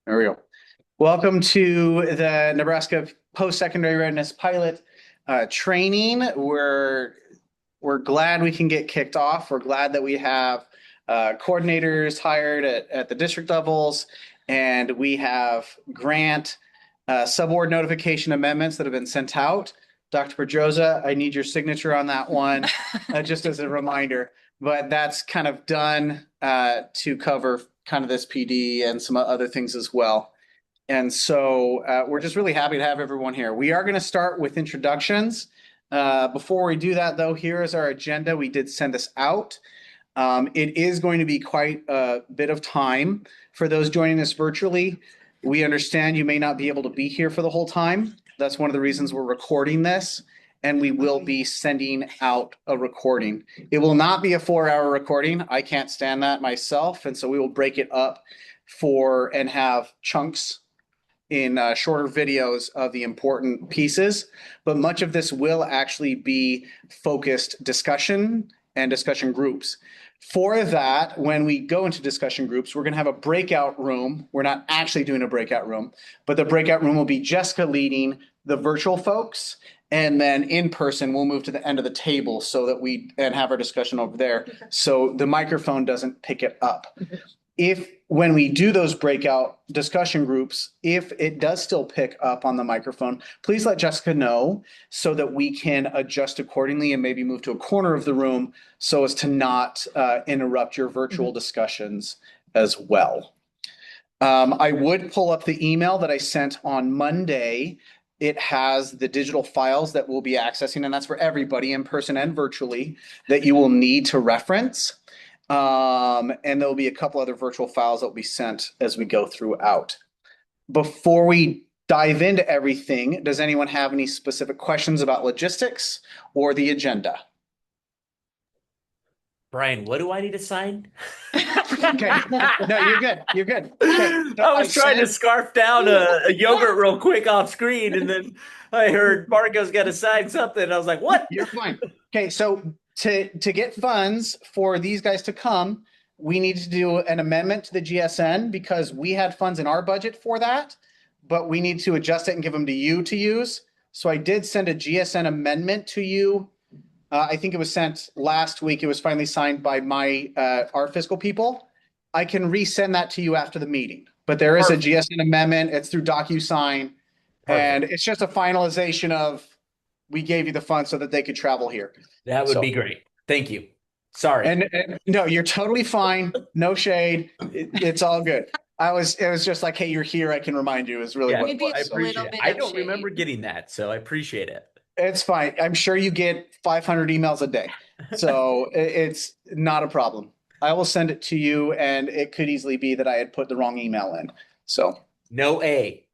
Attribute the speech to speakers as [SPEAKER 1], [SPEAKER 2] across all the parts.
[SPEAKER 1] There we go. Welcome to the Nebraska Post-Secondary Readiness Pilot training. We're glad we can get kicked off. We're glad that we have coordinators hired at the district levels, and we have grant subboard notification amendments that have been sent out. Dr. Pedroza, I need your signature on that one, just as a reminder. But that's kind of done to cover kind of this PD and some other things as well. And so we're just really happy to have everyone here. We are going to start with introductions. Before we do that, though, here is our agenda. We did send this out. It is going to be quite a bit of time for those joining us virtually. We understand you may not be able to be here for the whole time. That's one of the reasons we're recording this, and we will be sending out a recording. It will not be a 4-hour recording. I can't stand that myself, and so we will break it up and have chunks in shorter videos of the important pieces. But much of this will actually be focused discussion and discussion groups. For that, when we go into discussion groups, we're going to have a breakout room. We're not actually doing a breakout room, but the breakout room will be Jessica leading the virtual folks. And then in person, we'll move to the end of the table so that and have our discussion over there. So the microphone doesn't pick it up. When we do those breakout discussion groups, if it does still pick up on the microphone, please let Jessica know so that we can adjust accordingly and maybe move to a corner of the room so as to not interrupt your virtual discussions as well. I would pull up the email that I sent on Monday. It has the digital files that we'll be accessing, and that's for everybody in person and virtually that you will need to reference. And there'll be a couple other virtual files that will be sent as we go throughout. Before we dive into everything, does anyone have any specific questions about logistics or the agenda?
[SPEAKER 2] Brian, what do I need to sign?
[SPEAKER 1] Okay. No, you're good. You're good. Okay. So
[SPEAKER 2] I was trying to scarf down a yogurt real quick off screen, and then I heard Marco's got to sign something. And I was like, what?
[SPEAKER 1] You're fine. Okay. So to get funds for these guys to come, we need to do an amendment to the GSN because we had funds in our budget for that, but we need to adjust it and give them to you to use. So I did send a GSN amendment to you. I think it was sent last week. It was finally signed by our fiscal people. I can resend that to you after the meeting, but there is a GSN amendment. It's through DocuSign. And it's just a finalization of we gave you the funds so that they could travel here.
[SPEAKER 2] That would be great. Thank you. Sorry.
[SPEAKER 1] And no, you're totally fine. No shade. It's all good. It was just like, hey, you're here. I can remind you is really what it was.
[SPEAKER 2] I appreciate it. I don't remember getting that, so I appreciate it.
[SPEAKER 1] It's fine. I'm sure you get 500 emails a day. So it's not a problem. I will send it to you, and it could easily be that I had put the wrong email in. So
[SPEAKER 2] no A.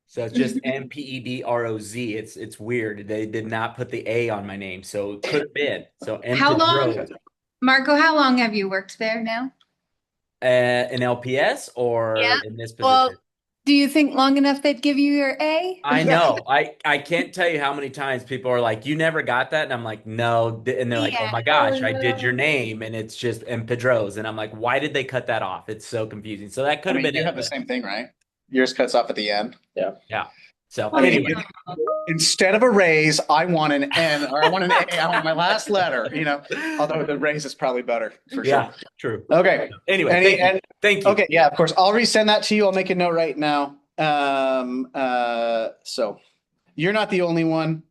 [SPEAKER 2] So it's just Mpedroz. It's weird. They did not put the A on my name, so it could have been. So
[SPEAKER 3] How long, Marco? How long have you worked there now?
[SPEAKER 2] In LPS or in this position?
[SPEAKER 3] Well, do you think long enough they'd give you your A?
[SPEAKER 2] I know. I can't tell you how many times people are like, "You never got that," and I'm like, "No," and they're like, "Oh my gosh, I did your name," and it's just Pedro's, and I'm like, "Why did they cut that off?" It's so confusing. So that could have been.
[SPEAKER 1] You have the same thing, right? Yours cuts off at the end.
[SPEAKER 2] Yeah. Yeah. So
[SPEAKER 1] anyway, instead of a raise, I want an N, or I want an A. I want my last letter. Although the raise is probably better for sure.
[SPEAKER 2] Yeah, true.
[SPEAKER 1] Okay.
[SPEAKER 2] Anyway, thank you.
[SPEAKER 1] Okay, yeah, of course. I'll resend that to you. I'll make a note right now. So you're not the only one.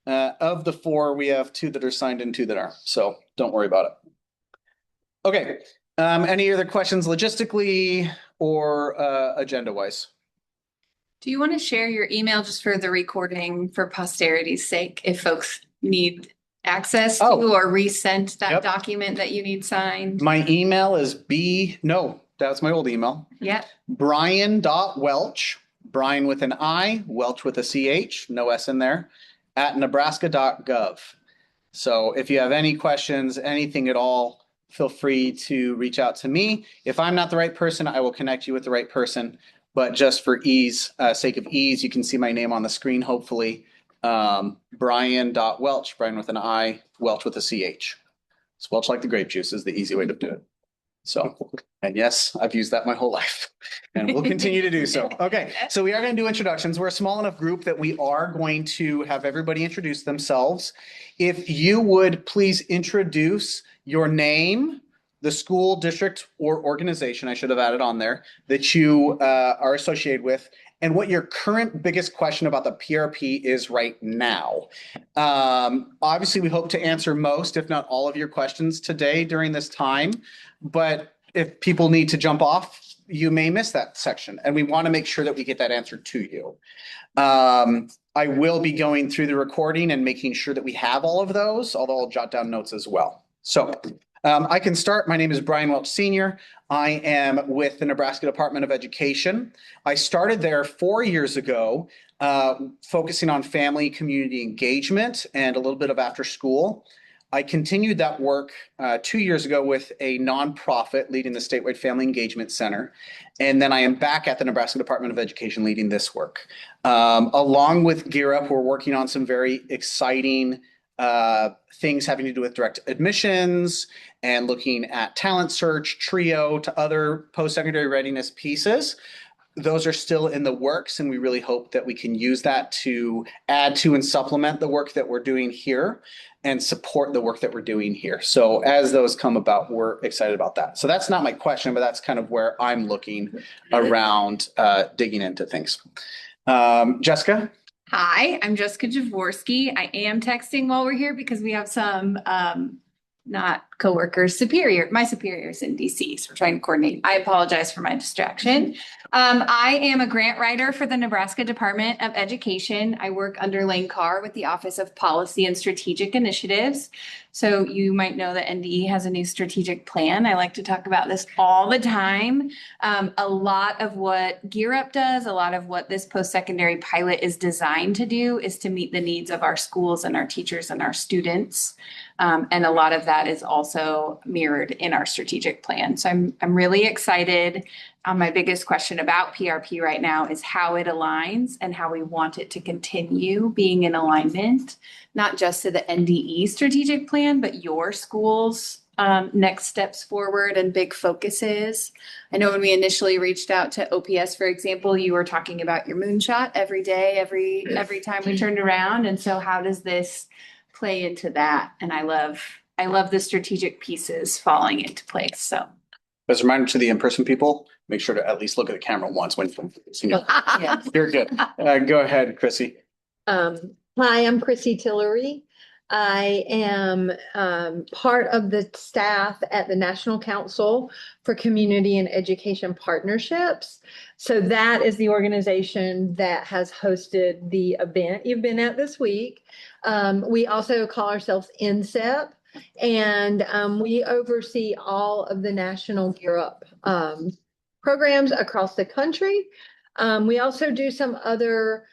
[SPEAKER 1] Of the 4, we have 2 that are signed and 2 that are. So don't worry about it. Okay. Any other questions logistically or agenda-wise?
[SPEAKER 3] Do you want to share your email just for the recording for posterity's sake if folks need access to or resent that document that you need signed?
[SPEAKER 1] My email is that's my old email.
[SPEAKER 3] Yeah.
[SPEAKER 1] Brian.welch, Brian with an I, Welch with a CH, no S in there, at nebraska.gov. So if you have any questions, anything at all, feel free to reach out to me. If I'm not the right person, I will connect you with the right person. But just for sake of ease, you can see my name on the screen, hopefully. Brian.welch, Brian with an I, Welch with a CH. It's Welch like the grape juice is the easy way to do it. So, and yes, I've used that my whole life and will continue to do so. Okay, so we are going to do introductions. We're a small enough group that we are going to have everybody introduce themselves. If you would please introduce your name, the school, district, or organization, I should have added on there, that you are associated with, and what your current biggest question about the PRP is right now. Obviously, we hope to answer most, if not all of your questions today during this time. But if people need to jump off, you may miss that section. And we want to make sure that we get that answer to you. I will be going through the recording and making sure that we have all of those, although I'll jot down notes as well. So I can start. My name is Brian Welch Sr. I am with the Nebraska Department of Education. I started there 4 years ago, focusing on family community engagement and a little bit of after school. I continued that work 2 years ago with a nonprofit leading the Statewide Family Engagement Center. And then I am back at the Nebraska Department of Education leading this work. Along with Gear Up, we're working on some very exciting things having to do with direct admissions and looking at talent search, TRIO, to other post-secondary readiness pieces. Those are still in the works, and we really hope that we can use that to add to and supplement the work that we're doing here and support the work that we're doing here. So as those come about, we're excited about that. So that's not my question, but that's kind of where I'm looking around digging into things. Jessica?
[SPEAKER 3] Hi, I'm Jessica Jaworski. I am texting while we're here because we have some not coworkers, my superiors in DC. So we're trying to coordinate. I apologize for my distraction. I am a grant writer for the Nebraska Department of Education. I work under Lane Carr with the Office of Policy and Strategic Initiatives. So you might know that NDE has a new strategic plan. I like to talk about this all the time. A lot of what Gear Up does, a lot of what this post-secondary pilot is designed to do is to meet the needs of our schools and our teachers and our students. And a lot of that is also mirrored in our strategic plan. So I'm really excited. My biggest question about PRP right now is how it aligns and how we want it to continue being in alignment, not just to the NDE strategic plan, but your school's next steps forward and big focuses. I know when we initially reached out to OPS, for example, you were talking about your moonshot every day, every time we turned around. And so how does this play into that? And I love the strategic pieces falling into place. So
[SPEAKER 1] as a reminder to the in-person people, make sure to at least look at the camera once when you're You're good. Go ahead, Chrissy.
[SPEAKER 4] Hi, I'm Chrissy Tillery. I am part of the staff at the National Council for Community and Education Partnerships. So that is the organization that has hosted the event you've been at this week. We also call ourselves NCEP, and we oversee all of the National Gear Up programs across the country. We also do some other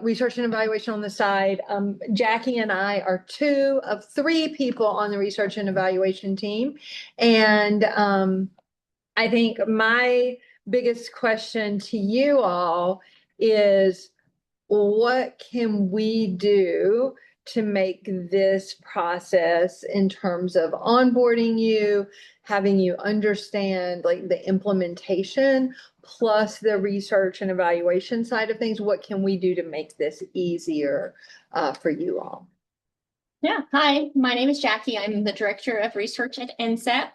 [SPEAKER 4] research and evaluation on the side. Jackie and I are 2 of 3 people on the research and evaluation team. And I think my biggest question to you all is, what can we do to make this process in terms of onboarding you, having you understand like the implementation plus the research and evaluation side of things? What can we do to make this easier for you all?
[SPEAKER 5] Yeah, hi, my name is Jackie. I'm the Director of Research at NCEP.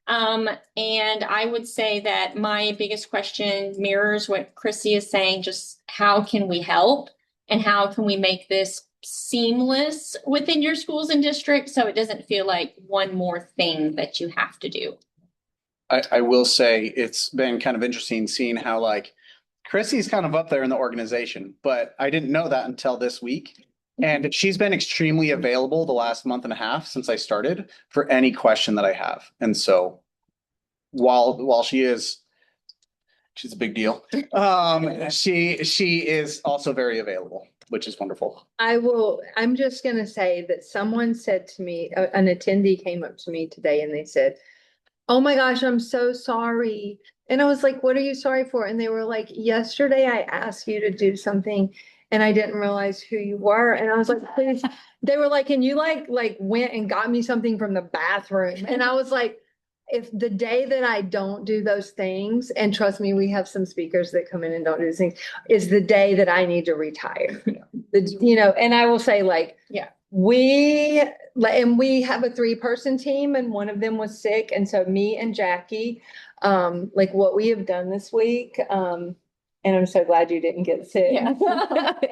[SPEAKER 5] And I would say that my biggest question mirrors what Chrissy is saying, just how can we help and how can we make this seamless within your schools and districts so it doesn't feel like one more thing that you have to do.
[SPEAKER 1] I will say it's been kind of interesting seeing how like Chrissy's kind of up there in the organization, but I didn't know that until this week. And she's been extremely available the last month and a half since I started for any question that I have. And so while she's a big deal, she is also very available, which is wonderful.
[SPEAKER 4] I'm just going to say that someone said to me, an attendee came up to me today and they said, "Oh my gosh, I'm so sorry." And I was like, "What are you sorry for?" And they were like, "Yesterday I asked you to do something and I didn't realize who you were." And I was like, "Please." They were like, "And you like went and got me something from the bathroom." And I was like, if the day that I don't do those things, and trust me, we have some speakers that come in and don't do these things, is the day that I need to retire. And I will say we have a 3-person team and one of them was sick. And so me and Jackie, like what we have done this week, and I'm so glad you didn't get sick.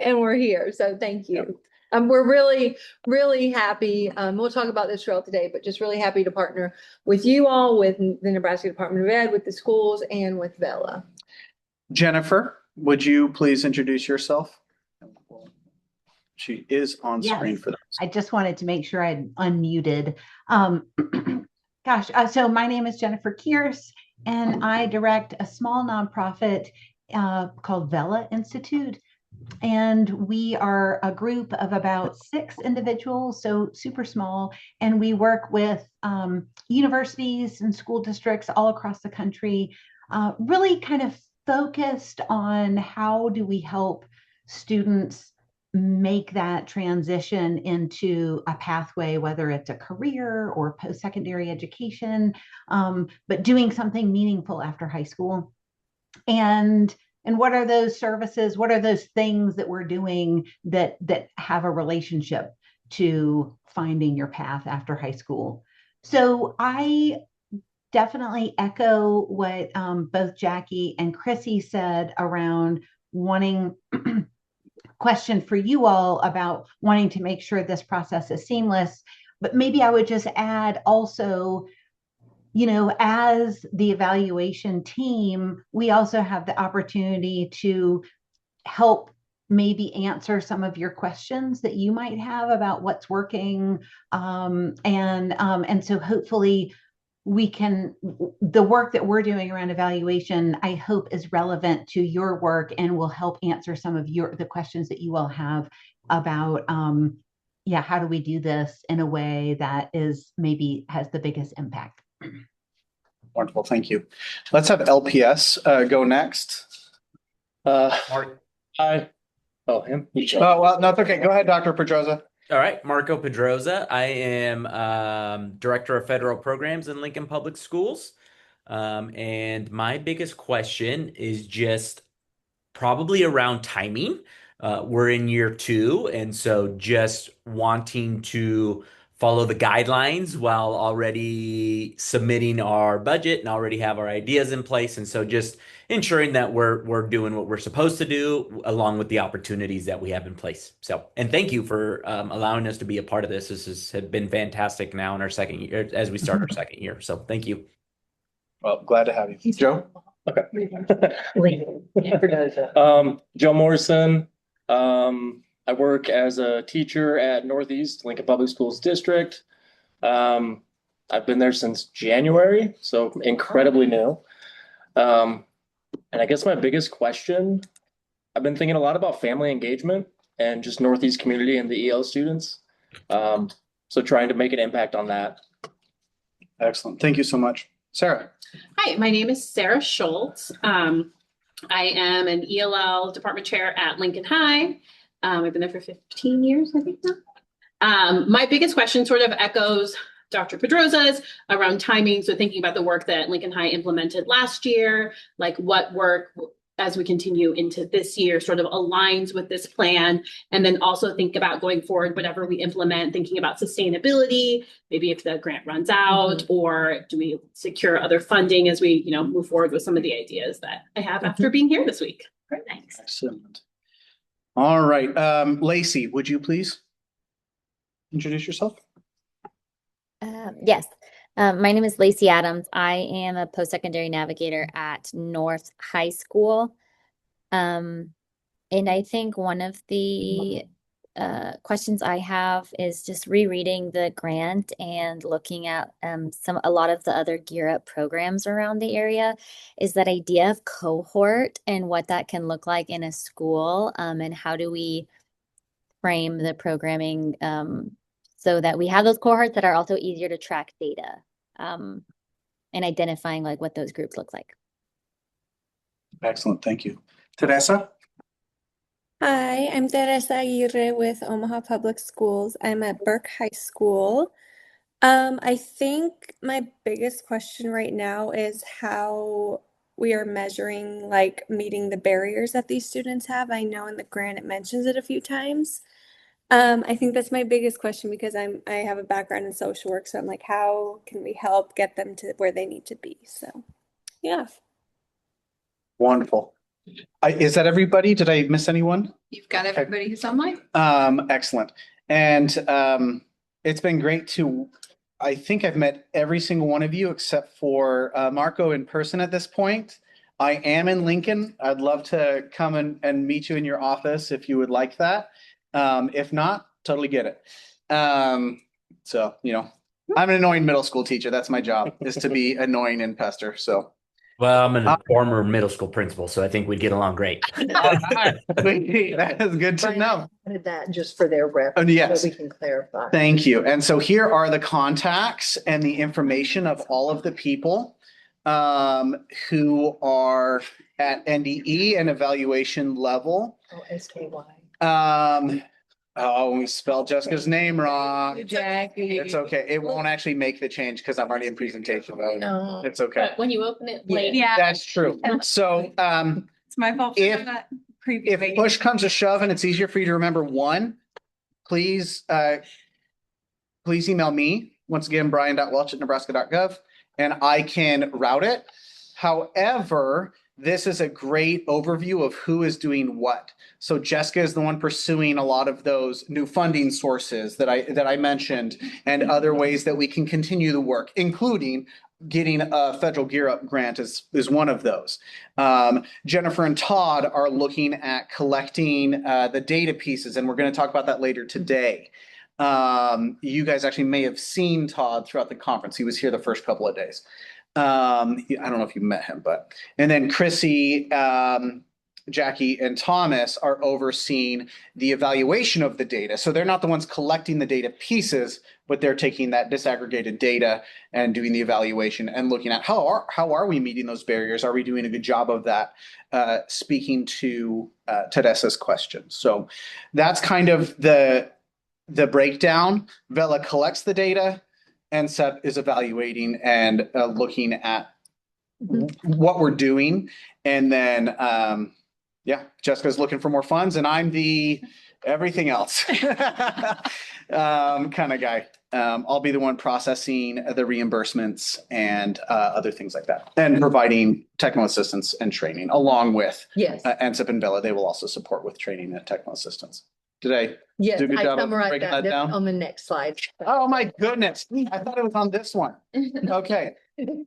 [SPEAKER 4] And we're here. So thank you. We're really, really happy. We'll talk about this throughout the day, but just really happy to partner with you all, with the Nebraska Department of Ed, with the schools, and with Vela.
[SPEAKER 1] Jennifer, would you please introduce yourself? She is on screen for that.
[SPEAKER 6] I just wanted to make sure I'd unmuted. So my name is Jennifer Kearse, and I direct a small nonprofit called Vela Institute. And we are a group of about 6 individuals, so super small. And we work with universities and school districts all across the country, really kind of focused on how do we help students make that transition into a pathway, whether it's a career or post-secondary education, but doing something meaningful after high school. And what are those services? What are those things that we're doing that have a relationship to finding your path after high school? So I definitely echo what both Jackie and Chrissy said around wanting question for you all about wanting to make sure this process is seamless. But maybe I would just add also, as the evaluation team, we also have the opportunity to help maybe answer some of your questions that you might have about what's working. And so hopefully the work that we're doing around evaluation, I hope is relevant to your work and will help answer some of the questions that you all have about, how do we do this in a way that maybe has the biggest impact?
[SPEAKER 1] Wonderful, thank you. Let's have LPS go next.
[SPEAKER 2] Mark.
[SPEAKER 7] Hi. Oh, him?
[SPEAKER 1] Oh, well, no, it's okay. Go ahead, Dr. Pedroza.
[SPEAKER 2] All right, Marco Pedroza. I am Director of Federal Programs in Lincoln Public Schools. And my biggest question is just probably around timing. We're in year 2, and so just wanting to follow the guidelines while already submitting our budget and already have our ideas in place. And so just ensuring that we're doing what we're supposed to do along with the opportunities that we have in place. So, and thank you for allowing us to be a part of this. This has been fantastic now in our second year, as we start our second year. So thank you.
[SPEAKER 1] Well, glad to have you. Joe?
[SPEAKER 7] Okay. Joe Morrison. I work as a teacher at Northeast Lincoln Public Schools District. I've been there since January, so incredibly new. And I guess my biggest question, I've been thinking a lot about family engagement and just Northeast community and the EL students. So trying to make an impact on that.
[SPEAKER 1] Excellent. Thank you so much. Sarah.
[SPEAKER 8] Hi, my name is Sarah Schultz. I am an ELL department chair at Lincoln High. I've been there for 15 years, I think now. My biggest question sort of echoes Dr. Pedroza's around timing. So thinking about the work that Lincoln High implemented last year, like what work as we continue into this year sort of aligns with this plan. And then also think about going forward, whatever we implement, thinking about sustainability, maybe if the grant runs out, or do we secure other funding as we, move forward with some of the ideas that I have after being here this week. Great, thanks.
[SPEAKER 1] Excellent. All right. Lacey, would you please introduce yourself?
[SPEAKER 9] Yes. My name is Lacey Adams. I am a post-secondary navigator at North High School. And I think one of the questions I have is just rereading the grant and looking at a lot of the other Gear Up programs around the area, is that idea of cohort and what that can look like in a school, and how do we frame the programming so that we have those cohorts that are also easier to track data, and identifying like what those groups look like.
[SPEAKER 1] Excellent. Thank you. Teresa?
[SPEAKER 10] Hi, I'm Teresa Aguirre with Omaha Public Schools. I'm at Burke High School. I think my biggest question right now is how we are measuring like meeting the barriers that these students have. I know in the grant it mentions it a few times. I think that's my biggest question because I have a background in social work, so I'm like, how can we help get them to where they need to be? So, yeah.
[SPEAKER 1] Wonderful. Is that everybody? Did I miss anyone?
[SPEAKER 3] You've got everybody who's online.
[SPEAKER 1] Excellent. And it's been great I think I've met every single one of you except for Marco in person at this point. I am in Lincoln. I'd love to come and meet you in your office if you would like that. If not, totally get it. So, I'm an annoying middle school teacher. That's my job, is to be annoying and pester. So.
[SPEAKER 2] Well, I'm a former middle school principal, so I think we'd get along great.
[SPEAKER 1] That is good to know.
[SPEAKER 4] Added that just for their reference.
[SPEAKER 1] Yes.
[SPEAKER 4] So we can clarify.
[SPEAKER 1] Thank you. And so here are the contacts and the information of all of the people who are at NDE and evaluation level.
[SPEAKER 4] Oh, SKY.
[SPEAKER 1] We spelled Jessica's name wrong.
[SPEAKER 3] Jackie.
[SPEAKER 1] It's okay. It won't actually make the change because I'm already in presentation mode.
[SPEAKER 4] No.
[SPEAKER 1] It's okay.
[SPEAKER 5] But when you open it
[SPEAKER 4] Yeah.
[SPEAKER 5] late.
[SPEAKER 3] Yeah,
[SPEAKER 1] That's true. So
[SPEAKER 3] it's my fault.
[SPEAKER 1] if-
[SPEAKER 3] That
[SPEAKER 1] if
[SPEAKER 3] preview.
[SPEAKER 1] push comes to shove and it's easier for you to remember one, please email me. Once again, brian.welch@nebraska.gov, and I can route it. However, this is a great overview of who is doing what. So Jessica is the one pursuing a lot of those new funding sources that I mentioned, and other ways that we can continue the work, including getting a federal Gear Up grant is one of those. Jennifer and Todd are looking at collecting the data pieces, and we're going to talk about that later today. You guys actually may have seen Todd throughout the conference. He was here the first couple of days. I don't know if you met him, and then Chrissy, Jackie, and Thomas are overseeing the evaluation of the data. So they're not the ones collecting the data pieces, but they're taking that disaggregated data and doing the evaluation and looking at how are we meeting those barriers? Are we doing a good job of that? Speaking to Tedessa's question. So that's kind of the breakdown. Vela collects the data, and NCEP is evaluating and looking at what we're doing. And then, Jessica's looking for more funds, and I'm the everything else kind of guy. I'll be the one processing the reimbursements and other things like that, and providing technical assistance and training along with
[SPEAKER 4] Yes.
[SPEAKER 1] NCEP and Vela. They will also support with training and technical assistance. Did I
[SPEAKER 4] Yes,
[SPEAKER 1] do a good
[SPEAKER 4] I
[SPEAKER 1] job of
[SPEAKER 4] summarized
[SPEAKER 1] breaking
[SPEAKER 4] that
[SPEAKER 1] that down?
[SPEAKER 4] on the next slide.
[SPEAKER 1] Oh my goodness. I thought it was on this one. Okay.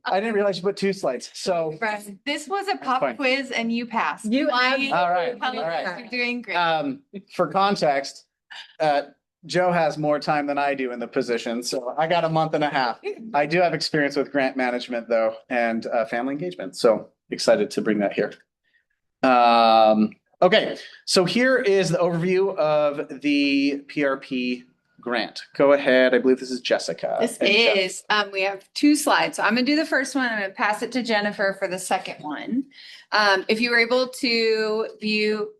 [SPEAKER 1] I didn't realize you put two slides. So,
[SPEAKER 3] Right. This was a
[SPEAKER 1] fine.
[SPEAKER 3] pop quiz and you passed.
[SPEAKER 4] You
[SPEAKER 3] My
[SPEAKER 1] all right.
[SPEAKER 3] apologies. You're doing great.
[SPEAKER 1] For context, Joe has more time than I do in the position. So I got a month and a half. I do have experience with grant management though, and family engagement. So excited to bring that here. Okay, so here is the overview of the PRP grant. Go ahead. I believe this is Jessica.
[SPEAKER 3] This
[SPEAKER 1] And Jeff.
[SPEAKER 3] is, we have two slides. So I'm gonna do the first one. I'm gonna pass it to Jennifer for the second one. If you were able to view,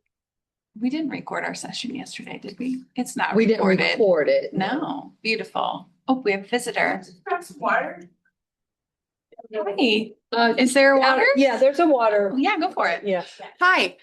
[SPEAKER 3] we didn't record our session yesterday, did we? It's not
[SPEAKER 4] We didn't
[SPEAKER 3] recorded.
[SPEAKER 4] record it.
[SPEAKER 3] No, beautiful. Oh, we have a visitor.
[SPEAKER 8] Water.
[SPEAKER 3] Hi, is there water?
[SPEAKER 4] Yeah, there's a water.
[SPEAKER 3] Oh, yeah, go for it.
[SPEAKER 4] Yeah.
[SPEAKER 3] Hi.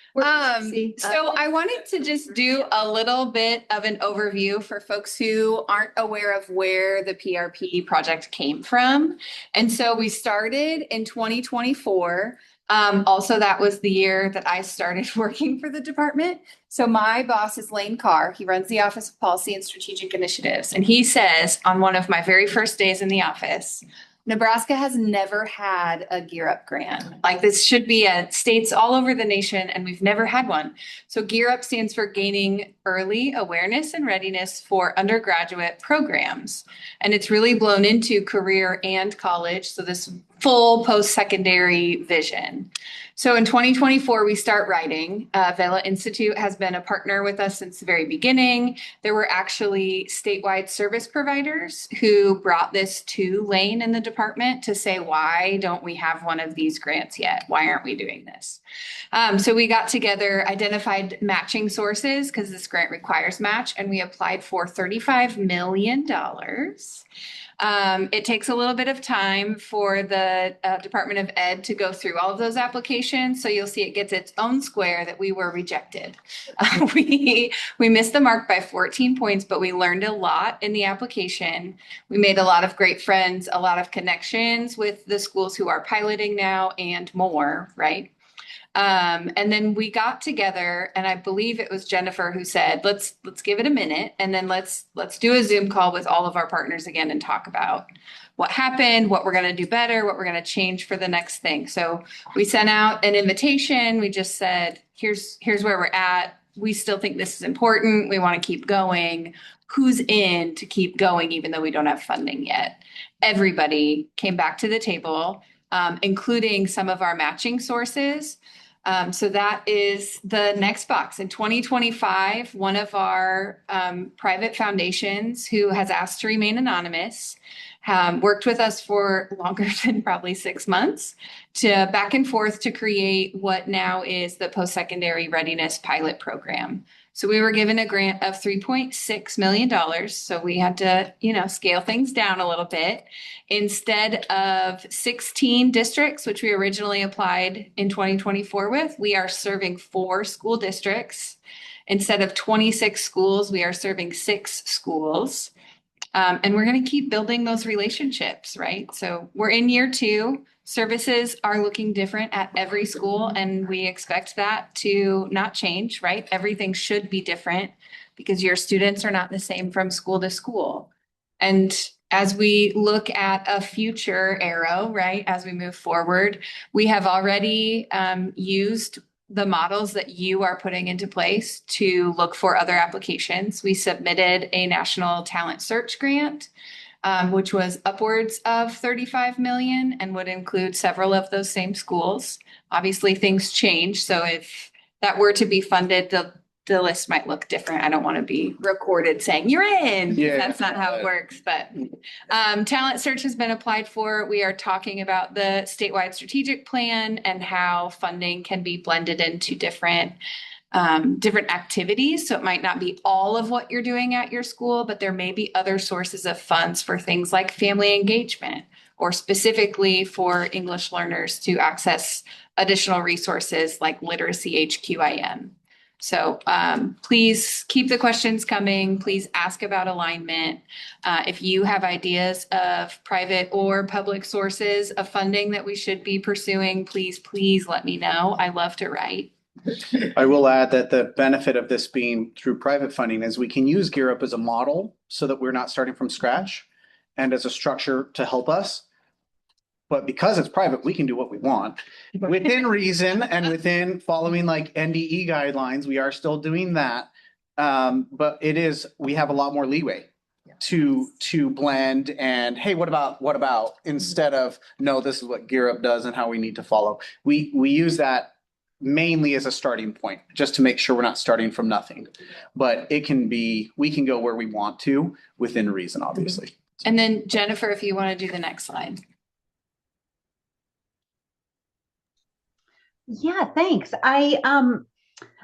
[SPEAKER 4] See,
[SPEAKER 3] So I wanted to just do a little bit of an overview for folks who aren't aware of where the PRP project came from. And so we started in 2024. Also, that was the year that I started working for the department. So my boss is Lane Carr. He runs the Office of Policy and Strategic Initiatives. And he says on one of my very first days in the office, Nebraska has never had a Gear Up grant. Like this should be at states all over the nation, and we've never had one. So Gear Up stands for Gaining Early Awareness and Readiness for Undergraduate Programs. And it's really blown into career and college. So this full post-secondary vision. So in 2024, we start writing. Vela Institute has been a partner with us since the very beginning. There were actually statewide service providers who brought this to Lane in the department to say, why don't we have one of these grants yet? Why aren't we doing this? So we got together, identified matching sources because this grant requires match, and we applied for $35 million. It takes a little bit of time for the Department of Ed to go through all of those applications. So you'll see it gets its own square that we were rejected. We missed the mark by 14 points, but we learned a lot in the application. We made a lot of great friends, a lot of connections with the schools who are piloting now and more, right? And then we got together, and I believe it was Jennifer who said, let's give it a minute, and then let's do a Zoom call with all of our partners again and talk about what happened, what we're going to do better, what we're going to change for the next thing. So we sent out an invitation. We just said, here's where we're at. We still think this is important. We want to keep going. Who's in to keep going, even though we don't have funding yet? Everybody came back to the table, including some of our matching sources. So that is the next box. In 2025, one of our private foundations who has asked to remain anonymous worked with us for longer than probably 6 months to back and forth to create what now is the post-secondary readiness pilot program. So we were given a grant of $3.6 million. So we had to, scale things down a little bit. Instead of 16 districts, which we originally applied in 2024 with, we are serving 4 school districts. Instead of 26 schools, we are serving 6 schools. And we're going to keep building those relationships, right? So we're in year 2. Services are looking different at every school, and we expect that to not change, right? Everything should be different because your students are not the same from school to school. And as we look at a future arrow, right, as we move forward, we have already used the models that you are putting into place to look for other applications. We submitted a national talent search grant, which was upwards of 35 million and would include several of those same schools. Obviously, things change. So if that were to be funded, the list might look different. I don't want to be recorded saying you're in.
[SPEAKER 1] Yeah.
[SPEAKER 3] That's not how it works. But talent search has been applied for. We are talking about the statewide strategic plan and how funding can be blended into different activities. So it might not be all of what you're doing at your school, but there may be other sources of funds for things like family engagement or specifically for English learners to access additional resources like Literacy HQIM. So please keep the questions coming. Please ask about alignment. If you have ideas of private or public sources of funding that we should be pursuing, please let me know. I love to write.
[SPEAKER 1] I will add that the benefit of this being through private funding is we can use Gear Up as a model so that we're not starting from scratch and as a structure to help us. But because it's private, we can do what we want within reason and within following like NDE guidelines. We are still doing that. But we have a lot more leeway to blend and, hey, what about instead of, no, this is what Gear Up does and how we need to follow. We use that mainly as a starting point, just to make sure we're not starting from nothing. But we can go where we want to within reason, obviously.
[SPEAKER 3] And then Jennifer, if you want to do the next slide.
[SPEAKER 6] Yeah, thanks. I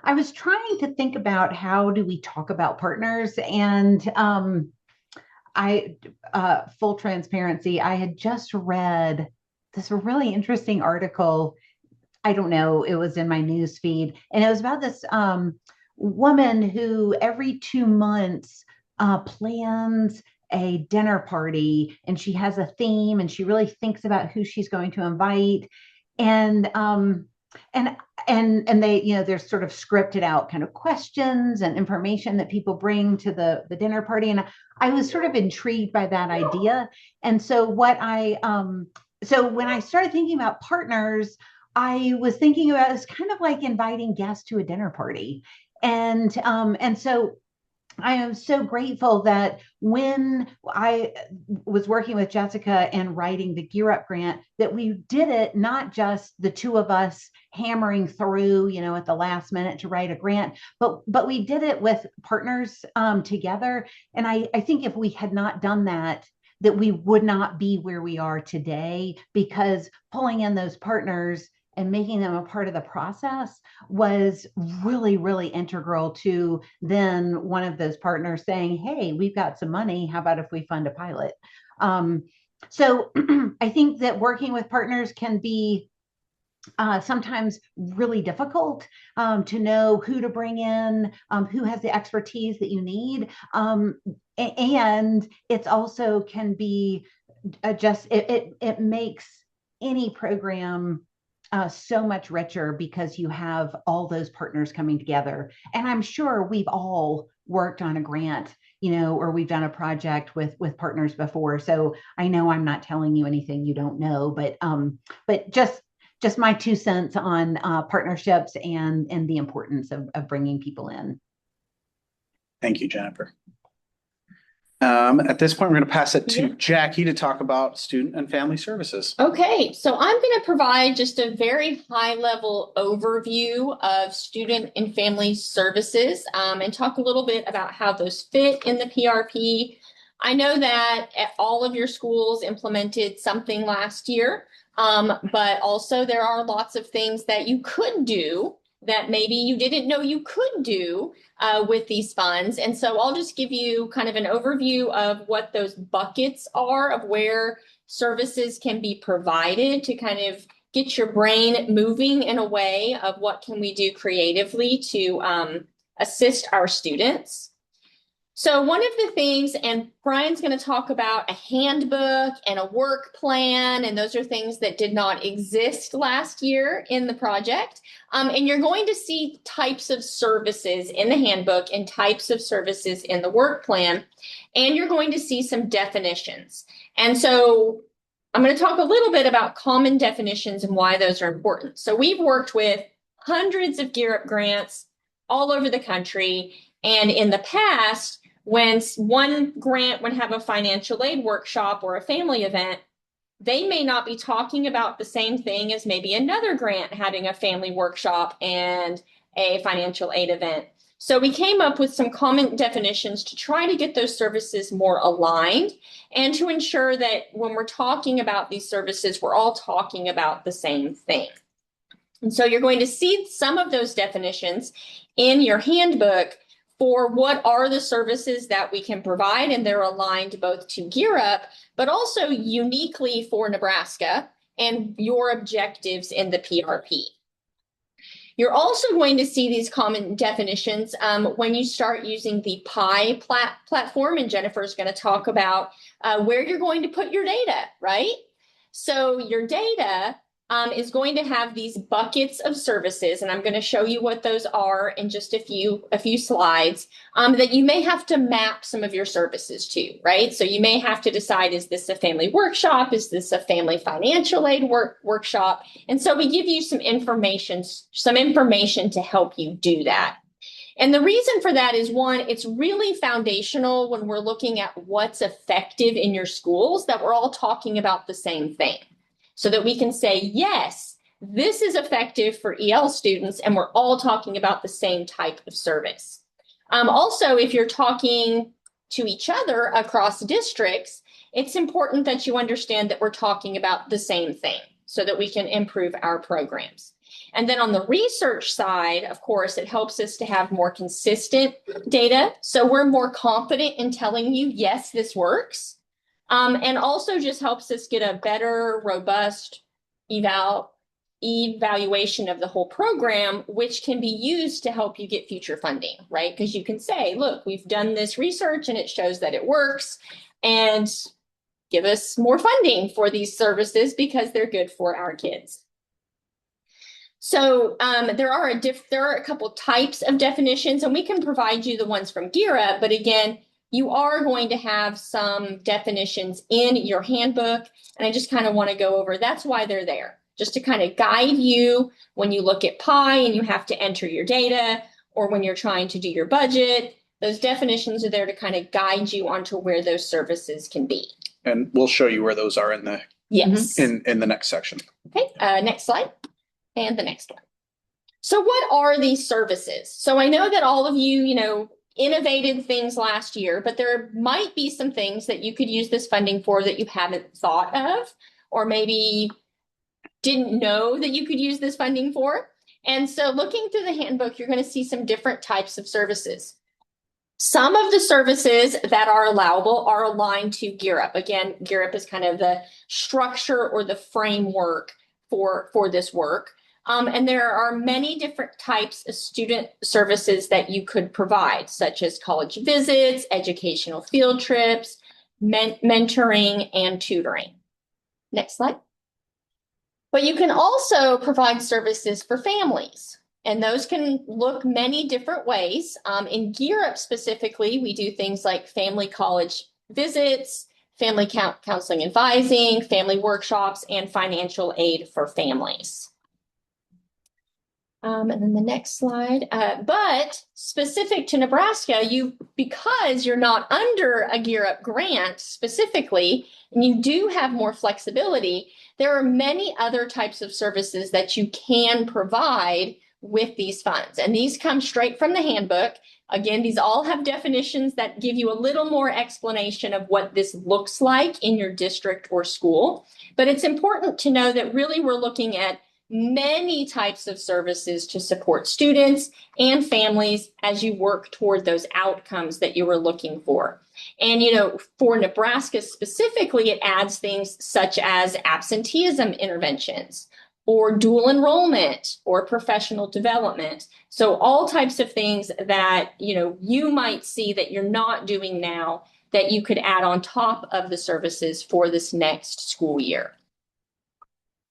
[SPEAKER 6] was trying to think about how do we talk about partners, and full transparency, I had just read this really interesting article. I don't know, it was in my news feed, and it was about this woman who every 2 months plans a dinner party, and she has a theme, and she really thinks about who she's going to invite, and they, there's sort of scripted out kind of questions and information that people bring to the dinner party. And I was sort of intrigued by that idea. And so when I started thinking about partners, I was thinking about it's kind of like inviting guests to a dinner party. And so I am so grateful that when I was working with Jessica and writing the Gear Up grant, that we did it not just the 2 of us hammering through, at the last minute to write a grant, but we did it with partners together. And I think if we had not done that we would not be where we are today, because pulling in those partners and making them a part of the process was really, really integral to then one of those partners saying, hey, we've got some money. How about if we fund a pilot? So I think that working with partners can be sometimes really difficult to know who to bring in, who has the expertise that you need. And it's also can be it makes any program so much richer because you have all those partners coming together. And I'm sure we've all worked on a grant, or we've done a project with partners before. So I know I'm not telling you anything you don't know, but just my 2 cents on partnerships and the importance of bringing people in.
[SPEAKER 1] Thank you, Jennifer. At this point, we're going to pass it to
[SPEAKER 5] Yeah.
[SPEAKER 1] Jackie to talk about student and family services.
[SPEAKER 5] Okay, so I'm going to provide just a very high-level overview of student and family services and talk a little bit about how those fit in the PRP. I know that all of your schools implemented something last year, but also there are lots of things that you could do that maybe you didn't know you could do with these funds. And so I'll just give you kind of an overview of what those buckets are of where services can be provided to kind of get your brain moving in a way of what can we do creatively to assist our students. So one of the things, and Brian's going to talk about a handbook and a work plan, and those are things that did not exist last year in the project. And you're going to see types of services in the handbook and types of services in the work plan, and you're going to see some definitions. And so I'm going to talk a little bit about common definitions and why those are important. So we've worked with hundreds of Gear Up grants all over the country, and in the past, when one grant would have a financial aid workshop or a family event, they may not be talking about the same thing as maybe another grant having a family workshop and a financial aid event. So we came up with some common definitions to try to get those services more aligned and to ensure that when we're talking about these services, we're all talking about the same thing. And so you're going to see some of those definitions in your handbook for what are the services that we can provide, and they're aligned both to Gear Up, but also uniquely for Nebraska and your objectives in the PRP. You're also going to see these common definitions when you start using the PI platform, and Jennifer's going to talk about where you're going to put your data, right? So your data is going to have these buckets of services, and I'm going to show you what those are in just a few slides that you may have to map some of your services to, right? So you may have to decide, is this a family workshop? Is this a family financial aid workshop? And so we give you some information to help you do that. And the reason for that is, one, it's really foundational when we're looking at what's effective in your schools, that we're all talking about the same thing, so that we can say, yes, this is effective for EL students, and we're all talking about the same type of service. Also, if you're talking to each other across districts, it's important that you understand that we're talking about the same thing so that we can improve our programs. And then on the research side, of course, it helps us to have more consistent data. So we're more confident in telling you, yes, this works. And also just helps us get a better, robust evaluation of the whole program, which can be used to help you get future funding, right? Because you can say, look, we've done this research and it shows that it works, and give us more funding for these services because they're good for our kids. So there are a couple types of definitions, and we can provide you the ones from Gear Up, but again, you are going to have some definitions in your handbook, and I just kind of want to go over, that's why they're there, just to kind of guide you when you look at PI and you have to enter your data, or when you're trying to do your budget. Those definitions are there to kind of guide you onto where those services can be.
[SPEAKER 1] And we'll show you where those are in the in the next section.
[SPEAKER 5] Okay, next slide, and the next one. So what are these services? So I know that all of you, innovated things last year, but there might be some things that you could use this funding for that you haven't thought of, or maybe didn't know that you could use this funding for. And so looking through the handbook, you're going to see some different types of services. Some of the services that are allowable are aligned to Gear Up. Again, Gear Up is kind of the structure or the framework for this work. And there are many different types of student services that you could provide, such as college visits, educational field trips, mentoring, and tutoring. Next slide. But you can also provide services for families, and those can look many different ways. In Gear Up specifically, we do things like family college visits, family counseling advising, family workshops, and financial aid for families. And then the next slide. But specific to Nebraska, because you're not under a Gear Up grant specifically, and you do have more flexibility, there are many other types of services that you can provide with these funds. And these come straight from the handbook. Again, these all have definitions that give you a little more explanation of what this looks like in your district or school. But it's important to know that really we're looking at many types of services to support students and families as you work toward those outcomes that you were looking for. And, for Nebraska specifically, it adds things such as absenteeism interventions or dual enrollment or professional development. So all types of things that, you might see that you're not doing now that you could add on top of the services for this next school year.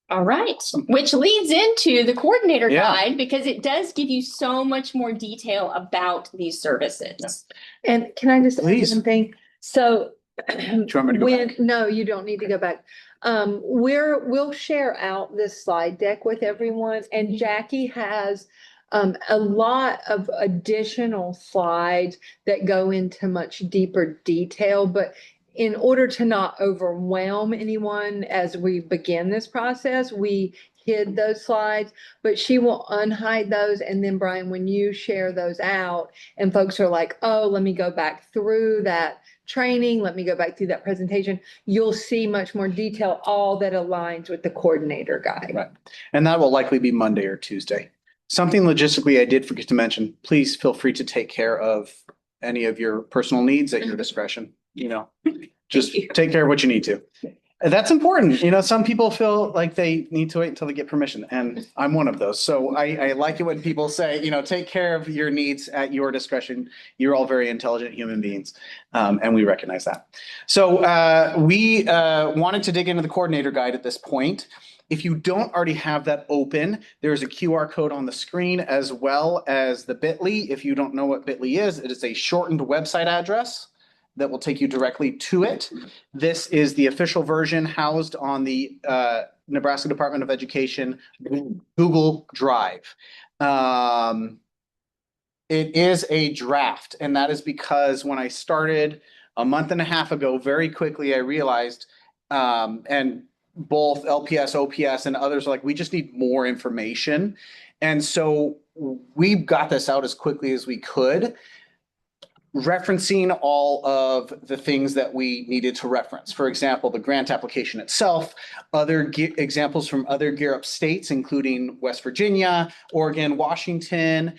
[SPEAKER 5] All right, which leads into the coordinator guide, because it does give you so much more detail about these services.
[SPEAKER 4] And can I just add one thing? So
[SPEAKER 1] Do you want me to go back?
[SPEAKER 4] no, you don't need to go back. We'll share out this slide deck with everyone, and Jackie has a lot of additional slides that go into much deeper detail, but in order to not overwhelm anyone as we begin this process, we hid those slides, but she will unhide those. And then Brian, when you share those out and folks are like, oh, let me go back through that training, let me go back through that presentation, you'll see much more detail, all that aligns with the coordinator guide.
[SPEAKER 1] Right. And that will likely be Monday or Tuesday. Something logistically I did forget to mention, please feel free to take care of any of your personal needs at your discretion. Just take care of what you need to. That's important. Some people feel like they need to wait until they get permission, and I'm one of those. So I like it when people say, take care of your needs at your discretion. You're all very intelligent human beings, and we recognize that. So we wanted to dig into the coordinator guide at this point. If you don't already have that open, there's a QR code on the screen as well as the bit.ly. If you don't know what bit.ly is, it is a shortened website address that will take you directly to it. This is the official version housed on the Nebraska Department of Education Google Drive. It is a draft, and that is because when I started a month and a half ago, very quickly I realized, and both LPS, OPS, and others are like, we just need more information. And so we got this out as quickly as we could, referencing all of the things that we needed to reference. For example, the grant application itself, other examples from other Gear Up states, including West Virginia, Oregon, Washington.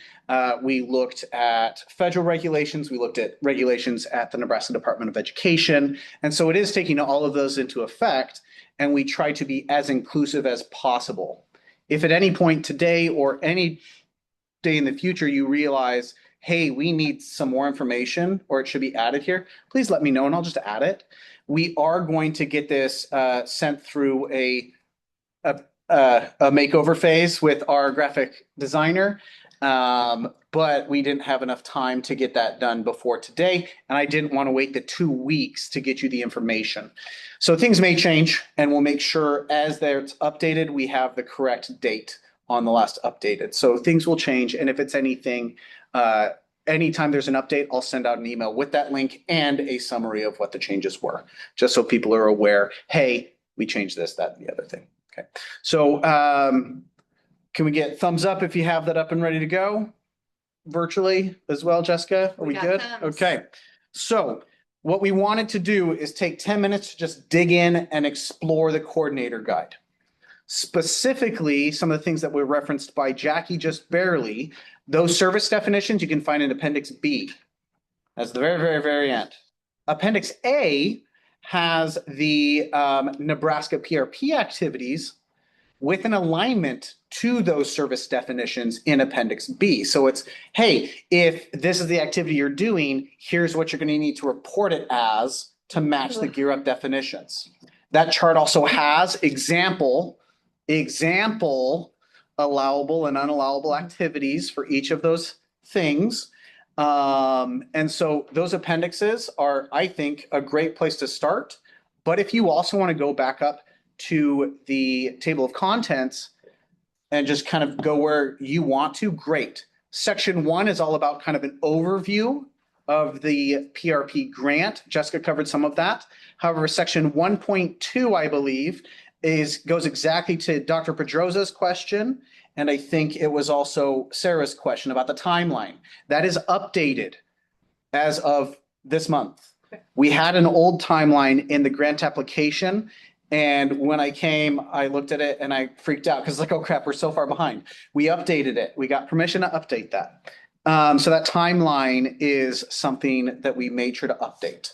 [SPEAKER 1] We looked at federal regulations. We looked at regulations at the Nebraska Department of Education. And so it is taking all of those into effect, and we try to be as inclusive as possible. If at any point today or any day in the future you realize, hey, we need some more information or it should be added here, please let me know and I'll just add it. We are going to get this sent through a makeover phase with our graphic designer, but we didn't have enough time to get that done before today, and I didn't want to wait the 2 weeks to get you the information. So things may change, and we'll make sure as they're updated, we have the correct date on the last updated. So things will change, and if it's anything, anytime there's an update, I'll send out an email with that link and a summary of what the changes were, just so people are aware, hey, we changed this, that, and the other thing. Okay. So can we get thumbs up if you have that up and ready to go virtually as well, Jessica? Are we good?
[SPEAKER 3] Thumbs.
[SPEAKER 1] Okay. So what we wanted to do is take 10 minutes to just dig in and explore the coordinator guide. Specifically, some of the things that were referenced by Jackie just barely, those service definitions you can find in Appendix B. That's the very, very, very end. Appendix A has the Nebraska PRP activities with an alignment to those service definitions in Appendix B. So it's, hey, if this is the activity you're doing, here's what you're going to need to report it as to match the Gear Up definitions. That chart also has example allowable and unallowable activities for each of those things. And so those appendixes are, I think, a great place to start. But if you also want to go back up to the table of contents and just kind of go where you want to, great. Section 1 is all about kind of an overview of the PRP grant. Jessica covered some of that. However, section 1.2, I believe, goes exactly to Dr. Pedrosa's question, and I think it was also Sarah's question about the timeline. That is updated as of this month. We had an old timeline in the grant application, and when I came, I looked at it and I freaked out because like, oh crap, we're so far behind. We updated it. We got permission to update that. So that timeline is something that we made sure to update.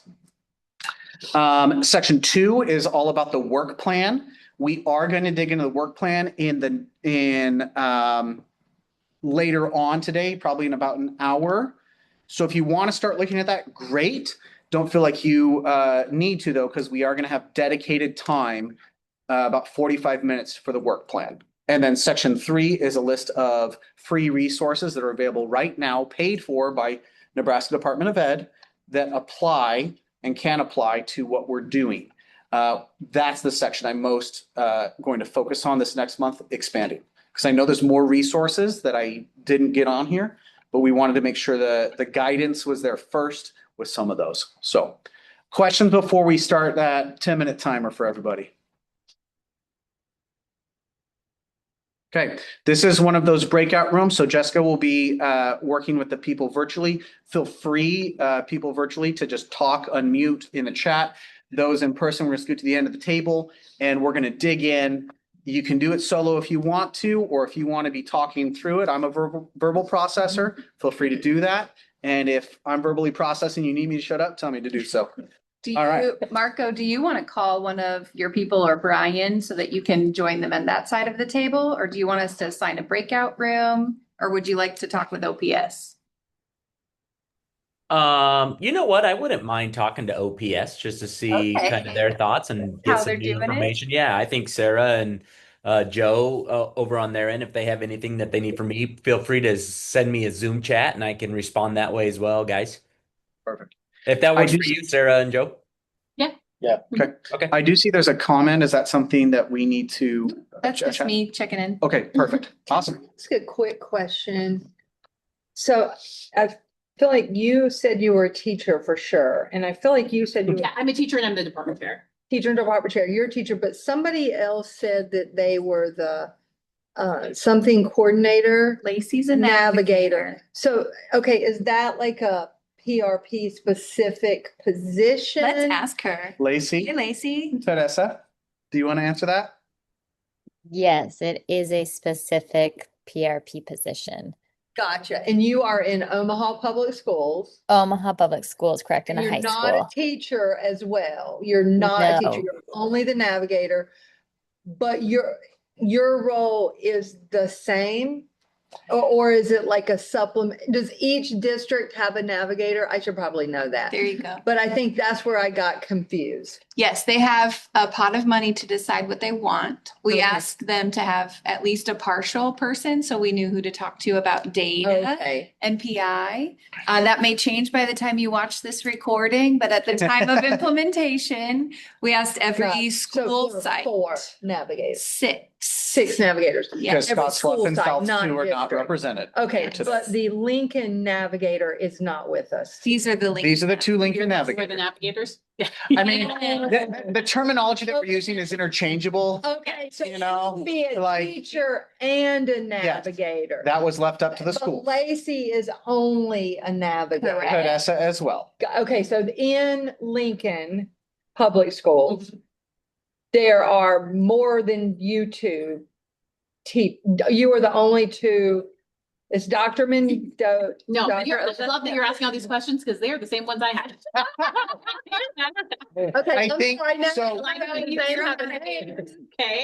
[SPEAKER 1] Section 2 is all about the work plan. We are going to dig into the work plan later on today, probably in about an hour. So if you want to start looking at that, great. Don't feel like you need to though, because we are going to have dedicated time, about 45 minutes for the work plan. And then section 3 is a list of free resources that are available right now, paid for by Nebraska Department of Ed, that apply and can apply to what we're doing. That's the section I'm most going to focus on this next month, expanding. Because I know there's more resources that I didn't get on here, but we wanted to make sure the guidance was there first with some of those. So questions before we start that 10-minute timer for everybody? Okay, this is one of those breakout rooms. So Jessica will be working with the people virtually. Feel free, people virtually, to just talk, unmute in the chat. Those in person, we're going to scoot to the end of the table and we're going to dig in. You can do it solo if you want to, or if you want to be talking through it. I'm a verbal processor. Feel free to do that. And if I'm verbally processing, you need me to shut up, tell me to do so.
[SPEAKER 3] All right. Marco, do you want to call one of your people or Brian so that you can join them on that side of the table? Or do you want us to assign a breakout room? Or would you like to talk with OPS?
[SPEAKER 2] You know what? I wouldn't mind talking to OPS just to see kind of their thoughts and get some new information. Yeah, I think Sarah and Joe over on their end, if they have anything that they need from me, feel free to send me a Zoom chat and I can respond that way as well, guys.
[SPEAKER 1] Perfect.
[SPEAKER 2] If that works for you, Sarah and Joe.
[SPEAKER 8] Yeah.
[SPEAKER 1] Yeah. Okay.
[SPEAKER 2] Okay.
[SPEAKER 1] I do see there's a comment. Is that something that we need to?
[SPEAKER 3] That's just me checking in.
[SPEAKER 1] Okay, perfect. Awesome.
[SPEAKER 4] Ask a quick question. So I feel like you said you were a teacher for sure. And I feel like you said you were
[SPEAKER 8] Yeah, I'm a teacher and I'm the department chair.
[SPEAKER 4] teacher and department chair. You're a teacher, but somebody else said that they were the something coordinator.
[SPEAKER 3] Lacey's a
[SPEAKER 4] navigator. So, okay, is that like a PRP specific position?
[SPEAKER 3] Let's ask her.
[SPEAKER 1] Lacey,
[SPEAKER 3] Hey, Lacey.
[SPEAKER 1] Teresa, do you want to answer that?
[SPEAKER 9] Yes, it is a specific PRP position.
[SPEAKER 4] Gotcha. And you are in Omaha Public Schools.
[SPEAKER 9] Omaha Public Schools, correct, in a high
[SPEAKER 4] You're not
[SPEAKER 9] school.
[SPEAKER 4] a teacher as well. You're not a teacher.
[SPEAKER 9] No.
[SPEAKER 4] You're only the navigator. But your role is the same, or is it like a supplement? Does each district have a navigator? I should probably know that.
[SPEAKER 3] There you go.
[SPEAKER 4] But I think that's where I got confused.
[SPEAKER 3] Yes, they have a pot of money to decide what they want. We
[SPEAKER 4] Okay.
[SPEAKER 3] asked them to have at least a partial person, so we knew who to talk to about data
[SPEAKER 4] Okay.
[SPEAKER 3] and PI. That may change by the time you watch this recording, but at the time of implementation, we asked every
[SPEAKER 4] Right.
[SPEAKER 3] school
[SPEAKER 4] So
[SPEAKER 3] site.
[SPEAKER 4] 4 navigators,
[SPEAKER 3] Six
[SPEAKER 4] 6 navigators.
[SPEAKER 3] Yeah,
[SPEAKER 1] Because
[SPEAKER 4] every
[SPEAKER 1] Scott
[SPEAKER 4] school
[SPEAKER 1] Slough and
[SPEAKER 4] site,
[SPEAKER 1] South
[SPEAKER 4] not
[SPEAKER 1] Sioux are not
[SPEAKER 4] district.
[SPEAKER 1] represented.
[SPEAKER 4] Okay,
[SPEAKER 1] here today.
[SPEAKER 4] but the Lincoln navigator is not with us.
[SPEAKER 3] These are the links.
[SPEAKER 1] These are the two Lincoln
[SPEAKER 8] We're the
[SPEAKER 1] navigators.
[SPEAKER 8] navigators. Yeah.
[SPEAKER 1] I mean, the terminology that we're using is interchangeable.
[SPEAKER 4] Okay, so
[SPEAKER 1] You know,
[SPEAKER 4] you can be a
[SPEAKER 1] like-
[SPEAKER 4] teacher and a navigator.
[SPEAKER 1] That was left up to the
[SPEAKER 4] But
[SPEAKER 1] school.
[SPEAKER 4] Lacey is only a navigator.
[SPEAKER 3] Correct.
[SPEAKER 1] Teresa as well.
[SPEAKER 4] Okay, so in Lincoln Public Schools, there are more than you two. You are the only two Is Dr. Mendoza?
[SPEAKER 8] No, but I love that you're asking all these questions because they're the same ones I had.
[SPEAKER 4] Okay,
[SPEAKER 1] I
[SPEAKER 4] I'm
[SPEAKER 1] think
[SPEAKER 4] sorry, now
[SPEAKER 1] so.
[SPEAKER 8] Okay.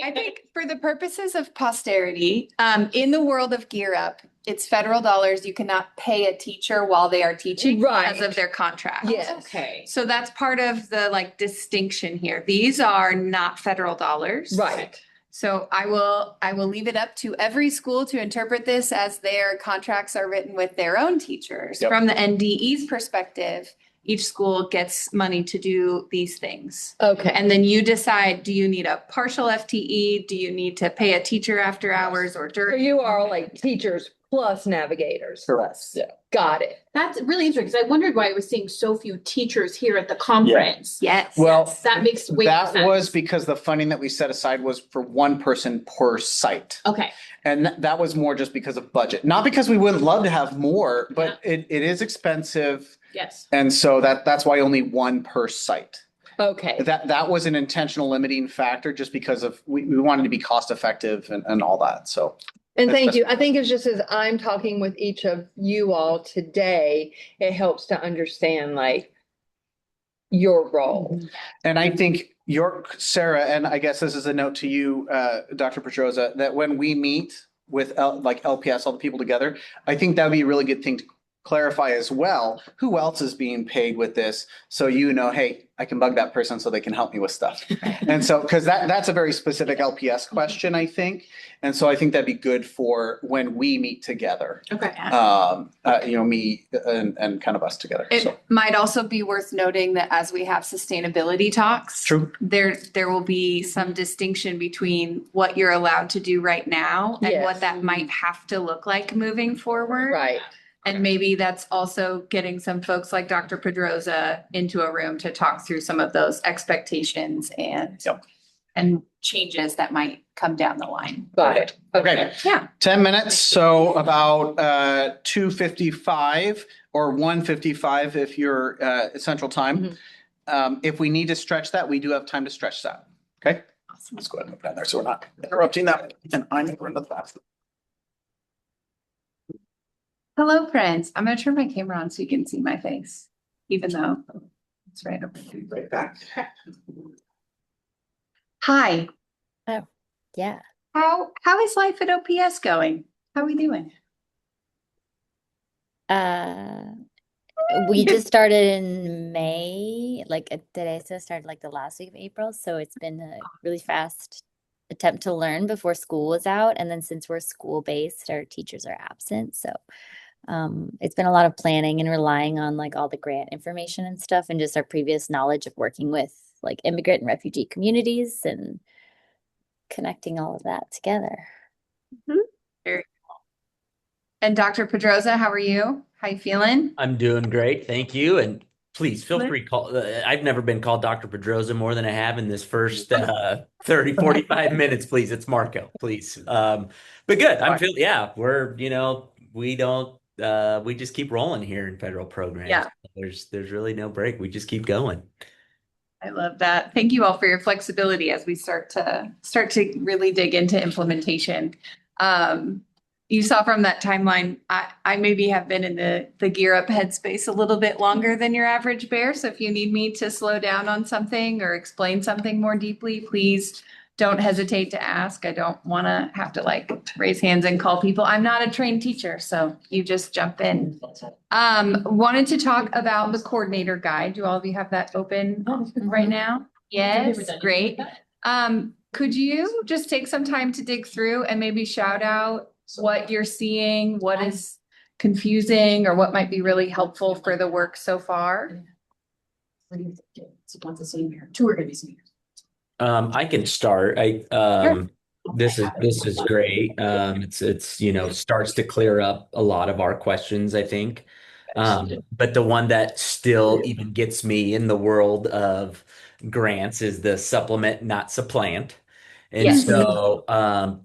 [SPEAKER 3] I think for the purposes of posterity, in the world of Gear Up, it's federal dollars. You cannot pay a teacher while they are teaching
[SPEAKER 4] Right.
[SPEAKER 3] because of their contract.
[SPEAKER 4] Yes.
[SPEAKER 8] Okay.
[SPEAKER 3] So that's part of the like distinction here. These are not federal dollars.
[SPEAKER 4] Right.
[SPEAKER 3] So I will leave it up to every school to interpret this as their contracts are written with their own teachers.
[SPEAKER 1] Yep.
[SPEAKER 3] From the NDE's perspective, each school gets money to do these things.
[SPEAKER 4] Okay.
[SPEAKER 3] And then you decide, do you need a partial FTE? Do you need to pay a teacher after hours or
[SPEAKER 4] So
[SPEAKER 3] during?
[SPEAKER 4] you are like teachers plus navigators.
[SPEAKER 1] Correct. Yeah.
[SPEAKER 4] Got it.
[SPEAKER 8] That's really interesting because I wondered why I was seeing so few teachers here at the conference.
[SPEAKER 3] Yes.
[SPEAKER 1] Well,
[SPEAKER 8] That makes way more
[SPEAKER 1] that
[SPEAKER 8] sense.
[SPEAKER 1] was because the funding that we set aside was for one person per site.
[SPEAKER 8] Okay.
[SPEAKER 1] And that was more just because of budget, not because we wouldn't love to have more, but it is expensive.
[SPEAKER 8] Yes.
[SPEAKER 1] And so that's why only one per site.
[SPEAKER 4] Okay.
[SPEAKER 1] That was an intentional limiting factor just because of, we wanted to be cost effective and all that. So.
[SPEAKER 4] And thank you. I think it's just as I'm talking with each of you all today, it helps to understand like your role.
[SPEAKER 1] And I think Sarah, and I guess this is a note to you, Dr. Pedroza, that when we meet with like LPS, all the people together, I think that would be a really good thing to clarify as well, who else is being paid with this? So, hey, I can bug that person so they can help me with stuff. And so, because that's a very specific LPS question, I think. And so I think that'd be good for when we meet together.
[SPEAKER 8] Okay.
[SPEAKER 1] Me and kind of us together.
[SPEAKER 3] It
[SPEAKER 1] So.
[SPEAKER 3] might also be worth noting that as we have sustainability talks,
[SPEAKER 1] True.
[SPEAKER 3] there will be some distinction between what you're allowed to do right now and
[SPEAKER 4] Yes.
[SPEAKER 3] what that might have to look like moving forward.
[SPEAKER 4] Right.
[SPEAKER 3] And maybe that's also getting some folks like Dr. Pedroza into a room to talk through some of those expectations and
[SPEAKER 1] Yep.
[SPEAKER 3] and changes that might come down the line.
[SPEAKER 4] Got it.
[SPEAKER 1] Okay.
[SPEAKER 3] Yeah.
[SPEAKER 1] 10 minutes. So about 2:55 or 1:55 if you're Central Time. If we need to stretch that, we do have time to stretch that. Okay. Let's go ahead and move down there so we're not interrupting that. And I'm going to the bathroom.
[SPEAKER 3] Hello, friends. I'm going to turn my camera on so you can see my face, even though it's right over here.
[SPEAKER 1] Right back.
[SPEAKER 3] Hi.
[SPEAKER 9] Yeah.
[SPEAKER 3] How is life at OPS going? How are we doing?
[SPEAKER 9] We just started in May, like today, so started like the last week of April. So it's been a really fast attempt to learn before school was out. And then since we're school-based, our teachers are absent. So it's been a lot of planning and relying on like all the grant information and stuff and just our previous knowledge of working with like immigrant and refugee communities and connecting all of that together.
[SPEAKER 3] Very cool. And Dr. Pedroza, how are you? How you feeling?
[SPEAKER 2] I'm doing great. Thank you. And please feel free to call. I've never been called Dr. Pedroza more than I have in this first 30, 45 minutes, please. It's Marco, please. But good. I'm feeling, we just keep rolling here in federal programs.
[SPEAKER 3] Yeah.
[SPEAKER 2] There's really no break. We just keep going.
[SPEAKER 3] I love that. Thank you all for your flexibility as we start to really dig into implementation. You saw from that timeline, I maybe have been in the Gear Up headspace a little bit longer than your average bear. So if you need me to slow down on something or explain something more deeply, please don't hesitate to ask. I don't want to have to like raise hands and call people. I'm not a trained teacher, so you just jump in. Wanted to talk about the coordinator guide. Do all of you have that open right now? Yes, great. Could you just take some time to dig through and maybe shout out what you're seeing, what is confusing, or what might be really helpful for the work so far?
[SPEAKER 8] Two are going to be seniors.
[SPEAKER 2] I can start. This is great. It's starts to clear up a lot of our questions, I think. But the one that still even gets me in the world of grants is the supplement, not supplant. And
[SPEAKER 3] Yes.
[SPEAKER 2] so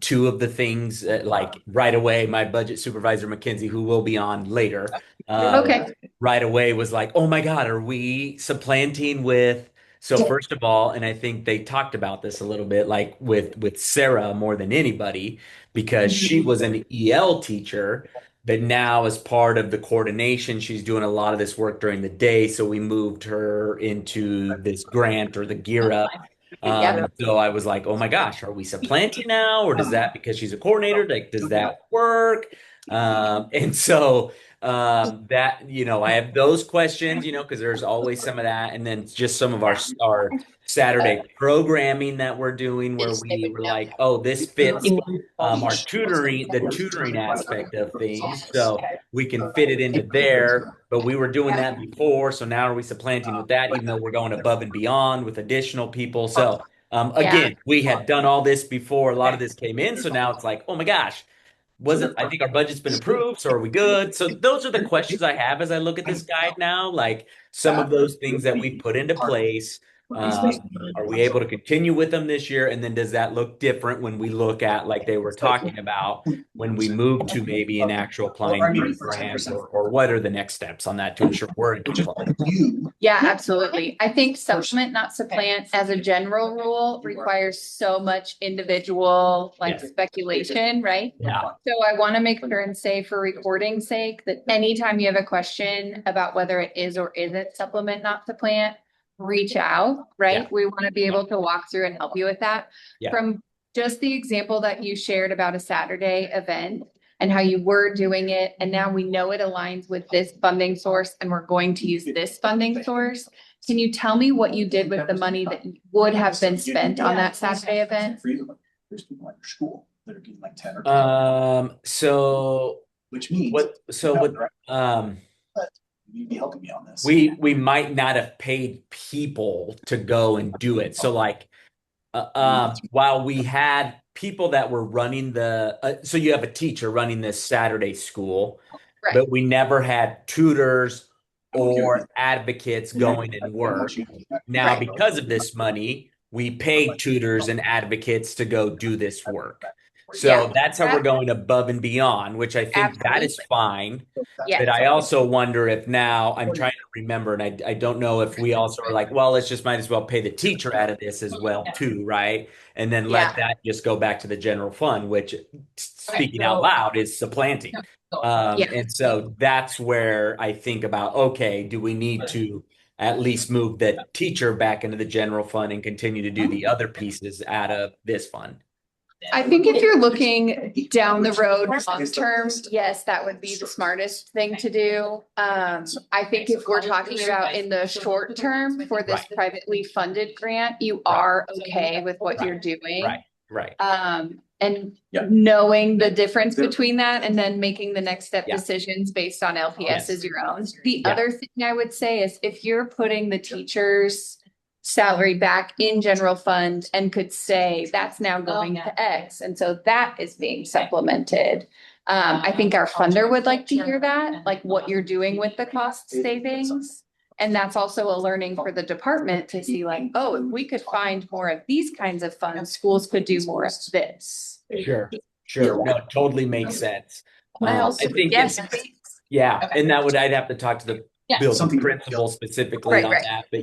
[SPEAKER 2] two of the things like right away, my budget supervisor, Mackenzie, who will be on later,
[SPEAKER 3] Okay.
[SPEAKER 2] right away was like, oh my God, are we supplanting with So first of all, and I think they talked about this a little bit, like with Sarah more than anybody, because she was an EL teacher, but now as part of the coordination, she's doing a lot of this work during the day. So we moved her into this grant or the Gear Up. So I was like, oh my gosh, are we supplanting now? Or does that, because she's a coordinator, like, does that work? And so that, I have those questions, because there's always some of that. And then just some of our Saturday programming that we're doing where we were like, oh, this fits our the tutoring aspect of things. So we can fit it into there, but we were doing that before. So now are we supplanting with that, even though we're going above and beyond with additional people? So again, we had done all this before a lot of this came in. So now it's like, oh my gosh, I think our budget's been approved, so are we good? So those are the questions I have as I look at this guide now, like some of those things that we put into place. Are we able to continue with them this year? And then does that look different when we look at, like they were talking about, when we move to maybe an actual applying for grants, or what are the next steps on that to ensure we're in compliance?
[SPEAKER 3] Yeah, absolutely. I think supplement, not supplant, as a general rule, requires so much individual speculation, right?
[SPEAKER 2] Yeah.
[SPEAKER 3] So I want to make sure and say, for recording's sake, that anytime you have a question about whether it is or isn't supplement, not supplant, reach out, right?
[SPEAKER 2] Yeah.
[SPEAKER 3] We want to be able to walk through and help you with that.
[SPEAKER 2] Yeah.
[SPEAKER 3] From just the example that you shared about a Saturday event and how you were doing it, and now we know it aligns with this funding source and we're going to use this funding source. Can you tell me what you did with the money that would have been spent on that Saturday event?
[SPEAKER 11] There's people at your school that are getting like 10 or
[SPEAKER 2] so
[SPEAKER 11] which means you'd be helping me on this.
[SPEAKER 2] We might not have paid people to go and do it. So like while we had people that were running so you have a teacher running this Saturday school,
[SPEAKER 3] right,
[SPEAKER 2] but we never had tutors or advocates going and work. Now, because of this money, we paid tutors and advocates to go do this work. So that's how we're going above and beyond, which I think that is fine. But I also wonder if now I'm trying to remember, and I don't know if we also are like, well, let's just might as well pay the teacher out of this as well too, right? And then let that just go back to the general fund, which, speaking out loud, is supplanting. And so that's where I think about, okay, do we need to at least move the teacher back into the general fund and continue to do the other pieces out of this fund?
[SPEAKER 3] I think if you're looking down the road long term, yes, that would be the smartest thing to do. I think if we're talking about in the short term for this privately funded grant, you are okay with what you're doing.
[SPEAKER 2] Right.
[SPEAKER 3] And knowing the difference between that and then making the next step decisions based on LPS as your own. The other thing I would say is if you're putting the teacher's salary back in general fund and could say that's now going to X, and so that is being supplemented. I think our funder would like to hear that, like what you're doing with the cost savings. And that's also a learning for the department to see like, oh, if we could find more of these kinds of funds, schools could do more of this.
[SPEAKER 2] Sure. No, it totally makes sense.
[SPEAKER 3] I think
[SPEAKER 2] and I'd have to talk to the building principal specifically on that, but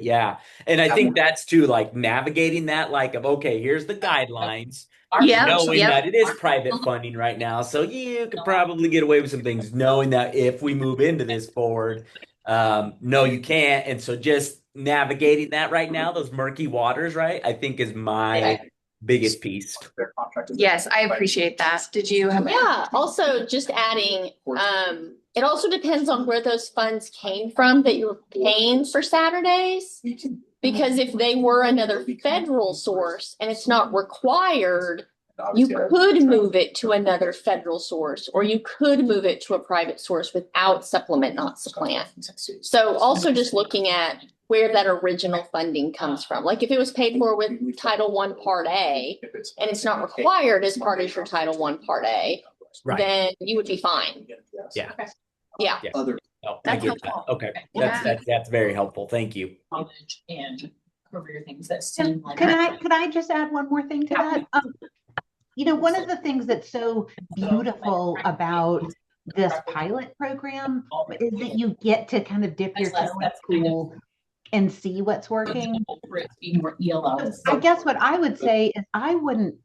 [SPEAKER 2] and I think that's too, like navigating that, like of, okay, here's the guidelines, knowing that it is private funding right now, so you could probably get away with some things, knowing that if we move into this forward, no, you can't, and so just navigating that right now, those murky waters, right, I think is my biggest piece.
[SPEAKER 3] Yes, I appreciate that. Did you have?
[SPEAKER 5] Yeah, also just adding, it also depends on where those funds came from that you were paying for Saturdays. Because if they were another federal source and it's not required, you could move it to another federal source, or you could move it to a private source without supplement, not supplant. So also just looking at where that original funding comes from. Like if it was paid for with Title I Part A and it's not required as part of your Title I Part A, then you would be fine.
[SPEAKER 2] Yeah.
[SPEAKER 5] Oh,
[SPEAKER 2] I get that. Okay. That's very helpful. Thank you.
[SPEAKER 11] And career things
[SPEAKER 6] that seem like could I just add one more thing to that? One of the things that's so beautiful about this pilot program is that you get to kind of dip your toe in the pool and see what's working.
[SPEAKER 8] For it being more ELL.
[SPEAKER 6] I guess what I would say is I wouldn't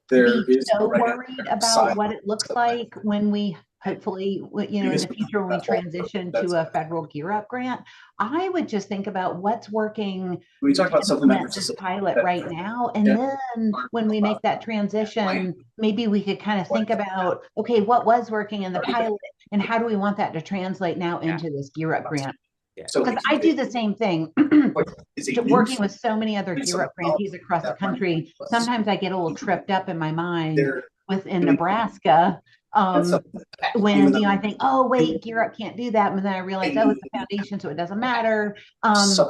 [SPEAKER 11] There
[SPEAKER 6] be
[SPEAKER 11] is
[SPEAKER 6] so
[SPEAKER 11] right now
[SPEAKER 6] worried about
[SPEAKER 11] side-
[SPEAKER 6] what it looks like when we hopefully, you know, in the future, when we transition to a federal Gear Up grant. I would just think about what's working
[SPEAKER 11] We talked about supplementary
[SPEAKER 6] implement this
[SPEAKER 11] facility.
[SPEAKER 6] pilot right now. And
[SPEAKER 11] Yeah.
[SPEAKER 6] then when we make that transition, maybe we could kind of think about, okay, what was working in the pilot and how do we want that to translate now into this Gear Up grant?
[SPEAKER 11] So
[SPEAKER 6] Because I do the same thing. Working with so many other Gear Up grantees across the country, sometimes I get a little tripped up in my mind within Nebraska. When I think, oh wait, Gear Up can't do that, and then I realize, oh, it's a foundation, so it doesn't matter. So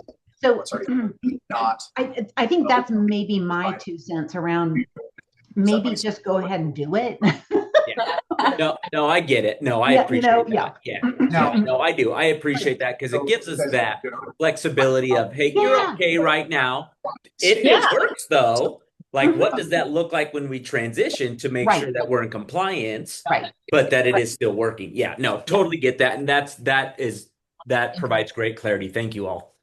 [SPEAKER 6] I think that's maybe my 2 cents around. Maybe just go ahead and do it.
[SPEAKER 2] No, I get it. No, I appreciate that. Yeah. No, I do. I appreciate that because it gives us that flexibility of, hey, you're okay right now. If it works though, like what does that look like when we transition to make sure that we're in compliance, but that it is still working? Yeah, no, totally get that. And that provides great clarity. Thank you all.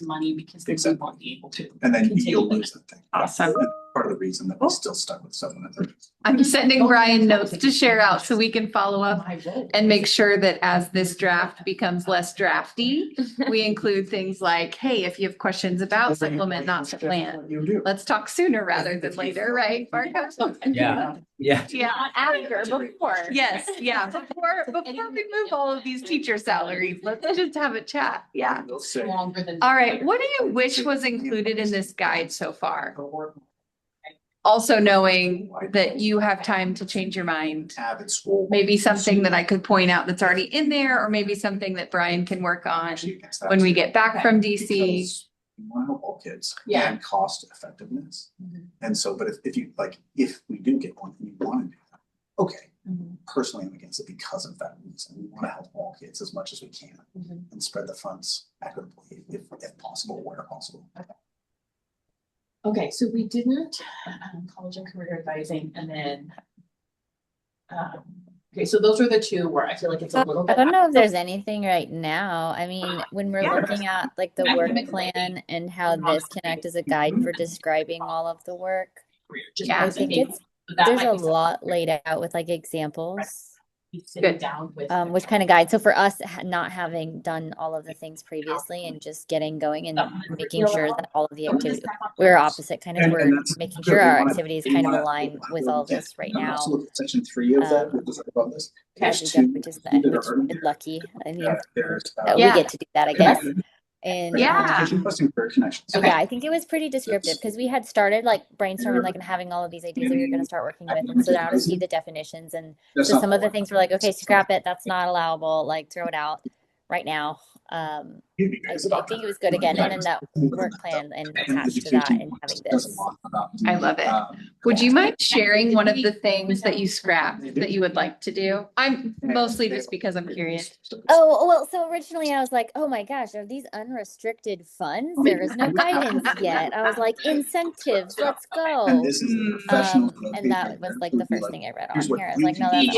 [SPEAKER 8] Money because they won't be able to.
[SPEAKER 11] And then you'll lose the thing.
[SPEAKER 3] Awesome.
[SPEAKER 11] Part of the reason that we still stuck with supplementary.
[SPEAKER 3] I'm sending Brian notes to share out so we can follow up and make sure that as this draft becomes less drafty, we include things like, hey, if you have questions about supplement, not supplant, let's talk sooner rather than later, right, Marco?
[SPEAKER 2] Yeah.
[SPEAKER 3] Not after, before. Yes, yeah, before we move all of these teacher salaries, let's just have a chat. Yeah.
[SPEAKER 8] Longer than.
[SPEAKER 3] All right, what do you wish was included in this guide so far? Also knowing that you have time to change your mind.
[SPEAKER 11] Avid school.
[SPEAKER 3] Maybe something that I could point out that's already in there, or maybe something that Brian can work on when we get back from DC.
[SPEAKER 11] We want to help all kids and cost effectiveness. And so, but if we do get one, we want to do that. Okay. Personally, I'm against it because of that reason. We want to help all kids as much as we can and spread the funds equitably if possible, where possible.
[SPEAKER 8] Okay, so we didn't college and career advising, and then okay, so those are the two where I feel like it's a little bit.
[SPEAKER 9] I don't know if there's anything right now. I mean, when we're looking at like the work plan and how this can act as a guide for describing all of the work, I think there's a lot laid out with like examples.
[SPEAKER 8] Down with
[SPEAKER 9] which kind of guide. So for us not having done all of the things previously and just getting going and making sure that all of the activities, we're opposite kind of, we're making sure our activities kind of align with all of this right now.
[SPEAKER 11] Section 3 of that, above this.
[SPEAKER 9] Which is lucky. I mean, we get to do that, I guess. And
[SPEAKER 3] yeah,
[SPEAKER 9] I think it was pretty descriptive because we had started like brainstorming and having all of these ideas that we were going to start working with, and so now to see the definitions and so some of the things were like, okay, scrap it, that's not allowable, like throw it out right now. I think it was good again, and then that work plan and attached to that and having this.
[SPEAKER 3] I love it. Would you mind sharing one of the things that you scrapped that you would like to do? I'm mostly just because I'm curious.
[SPEAKER 9] Oh, well, so originally I was like, oh my gosh, are these unrestricted funds? There is no guidance yet. I was like, incentives, let's go. And that was like the first thing I read on here. I was like, no, that's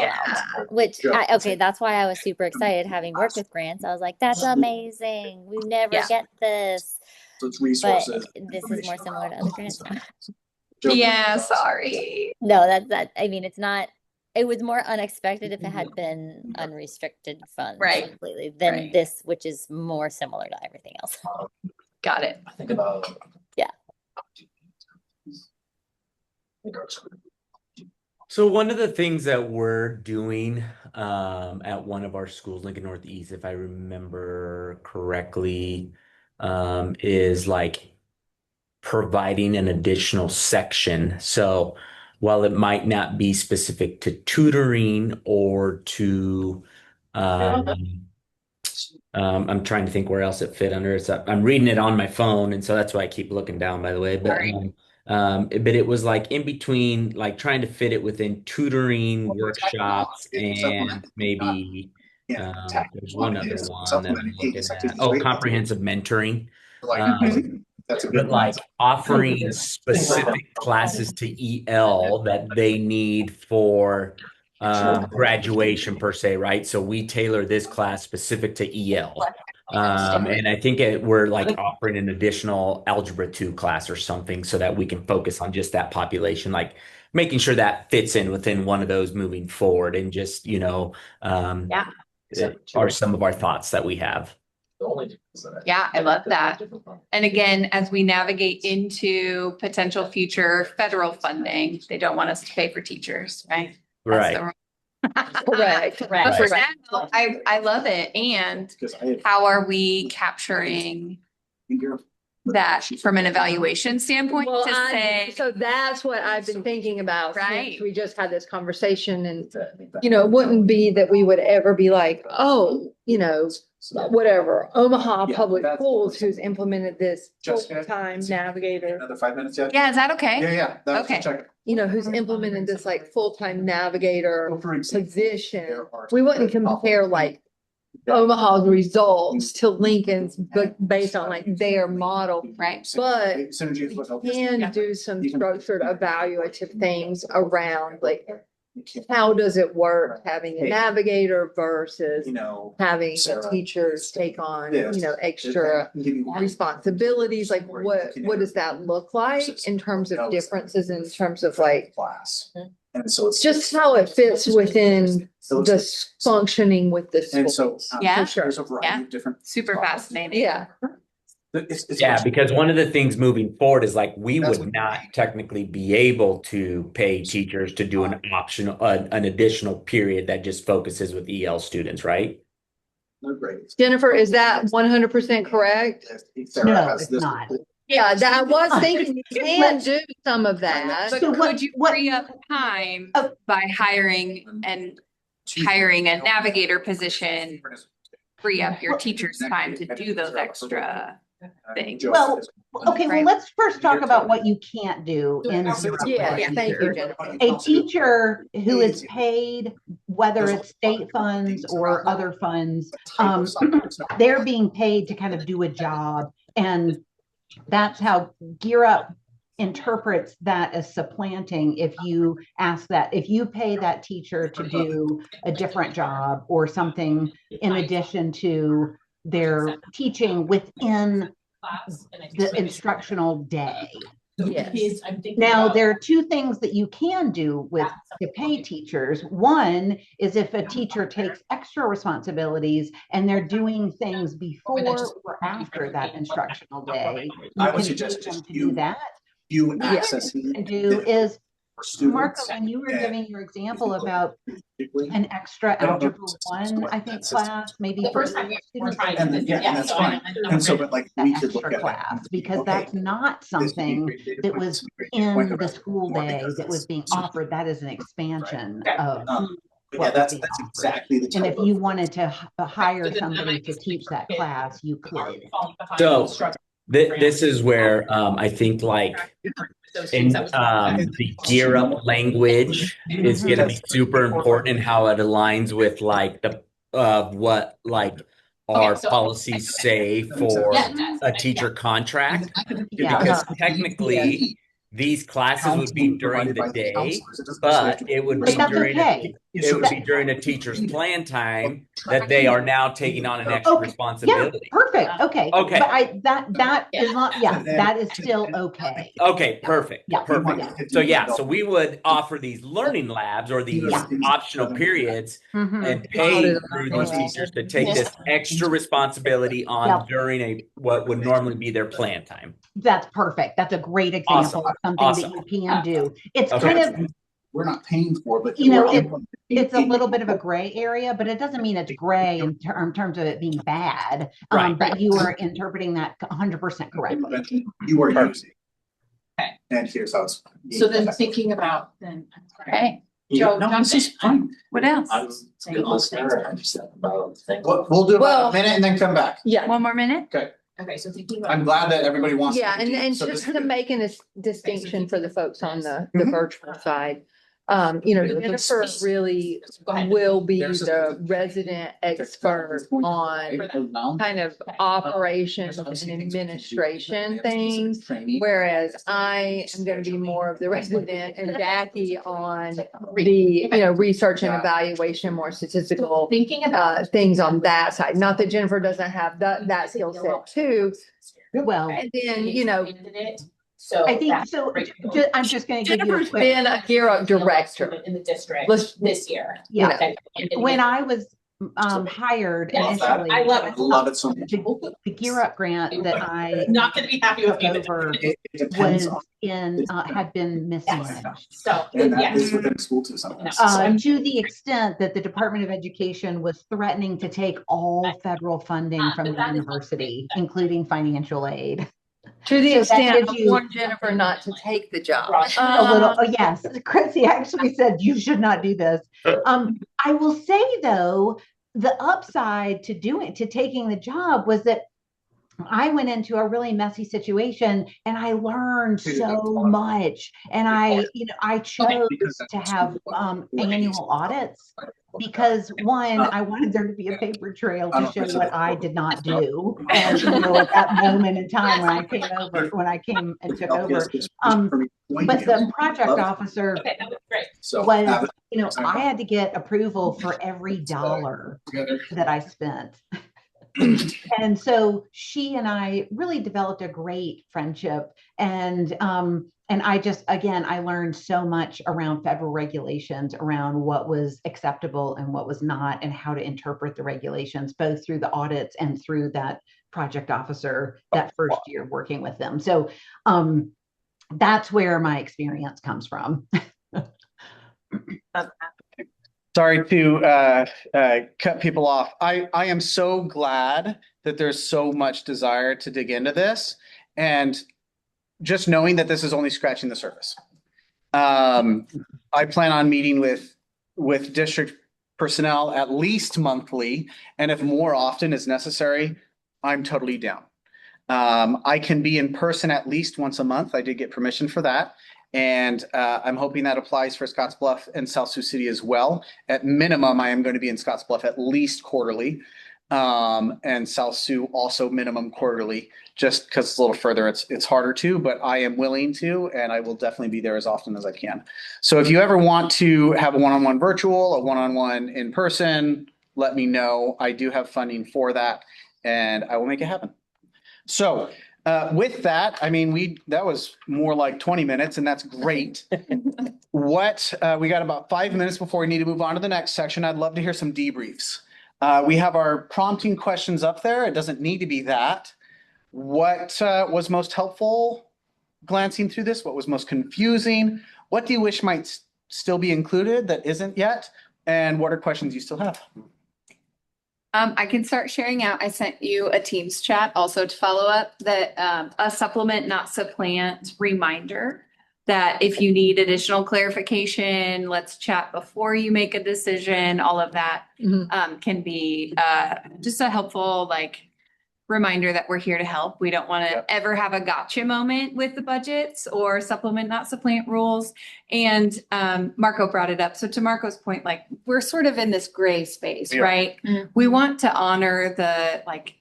[SPEAKER 9] not allowed. Okay, that's why I was super excited having worked with grants. I was like, that's amazing. We never get this.
[SPEAKER 11] So it's resources.
[SPEAKER 9] But this is more similar to other grants.
[SPEAKER 3] Yeah, sorry.
[SPEAKER 9] No, that. I mean, it's not. It was more unexpected if it had been unrestricted funds completely than this, which is more similar to everything else.
[SPEAKER 3] Got it.
[SPEAKER 11] I think about
[SPEAKER 2] So one of the things that we're doing at one of our schools, Lincoln Northeast, if I remember correctly, is like providing an additional section. So while it might not be specific to tutoring or to, I'm trying to think where else it fit under. I'm reading it on my phone, and so that's why I keep looking down, by the way. But it was like in between, like trying to fit it within tutoring workshops and maybe there's one other one that I'm looking at. Oh, comprehensive mentoring. But like offering specific classes to EL that they need for graduation per se, right? So we tailor this class specific to EL. And I think we're like offering an additional Algebra 2 class or something so that we can focus on just that population, like making sure that fits in within one of those moving forward and just, are some of our thoughts that we have.
[SPEAKER 3] Yeah, I love that. And again, as we navigate into potential future federal funding, they don't want us to pay for teachers, right?
[SPEAKER 2] Right.
[SPEAKER 4] Correct.
[SPEAKER 3] But for now, I love it. And how are we capturing that from an evaluation standpoint
[SPEAKER 4] Well,
[SPEAKER 3] to say,
[SPEAKER 4] so that's what I've been thinking about.
[SPEAKER 3] Right.
[SPEAKER 4] Since we just had this conversation and, it wouldn't be that we would ever be like, oh, whatever, Omaha Public Schools who's implemented this full-time navigator,
[SPEAKER 11] Another 5 minutes yet?
[SPEAKER 3] yeah, is that okay?
[SPEAKER 11] Yeah. That was
[SPEAKER 3] Okay.
[SPEAKER 11] just checking.
[SPEAKER 4] who's implemented this like full-time navigator
[SPEAKER 11] So for example,
[SPEAKER 4] position.
[SPEAKER 11] there are-
[SPEAKER 4] We wouldn't compare like Omaha's results to Lincoln's, but based on like their model.
[SPEAKER 3] Right.
[SPEAKER 4] But
[SPEAKER 11] Synergy is what helps.
[SPEAKER 4] we can do some structured evaluative things around like,
[SPEAKER 11] You can't,
[SPEAKER 4] how does it work having a navigator versus having
[SPEAKER 11] Sarah,
[SPEAKER 4] teachers take on,
[SPEAKER 11] this,
[SPEAKER 4] extra
[SPEAKER 11] give you one
[SPEAKER 4] responsibilities? Like what does that look like in terms of differences in terms of like
[SPEAKER 11] class. And so it's
[SPEAKER 4] just how it fits within the functioning with the
[SPEAKER 11] And so.
[SPEAKER 4] schools?
[SPEAKER 3] Yeah.
[SPEAKER 4] For sure.
[SPEAKER 11] There's a variety of different.
[SPEAKER 3] Super fascinating.
[SPEAKER 4] Yeah.
[SPEAKER 2] Yeah, because one of the things moving forward is like we
[SPEAKER 11] That's
[SPEAKER 2] would
[SPEAKER 11] what-
[SPEAKER 2] not technically be able to pay teachers to do an optional, an additional period that just focuses with EL students, right?
[SPEAKER 11] No grades.
[SPEAKER 4] Jennifer, is that 100% correct?
[SPEAKER 11] Sarah
[SPEAKER 6] No,
[SPEAKER 11] has
[SPEAKER 6] it's
[SPEAKER 11] this-
[SPEAKER 6] not.
[SPEAKER 4] Yeah, that I was thinking you can do some of that.
[SPEAKER 3] But
[SPEAKER 6] So
[SPEAKER 3] could you free up time by hiring a navigator position, free up your teacher's time to do those extra things?
[SPEAKER 6] Well, okay, well,
[SPEAKER 3] Right.
[SPEAKER 6] let's first talk about what you can't do in.
[SPEAKER 4] Yeah, thank you, Jennifer.
[SPEAKER 6] A teacher who is paid, whether it's state funds or other funds, they're being paid to kind of do a job. And that's how Gear Up interprets that as supplanting. If you pay that teacher to do a different job or something in addition to their teaching within the instructional day.
[SPEAKER 4] Yes.
[SPEAKER 6] Now, there are two things that you can do with to pay teachers. One is if a teacher takes extra responsibilities and they're doing things before or after that instructional day.
[SPEAKER 11] I would
[SPEAKER 6] you can
[SPEAKER 11] suggest
[SPEAKER 6] use them
[SPEAKER 11] just
[SPEAKER 6] to do that.
[SPEAKER 11] You
[SPEAKER 6] Yeah.
[SPEAKER 11] accessing.
[SPEAKER 6] And do is, Marco,
[SPEAKER 11] students.
[SPEAKER 6] when you were
[SPEAKER 11] and-
[SPEAKER 6] giving your example about an extra algebra 1, I think, class, maybe for students.
[SPEAKER 11] And then, and that's fine. And so, but like,
[SPEAKER 6] That
[SPEAKER 11] we could look
[SPEAKER 6] extra
[SPEAKER 11] at
[SPEAKER 6] class,
[SPEAKER 11] it.
[SPEAKER 6] because
[SPEAKER 11] Okay,
[SPEAKER 6] that's not
[SPEAKER 11] this would be
[SPEAKER 6] something
[SPEAKER 11] great data
[SPEAKER 6] that
[SPEAKER 11] point,
[SPEAKER 6] was
[SPEAKER 11] this would be great data point,
[SPEAKER 6] in
[SPEAKER 11] the
[SPEAKER 6] the
[SPEAKER 11] rest
[SPEAKER 6] school
[SPEAKER 11] more
[SPEAKER 6] day
[SPEAKER 11] because
[SPEAKER 6] that was
[SPEAKER 11] that's-
[SPEAKER 6] being offered. That is an expansion of.
[SPEAKER 11] But yeah, that's exactly the.
[SPEAKER 6] And
[SPEAKER 11] type
[SPEAKER 6] if
[SPEAKER 11] of-
[SPEAKER 6] you wanted to hire somebody to teach that class, you could.
[SPEAKER 2] So this is where I think like in the Gear Up language is going to be super important and how it aligns with like the what like our policies say for a teacher contract.
[SPEAKER 6] Yeah.
[SPEAKER 2] Because technically these classes would be during the day, but it would be
[SPEAKER 6] But that's
[SPEAKER 2] during
[SPEAKER 6] okay.
[SPEAKER 2] it would be during a teacher's plan time that they are now taking on an extra
[SPEAKER 6] Okay. Yeah,
[SPEAKER 2] responsibility.
[SPEAKER 6] perfect. Okay.
[SPEAKER 2] Okay.
[SPEAKER 6] But that is not, that is still okay.
[SPEAKER 2] Okay, perfect.
[SPEAKER 6] Yeah.
[SPEAKER 2] Perfect. So we would offer these learning labs or these
[SPEAKER 6] Yeah.
[SPEAKER 2] optional periods
[SPEAKER 6] Mhm.
[SPEAKER 2] and pay through these teachers to take this extra responsibility on
[SPEAKER 6] Yep.
[SPEAKER 2] during what would normally be their plan time.
[SPEAKER 6] That's perfect. That's a great example of something
[SPEAKER 2] Awesome.
[SPEAKER 6] that you can do. It's
[SPEAKER 2] Okay.
[SPEAKER 6] kind of,
[SPEAKER 11] We're not paying for, but.
[SPEAKER 6] it's a little bit of a gray area, but it doesn't mean it's gray in terms of it being bad.
[SPEAKER 2] Right.
[SPEAKER 6] But you are interpreting that 100% correctly.
[SPEAKER 11] You are
[SPEAKER 2] Perfect.
[SPEAKER 11] using.
[SPEAKER 8] Okay.
[SPEAKER 11] And here's how it's.
[SPEAKER 8] So then thinking about then.
[SPEAKER 3] Okay,
[SPEAKER 8] Joe,
[SPEAKER 11] No,
[SPEAKER 8] jump
[SPEAKER 11] this is
[SPEAKER 8] in.
[SPEAKER 11] fine.
[SPEAKER 3] what else?
[SPEAKER 8] Saying all things.
[SPEAKER 11] We'll do about
[SPEAKER 4] Well-
[SPEAKER 11] a minute and then come back.
[SPEAKER 4] Yeah.
[SPEAKER 3] One more minute?
[SPEAKER 8] Okay, so thinking about.
[SPEAKER 11] I'm glad that everybody wants. to
[SPEAKER 4] Yeah, and
[SPEAKER 11] continue. So
[SPEAKER 4] just
[SPEAKER 11] this-
[SPEAKER 4] to make a distinction for the folks on the virtual side. Jennifer really will be the resident expert on kind of operations and administration things. Whereas I am going to be more of the resident and Jackie on the, research and evaluation, more statistical things on that side. Not that Jennifer doesn't have that skill set too.
[SPEAKER 6] Well,
[SPEAKER 4] And then,
[SPEAKER 8] So
[SPEAKER 6] I think so. I'm just going to give you a
[SPEAKER 4] Jennifer's
[SPEAKER 6] quick.
[SPEAKER 4] been a Gear Up director.
[SPEAKER 8] in the district
[SPEAKER 4] Let's-
[SPEAKER 8] this year.
[SPEAKER 6] Yeah.
[SPEAKER 8] Okay.
[SPEAKER 6] When I was hired
[SPEAKER 8] Yes,
[SPEAKER 6] initially,
[SPEAKER 8] I love it.
[SPEAKER 11] I love it so much.
[SPEAKER 6] the Gear Up grant that I
[SPEAKER 8] Not gonna be happy with
[SPEAKER 6] took
[SPEAKER 8] me.
[SPEAKER 6] over
[SPEAKER 11] It depends
[SPEAKER 6] was
[SPEAKER 11] on,
[SPEAKER 6] had been mismanaged.
[SPEAKER 8] So,
[SPEAKER 11] and that
[SPEAKER 8] yes.
[SPEAKER 11] is within school too sometimes.
[SPEAKER 6] To the extent that the Department of Education was threatening to take all federal funding from the university, including financial aid.
[SPEAKER 4] To the
[SPEAKER 6] So that
[SPEAKER 4] extent
[SPEAKER 6] gives
[SPEAKER 4] I
[SPEAKER 6] you-
[SPEAKER 4] warned Jennifer not to take the job.
[SPEAKER 8] Right.
[SPEAKER 6] A little, oh yes, Chrissy actually said you should not do this. I will say though, the upside to taking the job was that I went into a really messy situation and I learned so much. And I chose to have annual audits because one, I wanted there to be a paper trail to show what I did not do. And at that moment in time when I came and took over. But the project officer
[SPEAKER 8] Okay, that was great.
[SPEAKER 6] was, I had to get approval for every dollar that I spent. And so she and I really developed a great friendship. And I just, again, I learned so much around federal regulations, around what was acceptable and what was not, and how to interpret the regulations, both through the audits and through that project officer that first year working with them. So that's where my experience comes from.
[SPEAKER 1] Sorry to cut people off. I am so glad that there's so much desire to dig into this, and just knowing that this is only scratching the surface. I plan on meeting with district personnel at least monthly, and if more often is necessary, I'm totally down. I can be in person at least once a month. I did get permission for that. And I'm hoping that applies for Scottsbluff and South Sioux City as well. At minimum, I am going to be in Scottsbluff at least quarterly. And South Sioux also minimum quarterly, just because it's a little further, it's harder to, but I am willing to, and I will definitely be there as often as I can. So if you ever want to have a one-on-one virtual, a one-on-one in person, let me know. I do have funding for that, and I will make it happen. So with that, that was more like 20 minutes, and that's great. We got about 5 minutes before we need to move on to the next section. I'd love to hear some debriefs. We have our prompting questions up there. It doesn't need to be that. What was most helpful glancing through this? What was most confusing? What do you wish might still be included that isn't yet? And what are questions you still have?
[SPEAKER 3] I can start sharing out. I sent you a Teams chat also to follow up that a supplement, not supplant reminder that if you need additional clarification, let's chat before you make a decision. All of that can be just a helpful reminder that we're here to help. We don't want to ever have a gotcha moment with the budgets or supplement, not supplant rules. And Marco brought it up. So to Marco's point, we're sort of in this gray space, right? We want to honor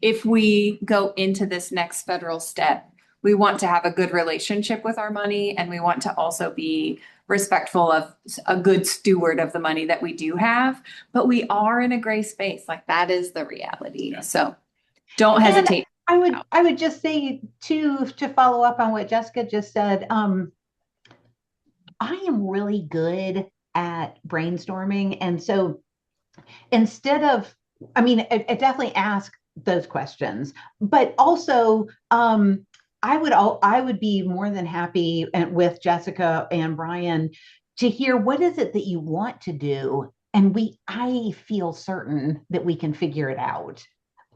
[SPEAKER 3] if we go into this next federal step, we want to have a good relationship with our money, and we want to also be respectful of a good steward of the money that we do have. But we are in a gray space. That is the reality. Yeah. So don't hesitate.
[SPEAKER 6] And I would just say to follow up on what Jessica just said, I am really good at brainstorming. And so instead of, I definitely ask those questions, but also I would be more than happy with Jessica and Brian to hear what is it that you want to do. And I feel certain that we can figure it out.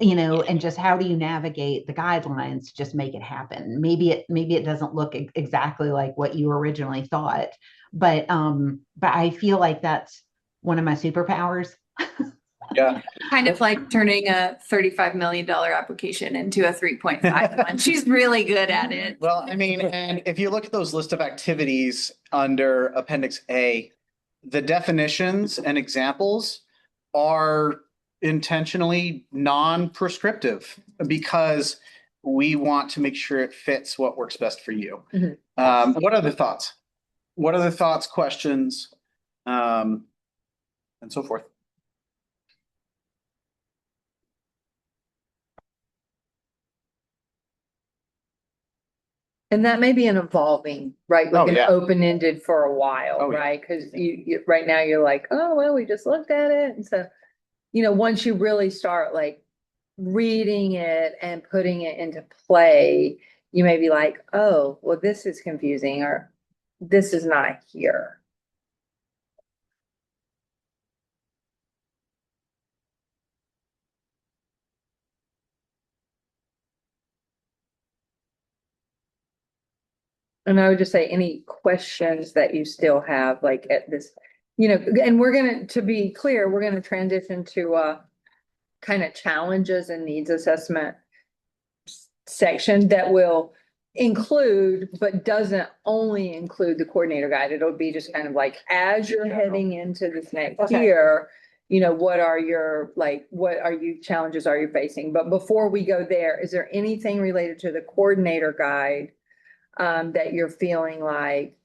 [SPEAKER 6] And just how do you navigate the guidelines to just make it happen? Maybe it doesn't look exactly like what you originally thought, but I feel like that's one of my superpowers.
[SPEAKER 1] Yeah.
[SPEAKER 3] Kind of like turning a $35 million application into a 3.5 one. She's really good at it.
[SPEAKER 1] Well, and if you look at those list of activities under Appendix A, the definitions and examples are intentionally non-prescriptive because we want to make sure it fits what works best for you. What other thoughts? What other thoughts, questions, and so forth?
[SPEAKER 4] And that may be an evolving, right?
[SPEAKER 1] Oh,
[SPEAKER 4] Like an
[SPEAKER 1] yeah.
[SPEAKER 4] open-ended for a while,
[SPEAKER 1] Oh, yeah.
[SPEAKER 4] right? Because you right now you're like, oh, well, we just looked at it. And so, once you really start like reading it and putting it into play, you may be like, oh, well, this is confusing, or this is not here. And I would just say any questions that you still have, like at this, and we're to be clear, we're gonna transition to kind of challenges and needs assessment section that will include, but doesn't only include the coordinator guide. It'll be just kind of like, as you're heading into this next year, what are you challenges are you facing? But before we go there, is there anything related to the coordinator guide that you're feeling like,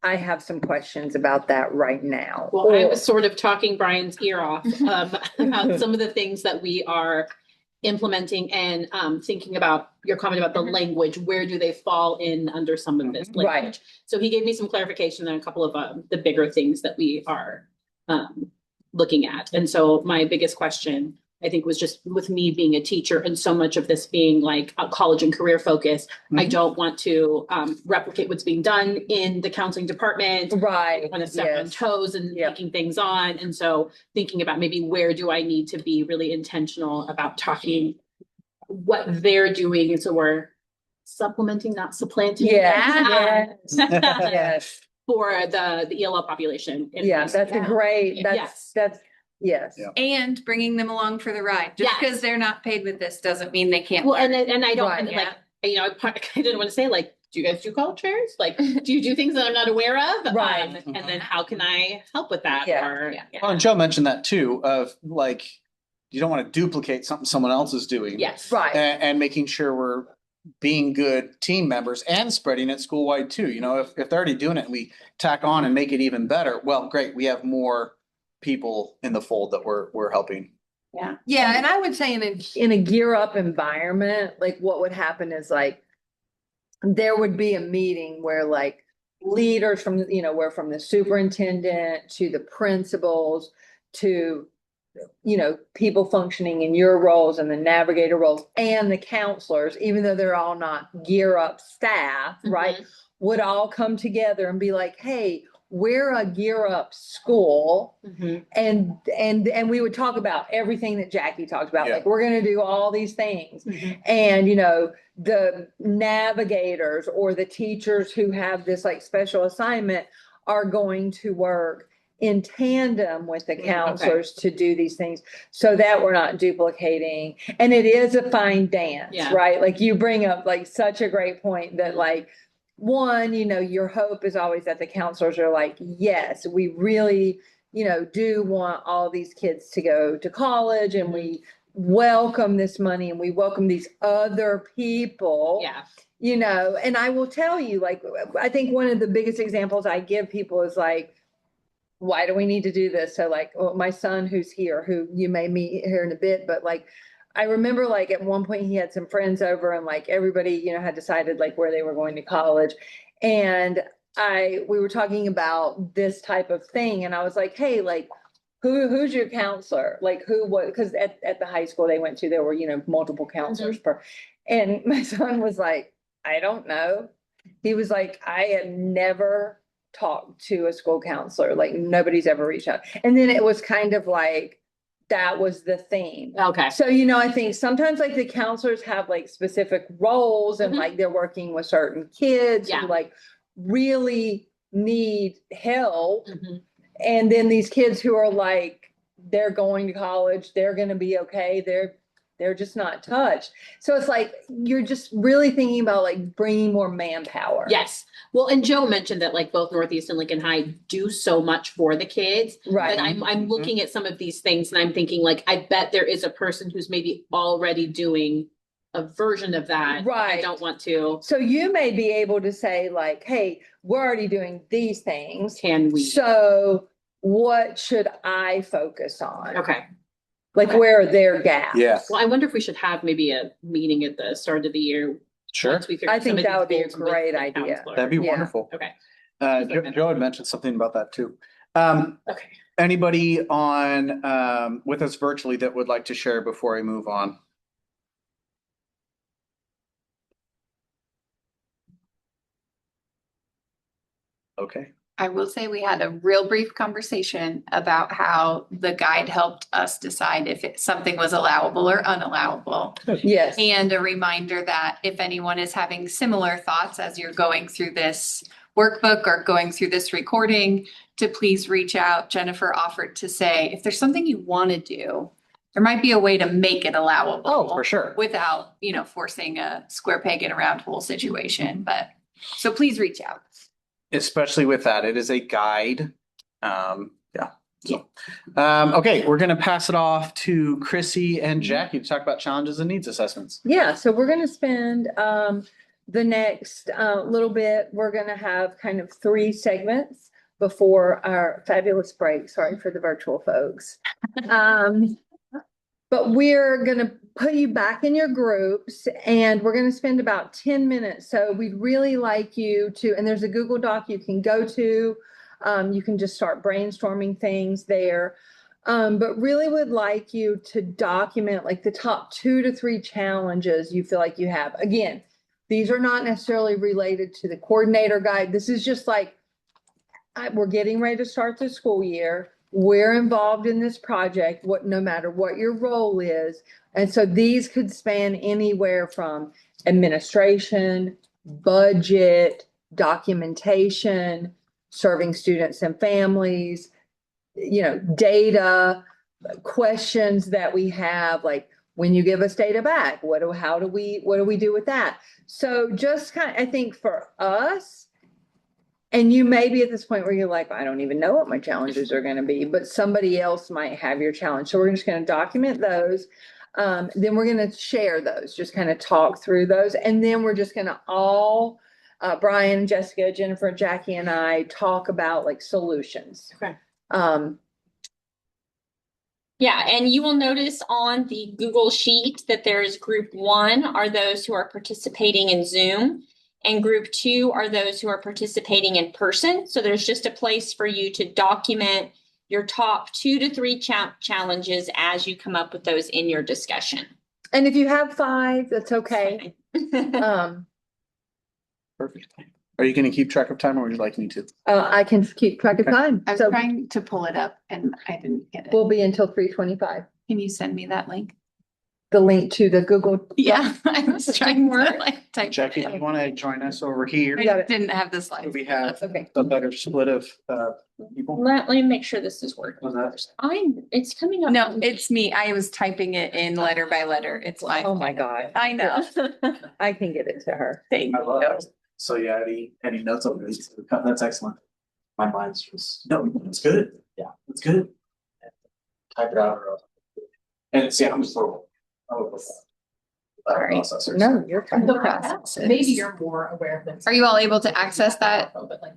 [SPEAKER 4] I have some questions about that right now?
[SPEAKER 8] Well, I was sort of talking Brian's ear off about some of the things that we are implementing and thinking about your comment about the language. Where do they fall in under some of this language?
[SPEAKER 4] Right.
[SPEAKER 8] So he gave me some clarification on a couple of the bigger things that we are looking at. And so my biggest question, I think, was just with me being a teacher and so much of this being like a college and career focus. I don't want to replicate what's being done in the counseling department.
[SPEAKER 4] Right.
[SPEAKER 8] I want to step on toes and taking things on. And so thinking about maybe where do I need to be really intentional about talking what they're doing. And so we're supplementing, not supplanting.
[SPEAKER 4] Yes. Yes.
[SPEAKER 8] For the ELL population.
[SPEAKER 4] Yes, that's a great, that's yes.
[SPEAKER 1] Yeah.
[SPEAKER 3] And bringing them along for the ride. Just because they're not paid with this doesn't mean they can't.
[SPEAKER 8] Well, and I don't
[SPEAKER 4] Right,
[SPEAKER 8] like, I didn't want to say like, do you guys do college fairs? Like, do you do things that I'm not aware of?
[SPEAKER 4] Right.
[SPEAKER 8] And then how can I help with that?
[SPEAKER 4] Yeah.
[SPEAKER 8] Or,
[SPEAKER 1] Well, and Joe mentioned that too, of like, you don't want to duplicate something someone else is doing.
[SPEAKER 8] Yes.
[SPEAKER 4] Right.
[SPEAKER 1] And making sure we're being good team members and spreading it school-wide too. If they're already doing it and we tack on and make it even better, well, great. We have more people in the fold that we're helping.
[SPEAKER 4] Yeah, and I would say in a gear up environment, like what would happen is like there would be a meeting where like leaders from, where from the superintendent to the principals to people functioning in your roles and the navigator roles and the counselors, even though they're all not gear up staff, right, would all come together and be like, hey, we're a gear up school. And we would talk about everything that Jackie talked about.
[SPEAKER 1] Yeah.
[SPEAKER 4] Like, we're going to do all these things. And, the navigators or the teachers who have this like special assignment are going to work in tandem with the counselors to do these things so that we're not duplicating. And it is a fine dance, right? Like you bring up like such a great point that like, one, your hope is always that the counselors are like, yes, we really, do want all these kids to go to college and we welcome this money and we welcome these other people. And I will tell you, like, I think one of the biggest examples I give people is like, why do we need to do this? So like, my son who's here, who you may meet here in a bit, but like, I remember like at one point he had some friends over and like everybody, had decided like where they were going to college. And we were talking about this type of thing. And I was like, hey, like, who's your counselor? Like because at the high school they went to, there were, multiple counselors per, and my son was like, I don't know. He was like, I had never talked to a school counselor. Like nobody's ever reached out. And then it was kind of like, that was the theme.
[SPEAKER 8] Okay.
[SPEAKER 4] So, I think sometimes like the counselors have like specific roles and like they're working with certain kids who like really need help. And then these kids who are like, they're going to college, they're going to be okay. They're just not touched. So it's like, you're just really thinking about like bringing more manpower.
[SPEAKER 8] Yes. Well, and Joe mentioned that like both Northeast and Lincoln High do so much for the kids.
[SPEAKER 4] Right.
[SPEAKER 8] But I'm looking at some of these things and I'm thinking like, I bet there is a person who's maybe already doing a version of that. I
[SPEAKER 4] Right.
[SPEAKER 8] don't want to.
[SPEAKER 4] So you may be able to say like, hey, we're already doing these things.
[SPEAKER 8] Can we?
[SPEAKER 4] So what should I focus on?
[SPEAKER 8] Okay.
[SPEAKER 4] Like, where are their gaps?
[SPEAKER 1] Yeah.
[SPEAKER 8] Well, I wonder if we should have maybe a meeting at the start of the year.
[SPEAKER 1] Sure.
[SPEAKER 8] once we figure
[SPEAKER 4] I
[SPEAKER 8] some
[SPEAKER 4] think
[SPEAKER 8] of
[SPEAKER 4] that
[SPEAKER 8] these
[SPEAKER 4] would be a
[SPEAKER 8] goals with
[SPEAKER 4] great
[SPEAKER 8] the
[SPEAKER 4] idea.
[SPEAKER 8] counselor.
[SPEAKER 1] That'd be
[SPEAKER 4] Yeah.
[SPEAKER 1] wonderful.
[SPEAKER 8] Okay.
[SPEAKER 1] Joe had mentioned something about that too.
[SPEAKER 8] Okay.
[SPEAKER 1] Anybody on with us virtually that would like to share before I move on? Okay.
[SPEAKER 3] I will say we had a real brief conversation about how the guide helped us decide if something was allowable or unallowable.
[SPEAKER 4] Yes.
[SPEAKER 3] And a reminder that if anyone is having similar thoughts as you're going through this workbook or going through this recording, to please reach out. Jennifer offered to say, if there's something you want to do, there might be a way to make it allowable.
[SPEAKER 1] Oh, for sure.
[SPEAKER 3] Without, forcing a square peg in a round hole situation. But so please reach out.
[SPEAKER 1] Especially with that, it is a guide. Yeah. So, okay, we're gonna pass it off to Chrissy and Jackie to talk about challenges and needs assessments.
[SPEAKER 4] Yeah, so we're gonna spend the next little bit, we're gonna have kind of 3 segments before our fabulous break. Sorry for the virtual folks. But we're gonna put you back in your groups and we're gonna spend about 10 minutes. So we'd really like you to, and there's a Google Doc you can go to. You can just start brainstorming things there. But really would like you to document like the top 2 to 3 challenges you feel like you have. Again, these are not necessarily related to the coordinator guide. This is just like, we're getting ready to start the school year. We're involved in this project, no matter what your role is. And so these could span anywhere from administration, budget, documentation, serving students and families, data, questions that we have, like when you give us data back, what do we do with that? So just I think for us, and you may be at this point where you're like, I don't even know what my challenges are going to be, but somebody else might have your challenge. So we're just going to document those. Then we're going to share those, just kind of talk through those. And then we're just going to all, Brian, Jessica, Jennifer, Jackie, and I talk about like solutions.
[SPEAKER 8] Okay.
[SPEAKER 5] Yeah, and you will notice on the Google Sheet that there's group 1 are those who are participating in Zoom. And group 2 are those who are participating in person. So there's just a place for you to document your top 2 to 3 challenges as you come up with those in your discussion.
[SPEAKER 4] And if you have 5, that's okay.
[SPEAKER 1] Perfect. Are you gonna keep track of time or would you like me to?
[SPEAKER 4] I can keep track of time.
[SPEAKER 3] I was
[SPEAKER 4] So
[SPEAKER 3] trying to pull it up and I didn't get it.
[SPEAKER 4] we'll be until 3:25.
[SPEAKER 3] Can you send me that link?
[SPEAKER 4] The link to the Google.
[SPEAKER 3] Yeah, I was trying to type.
[SPEAKER 1] Jackie, do you wanna join us over here?
[SPEAKER 3] I
[SPEAKER 4] got it.
[SPEAKER 3] didn't have the slides.
[SPEAKER 1] We have
[SPEAKER 4] Okay.
[SPEAKER 1] a better split of people.
[SPEAKER 5] Let me make sure this is working. It's coming up.
[SPEAKER 3] No, it's me. I was typing it in letter by letter. It's my.
[SPEAKER 4] Oh my God.
[SPEAKER 3] I know.
[SPEAKER 4] I can get it to her.
[SPEAKER 3] Thank
[SPEAKER 11] I love
[SPEAKER 3] you.
[SPEAKER 11] it. So yeah, any notes on this? That's excellent. My mind's just, no, it's good. Yeah, it's good. Type it out or else. And see, I'm just thorough.
[SPEAKER 3] Sorry.
[SPEAKER 4] No, you're fine.
[SPEAKER 3] The processes.
[SPEAKER 8] Maybe you're more aware of this.
[SPEAKER 3] Are you all able to access that
[SPEAKER 8] But like,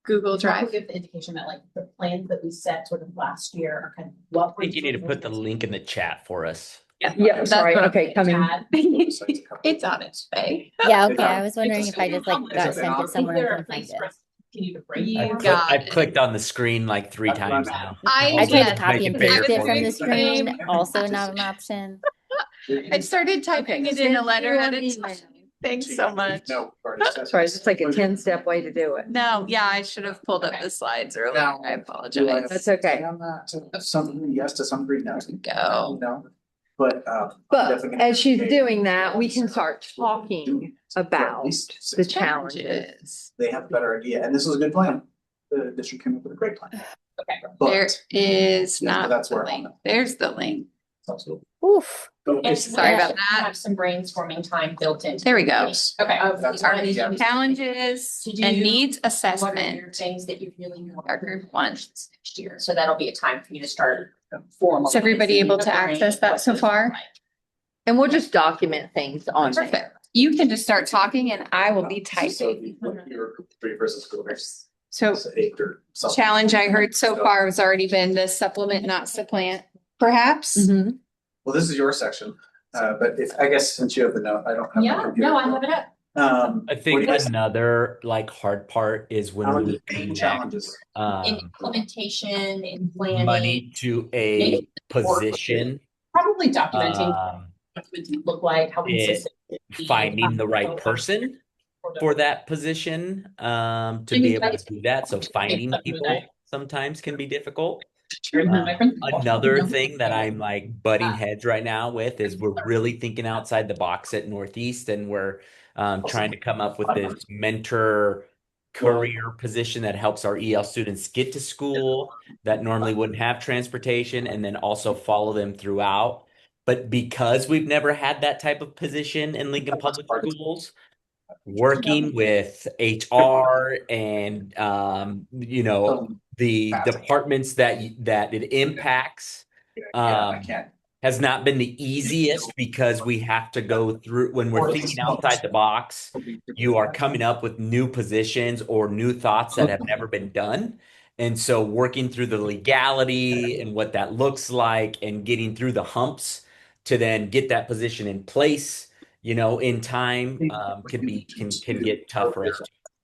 [SPEAKER 3] Google
[SPEAKER 8] Drive
[SPEAKER 3] Drive?
[SPEAKER 8] give the indication that like the plans that we set sort of last year are kind of what.
[SPEAKER 2] I think you need to put the link in the chat for us.
[SPEAKER 4] Yeah,
[SPEAKER 3] That's
[SPEAKER 4] sorry.
[SPEAKER 3] what-
[SPEAKER 4] Okay, coming.
[SPEAKER 3] It's on its way.
[SPEAKER 9] Yeah, okay. I was wondering if I just like got sent it somewhere and couldn't find it.
[SPEAKER 8] Continue to break.
[SPEAKER 3] You
[SPEAKER 8] down.
[SPEAKER 3] got
[SPEAKER 2] I've
[SPEAKER 3] it.
[SPEAKER 2] clicked on the screen like 3
[SPEAKER 11] That's what
[SPEAKER 2] times
[SPEAKER 11] I'm
[SPEAKER 2] now.
[SPEAKER 9] I tried
[SPEAKER 3] yeah.
[SPEAKER 9] to copy and
[SPEAKER 2] Make it
[SPEAKER 9] paste
[SPEAKER 2] bigger
[SPEAKER 9] it from the
[SPEAKER 3] for me.
[SPEAKER 9] screen, also not an option.
[SPEAKER 3] I started typing it in a letter at a time. Thanks so much.
[SPEAKER 11] No.
[SPEAKER 4] Sorry, it's like a 10-step way to do it.
[SPEAKER 3] No, yeah, I should have pulled up the slides earlier.
[SPEAKER 11] Now,
[SPEAKER 3] I apologize.
[SPEAKER 4] That's okay.
[SPEAKER 11] On that, to some degree, yes, to some degree, no.
[SPEAKER 3] Go.
[SPEAKER 11] No, but.
[SPEAKER 4] But as she's doing that, we can start talking about the challenges.
[SPEAKER 11] They have a better idea, and this is a good plan. The district came up with a great plan.
[SPEAKER 8] Okay.
[SPEAKER 11] But
[SPEAKER 3] There is not
[SPEAKER 11] that's
[SPEAKER 3] the
[SPEAKER 11] where I'm
[SPEAKER 3] link.
[SPEAKER 11] at.
[SPEAKER 3] There's the link.
[SPEAKER 11] Sounds good.
[SPEAKER 9] Oof.
[SPEAKER 5] And
[SPEAKER 3] Sorry about
[SPEAKER 5] we
[SPEAKER 3] that.
[SPEAKER 5] Have some brainstorming time built in.
[SPEAKER 3] There we go.
[SPEAKER 11] Yes.
[SPEAKER 5] Okay.
[SPEAKER 11] That's
[SPEAKER 3] Our
[SPEAKER 11] yeah.
[SPEAKER 3] challenges
[SPEAKER 5] To do-
[SPEAKER 3] and needs
[SPEAKER 5] What are
[SPEAKER 3] assessment.
[SPEAKER 5] your things that you really want
[SPEAKER 3] Our group one.
[SPEAKER 5] next year? So that'll be a time for you to start formally.
[SPEAKER 3] Is everybody able to access that so far?
[SPEAKER 4] And we'll just document things on there.
[SPEAKER 3] Perfect. You can just start talking and I will be
[SPEAKER 11] So
[SPEAKER 3] typing.
[SPEAKER 11] if you look at your three versus school,
[SPEAKER 3] So
[SPEAKER 11] it's 8 or something.
[SPEAKER 3] challenge I heard so far has already been the supplement, not supplant, perhaps.
[SPEAKER 4] Mhm.
[SPEAKER 11] Well, this is your section, but if, I guess since you have the note, I don't have. my
[SPEAKER 5] Yeah,
[SPEAKER 11] computer.
[SPEAKER 5] no, I have it up.
[SPEAKER 2] I think another like hard part is when we connect
[SPEAKER 11] Challenges.
[SPEAKER 5] Implementation and planning,
[SPEAKER 2] money to a position,
[SPEAKER 5] probably documenting
[SPEAKER 2] um,
[SPEAKER 5] what it's meant to look like, how consistent.
[SPEAKER 2] finding the right person for that position, to be able to do that. So finding people sometimes can be difficult. Another thing that I'm like butting heads right now with is we're really thinking outside the box at Northeast, and we're trying to come up with this mentor career position that helps our EL students get to school that normally wouldn't have transportation, and then also follow them throughout. But because we've never had that type of position in Lincoln Public Schools, working with HR and the departments that it impacts
[SPEAKER 11] I can't.
[SPEAKER 2] has not been the easiest, because we have to go through when we're thinking outside the box. You are coming up with new positions or new thoughts that have never been done. And so working through the legality and what that looks like and getting through the humps to then get that position in place, in time, can get tough for us.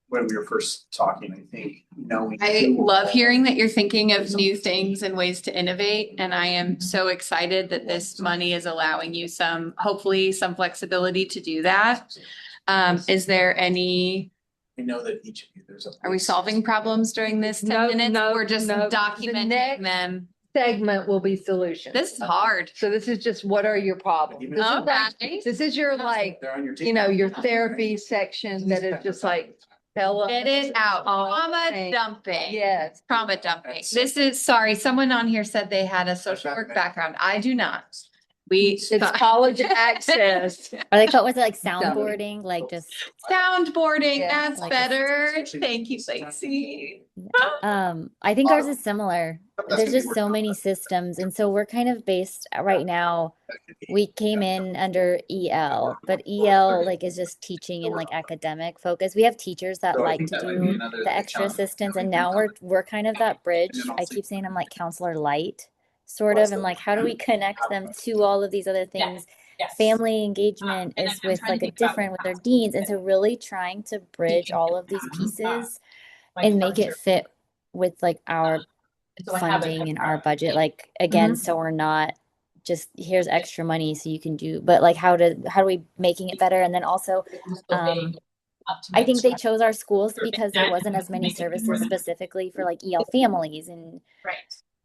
[SPEAKER 11] When we were first talking, I think,
[SPEAKER 3] I love hearing that you're thinking of new things and ways to innovate. And I am so excited that this money is allowing you hopefully some flexibility to do that. Is there any,
[SPEAKER 11] I know that each of you,
[SPEAKER 3] are we solving problems during this 10 minutes? Or just documenting them?
[SPEAKER 4] Segment will be solutions.
[SPEAKER 3] This is hard.
[SPEAKER 4] So this is just, what are your problems? This is like-
[SPEAKER 3] Okay.
[SPEAKER 4] This is your
[SPEAKER 11] They're on your team.
[SPEAKER 4] your therapy section that is just like, tell us.
[SPEAKER 3] Get it out. Trauma
[SPEAKER 4] things.
[SPEAKER 3] dumping.
[SPEAKER 4] Yes.
[SPEAKER 3] Trauma dumping. This is, sorry, someone on here said they had a social work background. I do not.
[SPEAKER 4] It's college access.
[SPEAKER 9] Are they called, was it like soundboarding? Like just,
[SPEAKER 3] Soundboarding,
[SPEAKER 4] Yeah,
[SPEAKER 3] that's
[SPEAKER 9] like
[SPEAKER 3] better. Thank you, Lacey.
[SPEAKER 9] I think ours is similar. There's just so many systems. And so we're kind of based right now. We came in under EL, but EL like is just teaching and like academic focus. We have teachers that
[SPEAKER 11] So I
[SPEAKER 9] like
[SPEAKER 11] think
[SPEAKER 9] to
[SPEAKER 11] that might be
[SPEAKER 9] do
[SPEAKER 11] another
[SPEAKER 9] the extra
[SPEAKER 11] challenge.
[SPEAKER 9] assistance, and now we're kind of that bridge. I keep saying I'm like counselor light, sort of, and like how do we connect them to all of these other things?
[SPEAKER 5] Yes.
[SPEAKER 9] Family engagement
[SPEAKER 5] And
[SPEAKER 9] is
[SPEAKER 5] I'm
[SPEAKER 9] with
[SPEAKER 5] trying to
[SPEAKER 9] like a
[SPEAKER 5] think about
[SPEAKER 9] different with their deans, and so really trying to bridge all of these pieces and make it fit with like our funding and our budget. Like again, so we're not just here's extra money so you can do, but like how do we making it better? And then also I think they chose our schools because there wasn't as many services specifically for like EL families, and
[SPEAKER 5] Right.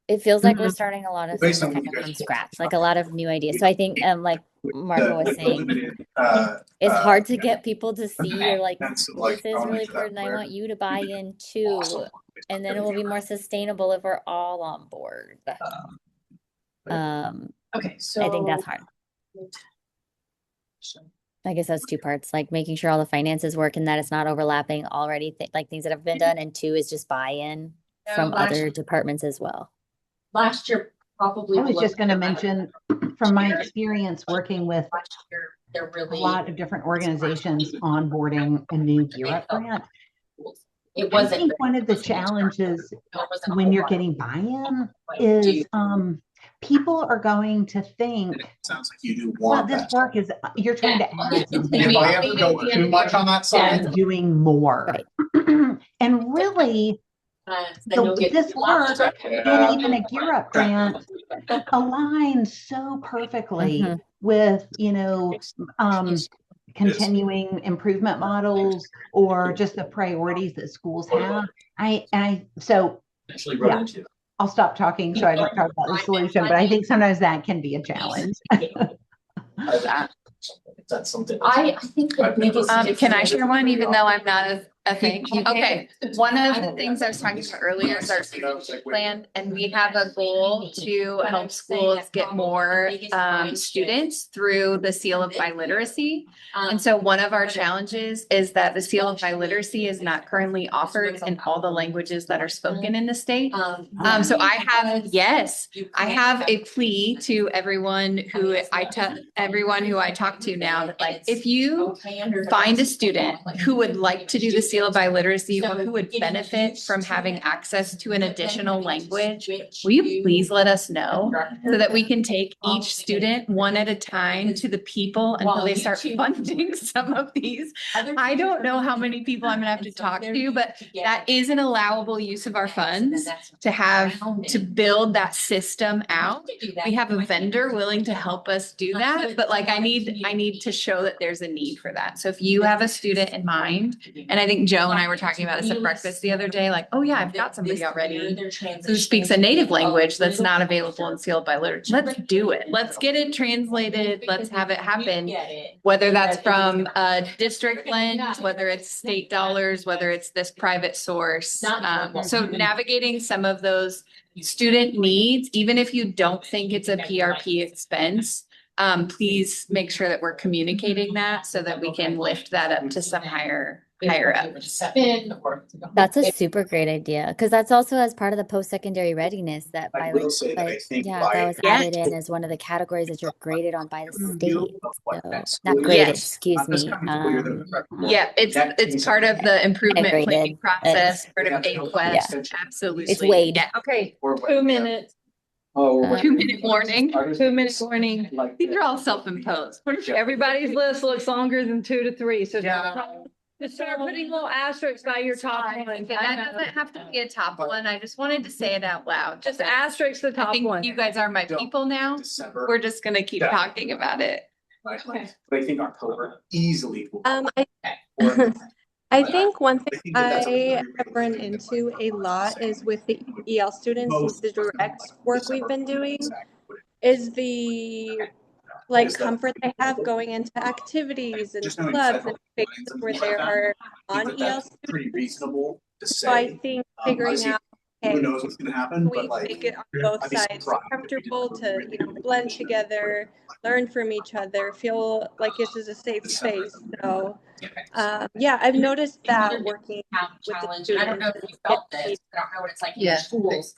[SPEAKER 9] it feels like we're starting a lot of
[SPEAKER 11] Based
[SPEAKER 9] things
[SPEAKER 11] on what
[SPEAKER 9] kind
[SPEAKER 11] you
[SPEAKER 9] of
[SPEAKER 11] guys
[SPEAKER 9] from
[SPEAKER 11] told
[SPEAKER 9] scratch, like a lot of new ideas. So I think like Marco was saying, it's
[SPEAKER 11] Uh,
[SPEAKER 9] hard to get people to see you're like,
[SPEAKER 11] that's
[SPEAKER 9] this
[SPEAKER 11] like,
[SPEAKER 9] is
[SPEAKER 11] I wanna
[SPEAKER 9] really
[SPEAKER 11] make sure that
[SPEAKER 9] important. I
[SPEAKER 11] clear.
[SPEAKER 9] want you to buy in too.
[SPEAKER 11] Awesome.
[SPEAKER 9] And then it will be more sustainable if we're all on board.
[SPEAKER 5] Okay, so.
[SPEAKER 9] I think that's hard. I guess that's two parts, like making sure all the finances work and that it's not overlapping already, like things that have been done. And two is just buy-in from other departments as well.
[SPEAKER 5] Last year, probably.
[SPEAKER 6] I was just going to mention from my experience working with
[SPEAKER 5] They're
[SPEAKER 6] a
[SPEAKER 5] really.
[SPEAKER 6] lot of different organizations onboarding a new Gear Up grant.
[SPEAKER 5] It
[SPEAKER 6] I
[SPEAKER 5] wasn't.
[SPEAKER 6] think one of the challenges when you're getting buy-in is people are going to think,
[SPEAKER 11] Sounds like you do
[SPEAKER 6] well,
[SPEAKER 11] want
[SPEAKER 6] this
[SPEAKER 11] that.
[SPEAKER 6] work is, you're trying to add something.
[SPEAKER 11] If I ever go too much on that side,
[SPEAKER 6] And doing more.
[SPEAKER 9] Right.
[SPEAKER 6] And really, this work and even a Gear Up grant aligns so perfectly with, continuing improvement models or just the priorities that schools have. So yeah, I'll stop talking so I don't talk about the solution, but I think sometimes that can be a challenge.
[SPEAKER 11] that's something.
[SPEAKER 5] I think that maybe.
[SPEAKER 3] Can I share one, even though I'm not Okay, okay. One of the things I was talking about earlier is our strategic plan, and we have a goal to help schools get more students through the seal of biliteracy. And so one of our challenges is that the seal of biliteracy is not currently offered in all the languages that are spoken in the state. So I have a plea to everyone who I talk to now that, like, if you find a student who would like to do the seal of biliteracy or who would benefit from having access to an additional language, will you please let us know so that we can take each student one at a time to the people until they start funding some of these. I don't know how many people I'm gonna have to talk to, but that is an allowable use of our funds to build that system out. We have a vendor willing to help us do that, but like I need to show that there's a need for that. So if you have a student in mind, and I think Joe and I were talking about this at breakfast the other day, like, oh yeah, I've got somebody already who speaks a native language that's not available and sealed by literature. Let's do it. Let's get it translated. Let's have it happen. Whether that's from a district lens, whether it's state dollars, whether it's this private source. So navigating some of those student needs, even if you don't think it's a PRP expense, please make sure that we're communicating that so that we can lift that up to some higher up.
[SPEAKER 9] That's a super great idea because that's also as part of the post-secondary readiness that
[SPEAKER 11] I will say that I think
[SPEAKER 9] that was
[SPEAKER 3] Yeah.
[SPEAKER 9] added in as one of the categories that you're graded on by the state. So
[SPEAKER 11] that
[SPEAKER 9] not
[SPEAKER 11] school
[SPEAKER 9] graded,
[SPEAKER 3] Yes.
[SPEAKER 9] excuse
[SPEAKER 11] This
[SPEAKER 9] me.
[SPEAKER 11] coming school year, they're gonna
[SPEAKER 3] Yeah, it's part of the improvement
[SPEAKER 9] Integrated.
[SPEAKER 3] planning process, part of
[SPEAKER 11] Yeah.
[SPEAKER 3] AQuest, absolutely.
[SPEAKER 9] It's weighed.
[SPEAKER 3] Yeah, okay,
[SPEAKER 11] Or-
[SPEAKER 3] 2 minutes,
[SPEAKER 11] Oh.
[SPEAKER 9] Uh,
[SPEAKER 3] 2 minute warning,
[SPEAKER 11] Others-
[SPEAKER 3] 2 minute warning.
[SPEAKER 11] Like
[SPEAKER 3] These
[SPEAKER 11] that.
[SPEAKER 3] are all self-imposed.
[SPEAKER 4] Everybody's list looks longer than 2 to 3, so
[SPEAKER 11] Yeah.
[SPEAKER 4] just start putting little asterisks by your top one.
[SPEAKER 3] And that doesn't have to be a top one. I just wanted to say it out loud.
[SPEAKER 4] Just asterisk the
[SPEAKER 3] I
[SPEAKER 4] top
[SPEAKER 3] think
[SPEAKER 4] one.
[SPEAKER 3] you guys are my people now.
[SPEAKER 11] December.
[SPEAKER 3] We're just gonna keep
[SPEAKER 11] Yeah.
[SPEAKER 3] talking about it.
[SPEAKER 11] But I think October easily. will-
[SPEAKER 10] I think one
[SPEAKER 11] I
[SPEAKER 10] thing
[SPEAKER 11] think that that's a
[SPEAKER 10] I
[SPEAKER 11] very
[SPEAKER 10] have run
[SPEAKER 11] realistic
[SPEAKER 10] into
[SPEAKER 11] deadline.
[SPEAKER 10] a lot is with the EL students,
[SPEAKER 11] Most
[SPEAKER 10] the direct work we've been doing,
[SPEAKER 11] December.
[SPEAKER 10] is the like
[SPEAKER 11] Is that-
[SPEAKER 10] comfort they have going into activities and
[SPEAKER 11] Just knowing
[SPEAKER 10] clubs
[SPEAKER 11] federal
[SPEAKER 10] and
[SPEAKER 11] guidelines
[SPEAKER 10] spaces
[SPEAKER 11] and
[SPEAKER 10] where
[SPEAKER 11] things like
[SPEAKER 10] there
[SPEAKER 11] that,
[SPEAKER 10] are
[SPEAKER 11] I think that
[SPEAKER 10] non-EL
[SPEAKER 11] that's
[SPEAKER 10] students.
[SPEAKER 11] pretty reasonable to
[SPEAKER 10] So I
[SPEAKER 11] say.
[SPEAKER 10] think figuring
[SPEAKER 11] Obviously,
[SPEAKER 10] out,
[SPEAKER 11] who
[SPEAKER 10] okay,
[SPEAKER 11] knows what's gonna happen,
[SPEAKER 10] we
[SPEAKER 11] but like.
[SPEAKER 10] make it on both
[SPEAKER 11] I'd be
[SPEAKER 10] sides
[SPEAKER 11] surprised if we
[SPEAKER 10] comfortable
[SPEAKER 11] didn't
[SPEAKER 10] to,
[SPEAKER 11] really
[SPEAKER 10] blend
[SPEAKER 11] do it.
[SPEAKER 10] together, learn from each other, feel like this is a safe
[SPEAKER 11] December.
[SPEAKER 10] space. So, yeah, I've noticed that working with the
[SPEAKER 12] Challenge, and I don't know if
[SPEAKER 10] students.
[SPEAKER 12] you felt this, I don't know what it's like in
[SPEAKER 3] Yeah.
[SPEAKER 12] your schools,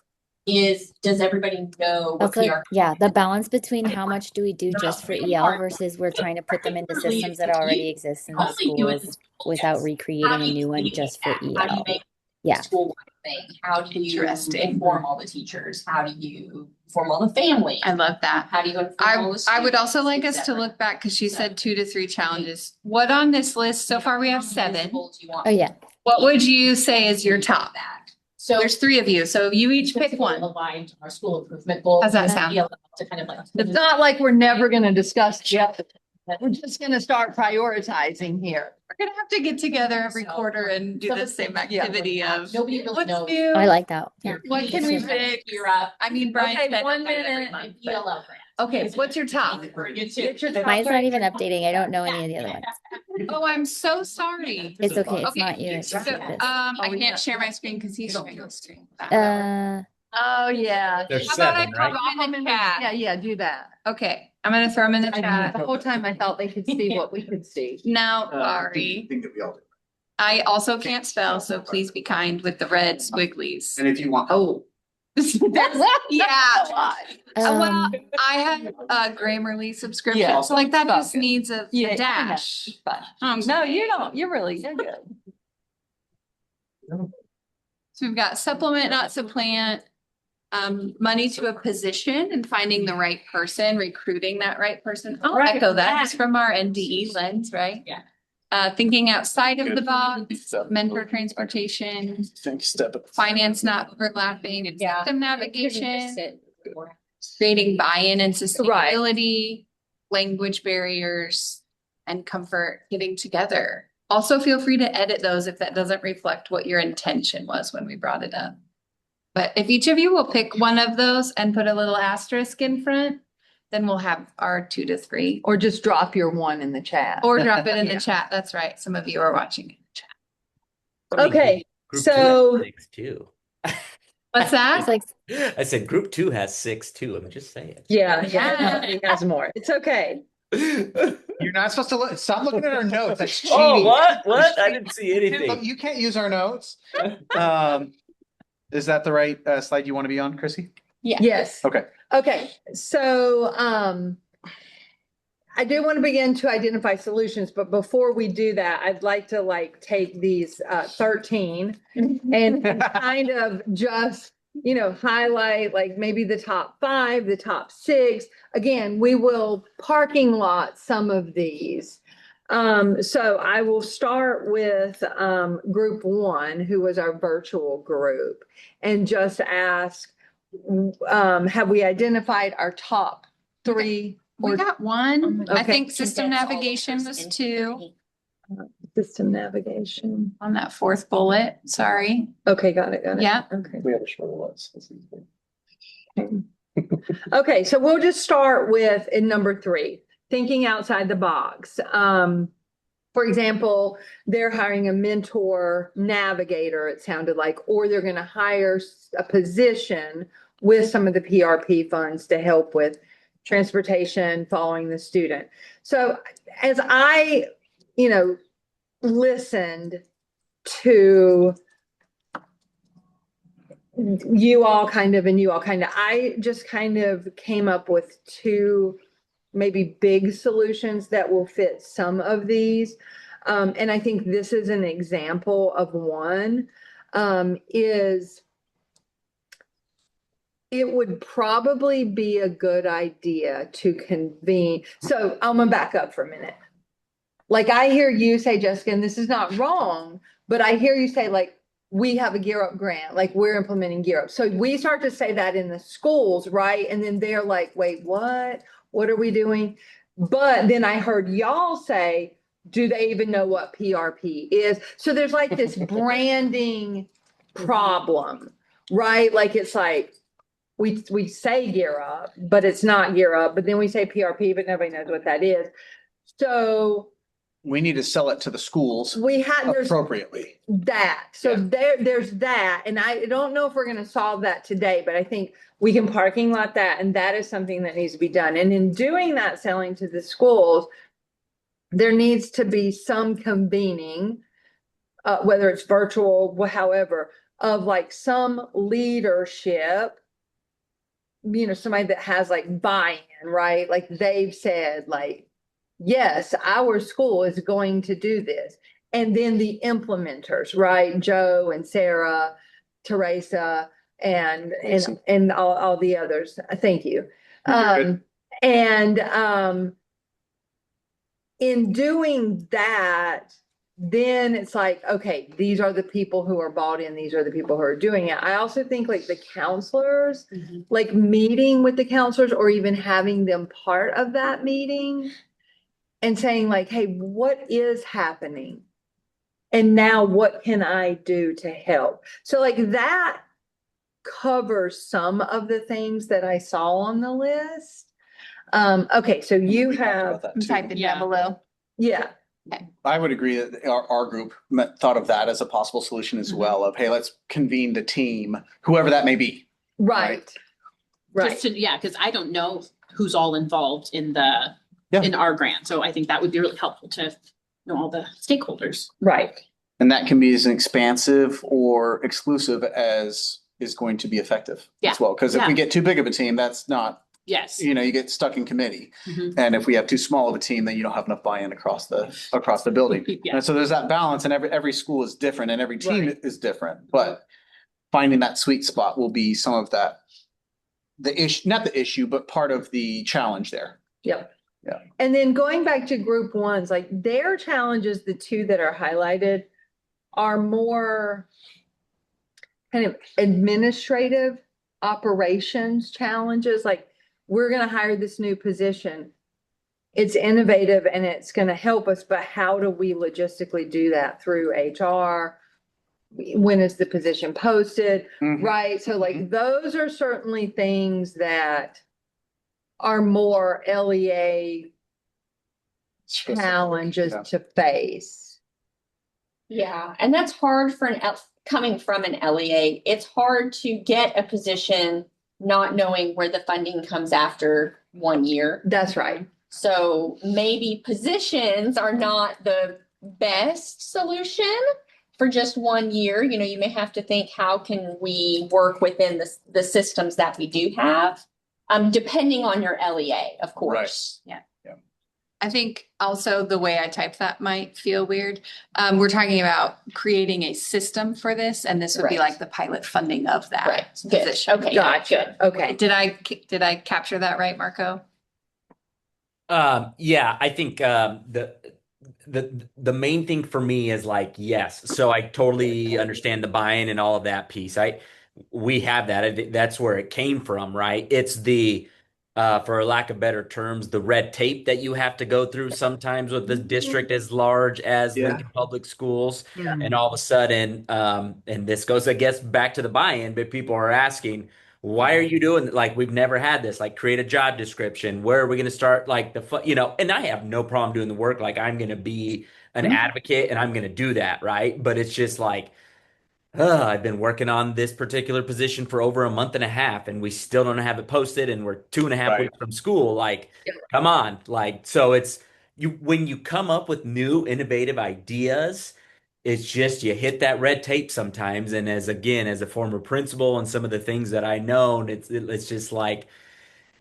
[SPEAKER 12] does everybody know what
[SPEAKER 9] That's like,
[SPEAKER 12] PRP?
[SPEAKER 9] yeah, the balance between how much do we do just for EL versus we're trying to put them into systems that already exist in the schools without recreating a new one just for
[SPEAKER 12] How do you
[SPEAKER 9] EL.
[SPEAKER 12] make
[SPEAKER 9] Yeah.
[SPEAKER 12] school thing? How do you
[SPEAKER 3] Interesting.
[SPEAKER 12] inform all the teachers? How do you inform all the families?
[SPEAKER 3] I love that.
[SPEAKER 12] How do you inform all the
[SPEAKER 3] I would
[SPEAKER 12] students,
[SPEAKER 3] also like us to
[SPEAKER 12] etc.?
[SPEAKER 3] look back, because she said 2 to 3 challenges. What on this list, so far we have 7.
[SPEAKER 12] Do you want
[SPEAKER 9] Oh, yeah.
[SPEAKER 3] What would you say is your top?
[SPEAKER 12] that? So
[SPEAKER 3] There's 3 of you, so you each pick one.
[SPEAKER 12] aligned to our school improvement goals.
[SPEAKER 3] How's that sound?
[SPEAKER 12] To kind of like.
[SPEAKER 4] It's not like we're never gonna discuss Jeff. We're just gonna start prioritizing here.
[SPEAKER 3] We're gonna have to get together every quarter and do
[SPEAKER 12] Some
[SPEAKER 3] the
[SPEAKER 12] of the
[SPEAKER 3] same
[SPEAKER 12] things
[SPEAKER 3] activity of
[SPEAKER 12] Nobody really
[SPEAKER 3] what's
[SPEAKER 12] knows.
[SPEAKER 3] new.
[SPEAKER 9] I like that. Yeah.
[SPEAKER 3] What can we pick?
[SPEAKER 12] Gear up.
[SPEAKER 3] I mean, Brian
[SPEAKER 4] Okay,
[SPEAKER 3] said
[SPEAKER 4] 1
[SPEAKER 3] every
[SPEAKER 4] minute.
[SPEAKER 3] month, but-
[SPEAKER 12] ELL grant.
[SPEAKER 3] Okay, what's your top?
[SPEAKER 4] Get your top
[SPEAKER 9] Mine's
[SPEAKER 4] right.
[SPEAKER 9] not even updating. I don't know any of the other ones.
[SPEAKER 3] Oh, I'm so sorry.
[SPEAKER 9] It's okay. It's
[SPEAKER 3] Okay,
[SPEAKER 9] not you. It's
[SPEAKER 3] So,
[SPEAKER 9] just this.
[SPEAKER 3] I can't share my screen because he's sharing his screen.
[SPEAKER 4] Oh, yeah.
[SPEAKER 2] There's
[SPEAKER 3] How about I
[SPEAKER 2] 7,
[SPEAKER 3] pop
[SPEAKER 2] right?
[SPEAKER 3] them in the chat?
[SPEAKER 4] Yeah, do that.
[SPEAKER 3] Okay, I'm gonna throw them in the chat.
[SPEAKER 4] The whole time I thought they could see what we could see.
[SPEAKER 3] No,
[SPEAKER 11] I
[SPEAKER 3] sorry.
[SPEAKER 11] think that we all do.
[SPEAKER 3] I also can't spell, so please be kind with the red squigglies.
[SPEAKER 11] And if you want.
[SPEAKER 3] Oh. Yeah. Well,
[SPEAKER 9] Um,
[SPEAKER 3] I have a Grammarly subscription,
[SPEAKER 4] Yeah.
[SPEAKER 3] so like that
[SPEAKER 4] Stop
[SPEAKER 3] just
[SPEAKER 4] it.
[SPEAKER 3] needs a
[SPEAKER 4] Yeah, I know.
[SPEAKER 3] dash.
[SPEAKER 4] No, you don't. You're good.
[SPEAKER 3] So we've got supplement, not supplant, money to a position and finding the right person, recruiting that right person. I'll
[SPEAKER 12] Right.
[SPEAKER 3] echo that just from our NDE lens, right?
[SPEAKER 12] Yeah.
[SPEAKER 3] Thinking outside of the
[SPEAKER 11] Good.
[SPEAKER 3] box, mentor transportation,
[SPEAKER 11] Think step.
[SPEAKER 3] finance not overlapping, and
[SPEAKER 12] Yeah.
[SPEAKER 3] system navigation, creating buy-in and sustainability, language barriers, and comfort getting together. Also, feel free to edit those if that doesn't reflect what your intention was when we brought it up. But if each of you will pick one of those and put a little asterisk in front, then we'll have our 2 to 3.
[SPEAKER 4] Or just drop your one in the chat.
[SPEAKER 3] Or drop it in the
[SPEAKER 4] Yeah.
[SPEAKER 3] chat. That's right. Some of you are watching in the chat.
[SPEAKER 4] Okay,
[SPEAKER 2] Group two has
[SPEAKER 4] so
[SPEAKER 2] 6 too.
[SPEAKER 3] What's that?
[SPEAKER 9] It's like,
[SPEAKER 2] I said group 2 has 6 too. I'm just saying.
[SPEAKER 4] yeah,
[SPEAKER 3] Yeah.
[SPEAKER 4] he has more. It's okay.
[SPEAKER 1] You're not supposed to look, stop looking at our notes. That's cheating.
[SPEAKER 2] Oh, what?
[SPEAKER 1] That's
[SPEAKER 2] What? I
[SPEAKER 1] cheating.
[SPEAKER 2] didn't see anything.
[SPEAKER 1] You can't use our notes. Is that the right slide you want to be on, Chrissy?
[SPEAKER 5] Yeah.
[SPEAKER 4] Yes.
[SPEAKER 1] Okay.
[SPEAKER 4] Okay, so I do want to begin to identify solutions, but before we do that, I'd like to like take these 13 and kind of just, you know, highlight like maybe the top 5, the top 6. Again, we will parking lot some of these. So I will start with group 1, who was our virtual group, and just ask, have we identified our top 3?
[SPEAKER 3] We got one. I
[SPEAKER 4] Okay.
[SPEAKER 3] think system navigation was 2
[SPEAKER 4] System navigation.
[SPEAKER 3] on that 4th bullet. Sorry.
[SPEAKER 4] Okay, got it.
[SPEAKER 3] Yeah.
[SPEAKER 4] Okay.
[SPEAKER 7] We have a short list.
[SPEAKER 4] Okay, so we'll just start with in number 3, thinking outside the box. For example, they're hiring a mentor navigator, it sounded like, or they're going to hire a position with some of the PRP funds to help with transportation following the student. So as I, you know, listened to you all kind of, I just kind of came up with 2 maybe big solutions that will fit some of these. And I think this is an example of one, is it would probably be a good idea to convene. So I'm gonna back up for a minute. Like I hear you say, Jessica, and this is not wrong, but I hear you say like, we have a Gear Up grant, like we're implementing Gear Up. So we start to say that in the schools, right? And then they're like, wait, what? What are we doing? But then I heard y'all say, do they even know what PRP is? So there's like this branding problem, right? Like it's like, we say Gear Up, but it's not Gear Up. But then we say PRP, but nobody knows what that is. So
[SPEAKER 1] We need to sell it to the schools
[SPEAKER 4] we had there's
[SPEAKER 1] appropriately.
[SPEAKER 4] that. So there's that. And I don't know if we're going to solve that today, but I think we can parking lot that. And that is something that needs to be done. And in doing that, selling to the schools, there needs to be some convening, whether it's virtual, however, of like some leadership, you know, somebody that has like buy-in, right? Like they've said like, yes, our school is going to do this. And then the implementers, right? Joe and Sarah, Teresa, and all the others. Thank you. In doing that, then it's like, okay, these are the people who are bought in, these are the people who are doing it. I also think like the counselors, like meeting with the counselors or even having them part of that meeting and saying like, hey, what is happening? And now what can I do to help? So like that covers some of the things that I saw on the list. Okay, so you have
[SPEAKER 3] Type it down below.
[SPEAKER 4] Yeah.
[SPEAKER 1] I would agree that our group thought of that as a possible solution as well of, hey, let's convene the team, whoever that may be.
[SPEAKER 4] Right.
[SPEAKER 8] Just to, because I don't know who's all involved in in our grant. So I think that would be really helpful to know all the stakeholders.
[SPEAKER 4] Right.
[SPEAKER 1] And that can be as expansive or exclusive as is going to be effective as well. Because if we get too big of a team, that's not, you know, you get stuck in committee. And if we have too small of a team, then you don't have enough buy-in across the building. And so there's that balance, and every school is different and every team is different. But finding that sweet spot will be some of that, the issue, not the issue, but part of the challenge there.
[SPEAKER 4] Yep.
[SPEAKER 1] Yeah.
[SPEAKER 4] And then going back to group 1s, like their challenges, the 2 that are highlighted are more kind of administrative operations challenges. Like we're going to hire this new position. It's innovative and it's going to help us, but how do we logistically do that through HR? When is the position posted? Right. So like those are certainly things that are more LEA challenges to face.
[SPEAKER 5] Yeah, and that's hard for coming from an LEA. It's hard to get a position not knowing where the funding comes after 1 year.
[SPEAKER 4] That's right.
[SPEAKER 5] So maybe positions are not the best solution for just 1 year. You know, you may have to think, how can we work within the systems that we do have, depending on your LEA, of course.
[SPEAKER 3] Yeah. I think also the way I typed that might feel weird. We're talking about creating a system for this, and this would be
[SPEAKER 5] Right.
[SPEAKER 3] like the pilot funding of that
[SPEAKER 5] Right. Good.
[SPEAKER 3] position.
[SPEAKER 5] Okay.
[SPEAKER 4] Gotcha. Okay.
[SPEAKER 3] Did I capture that right, Marco?
[SPEAKER 2] Yeah, I think the main thing for me is like, yes. So I totally understand the buy-in and all of that piece. We have that. That's where it came from, right? It's the for lack of better terms, the red tape that you have to go through sometimes with the district as large as
[SPEAKER 1] Yeah.
[SPEAKER 2] Lincoln Public Schools.
[SPEAKER 4] Yeah.
[SPEAKER 2] And all of a sudden, and this goes, I guess, back to the buy-in, but people are asking, why are you doing like we've never had this? Like, create a job description. Where are we going to start? Like and I have no problem doing the work. Like, I'm going to be an advocate and I'm going to do that, right? But it's just like, I've been working on this particular position for over a month and a half, and we still don't have it posted, and we're 2.5
[SPEAKER 1] Right.
[SPEAKER 2] weeks from school. Like, come on, like, so it's you when you come up with new innovative ideas. It's just you hit that red tape sometimes, and as a former principal, and some of the things that I know, it's just like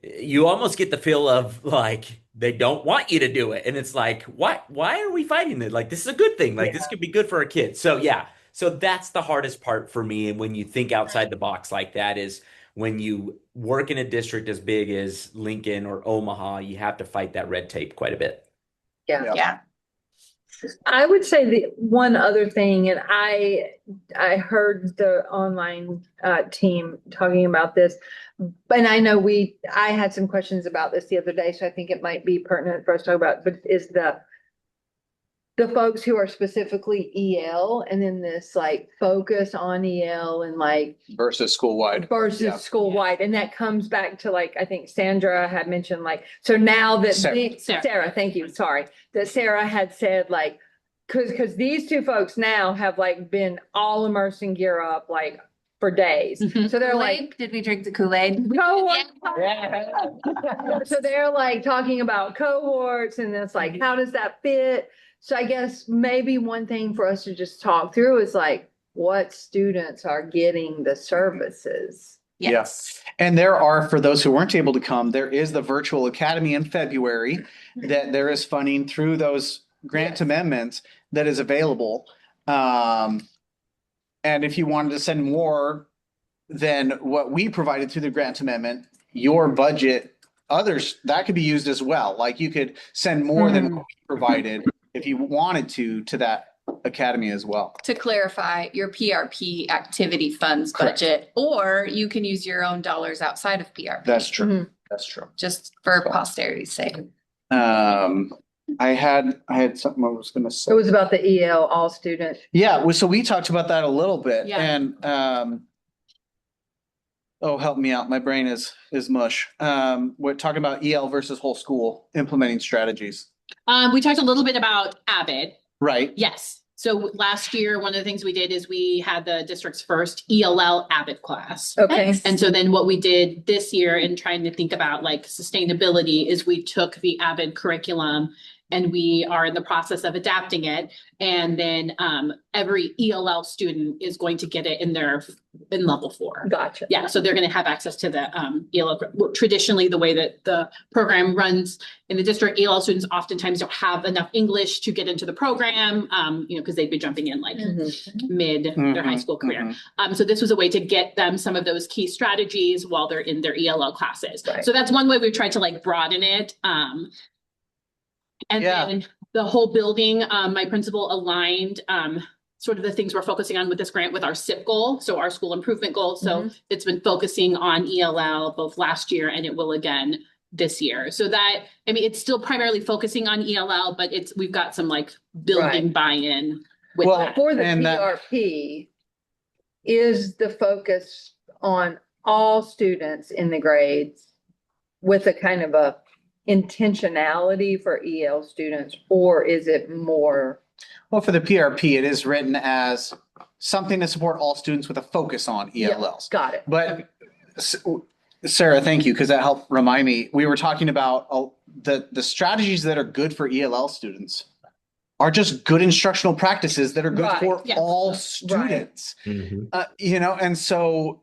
[SPEAKER 2] you almost get the feel of like they don't want you to do it, and it's like, why are we fighting it? Like, this is a good thing. Like, this could be good for our kids. So yeah, so that's the hardest part for me. And when you think outside the box like that, is when you work in a district as big as Lincoln or Omaha, you have to fight that red tape quite a bit.
[SPEAKER 4] Yeah.
[SPEAKER 3] Yeah.
[SPEAKER 4] I would say the one other thing, and I heard the online team talking about this, and I know I had some questions about this the other day, so I think it might be pertinent for us to talk about, but is the folks who are specifically EL, and then this like focus on EL and like
[SPEAKER 1] Versus school-wide.
[SPEAKER 4] versus
[SPEAKER 1] Yeah.
[SPEAKER 4] school-wide. And that comes back to like, I think Sandra had mentioned like, so now that Sarah, thank you, sorry, that Sarah had said like, because these two folks now have like been all immersed in Gear Up like for days. So they're like,
[SPEAKER 3] Did we drink the Kool-Aid?
[SPEAKER 4] so they're like talking about cohorts, and it's like, how does that fit? So I guess maybe one thing for us to just talk through is like, what students are getting the services.
[SPEAKER 3] Yes.
[SPEAKER 1] And there are, for those who weren't able to come, there is the virtual academy in February that there is funding through those grant amendments that is available. And if you wanted to send more than what we provided through the grant amendment, your budget, others, that could be used as well. Like, you could send more than what we provided if you wanted to that academy as well.
[SPEAKER 3] To clarify, your PRP activity funds budget, or you can use your own dollars outside of PRP.
[SPEAKER 1] That's true. That's true.
[SPEAKER 3] Just for posterity's sake.
[SPEAKER 1] I had something I was going to say.
[SPEAKER 4] It was about the EL, all students.
[SPEAKER 1] Yeah, so we talked about that a little bit,
[SPEAKER 3] Yeah.
[SPEAKER 1] and oh, help me out. My brain is mush. We're talking about EL versus whole school implementing strategies.
[SPEAKER 8] We talked a little bit about Avid.
[SPEAKER 1] Right.
[SPEAKER 8] Yes. So last year, one of the things we did is we had the district's first ELL Avid class.
[SPEAKER 4] Okay.
[SPEAKER 8] And so then what we did this year in trying to think about like sustainability is we took the Avid curriculum and we are in the process of adapting it. And then every ELL student is going to get it in level 4.
[SPEAKER 4] Gotcha.
[SPEAKER 8] Yeah, so they're going to have access to the ELL. Traditionally, the way that the program runs in the district, ELL students oftentimes don't have enough English to get into the program, because they'd be jumping in like mid their high school career. So this was a way to get them some of those key strategies while they're in their ELL classes.
[SPEAKER 4] Right.
[SPEAKER 8] So that's one way we've tried to like broaden it. And then the whole building, my principal aligned sort of the things we're focusing on with this grant with our SIP goal, so our school improvement goal. So it's been focusing on ELL both last year and it will again this year. So that, I mean, it's still primarily focusing on ELL, but we've got some like building buy-in with that.
[SPEAKER 4] For the PRP, is the focus on all students in the grades with a kind of a intentionality for EL students, or is it more
[SPEAKER 1] Well, for the PRP, it is written as something to support all students with a focus on ELLs.
[SPEAKER 4] Got it.
[SPEAKER 1] But Sarah, thank you, because that helped remind me. We were talking about the strategies that are good for ELL students are just good instructional practices that are good
[SPEAKER 4] Right,
[SPEAKER 1] for
[SPEAKER 8] yes.
[SPEAKER 1] all students.
[SPEAKER 2] Mhm.
[SPEAKER 1] And so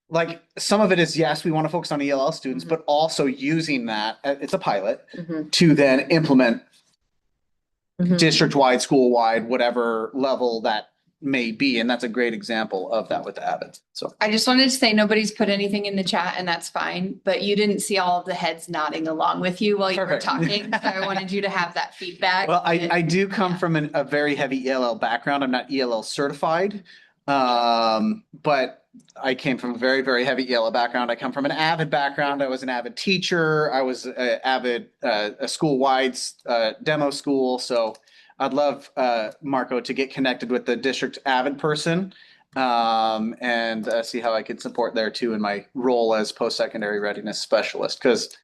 [SPEAKER 1] like some of it is, yes, we want to focus on ELL students, but also using that, it's a pilot, to then implement district-wide, school-wide, whatever level that may be. And that's a great example of that with the Avid. So
[SPEAKER 3] I just wanted to say nobody's put anything in the chat and that's fine, but you didn't see all of the heads nodding along with you while you were
[SPEAKER 1] Perfect.
[SPEAKER 3] talking. So I wanted you to have that feedback.
[SPEAKER 1] well, I do come from a very heavy ELL background. I'm not ELL certified, but I came from a very, very heavy ELL background. I come from an Avid background. I was an Avid teacher. I was an Avid, a school-wide demo school. So I'd love, Marco, to get connected with the district Avid person and see how I could support there too in my role as post-secondary readiness specialist, because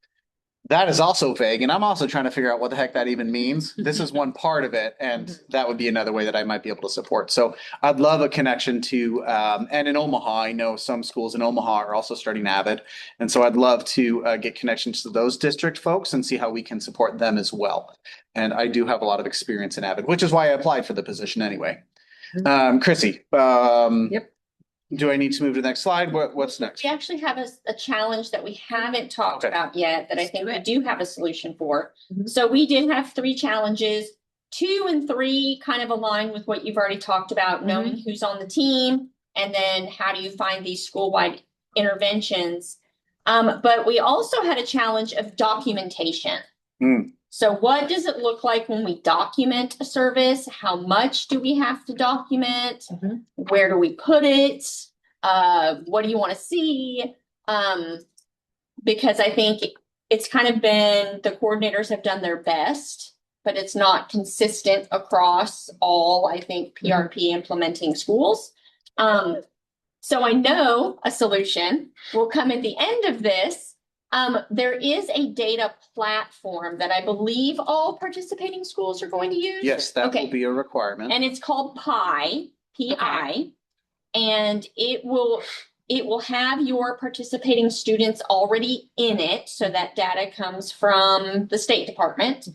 [SPEAKER 1] that is also vague. And I'm also trying to figure out what the heck that even means. This is one part of it. And that would be another way that I might be able to support. So I'd love a connection to, and in Omaha, I know some schools in Omaha are also starting Avid. And so I'd love to get connections to those district folks and see how we can support them as well. And I do have a lot of experience in Avid, which is why I applied for the position anyway. Chrissy,
[SPEAKER 4] Yep.
[SPEAKER 1] do I need to move to the next slide? What's next?
[SPEAKER 5] We actually have a challenge that we haven't talked
[SPEAKER 1] Okay.
[SPEAKER 5] about yet that I think we do have a solution for. So we did have 3 challenges. 2 and 3 kind of align with what you've already talked about, knowing who's on the team, and then how do you find these school-wide interventions. But we also had a challenge of documentation. So what does it look like when we document a service? How much do we have to document? Where do we put it? What do you want to see? Because I think it's kind of been, the coordinators have done their best, but it's not consistent across all, I think, PRP implementing schools. So I know a solution will come at the end of this. There is a data platform that I believe all participating schools are going to use.
[SPEAKER 1] Yes, that
[SPEAKER 5] Okay.
[SPEAKER 1] will be a requirement.
[SPEAKER 5] And it's called PI, P-I, and it will have your participating students already in it. So that data comes from the State Department.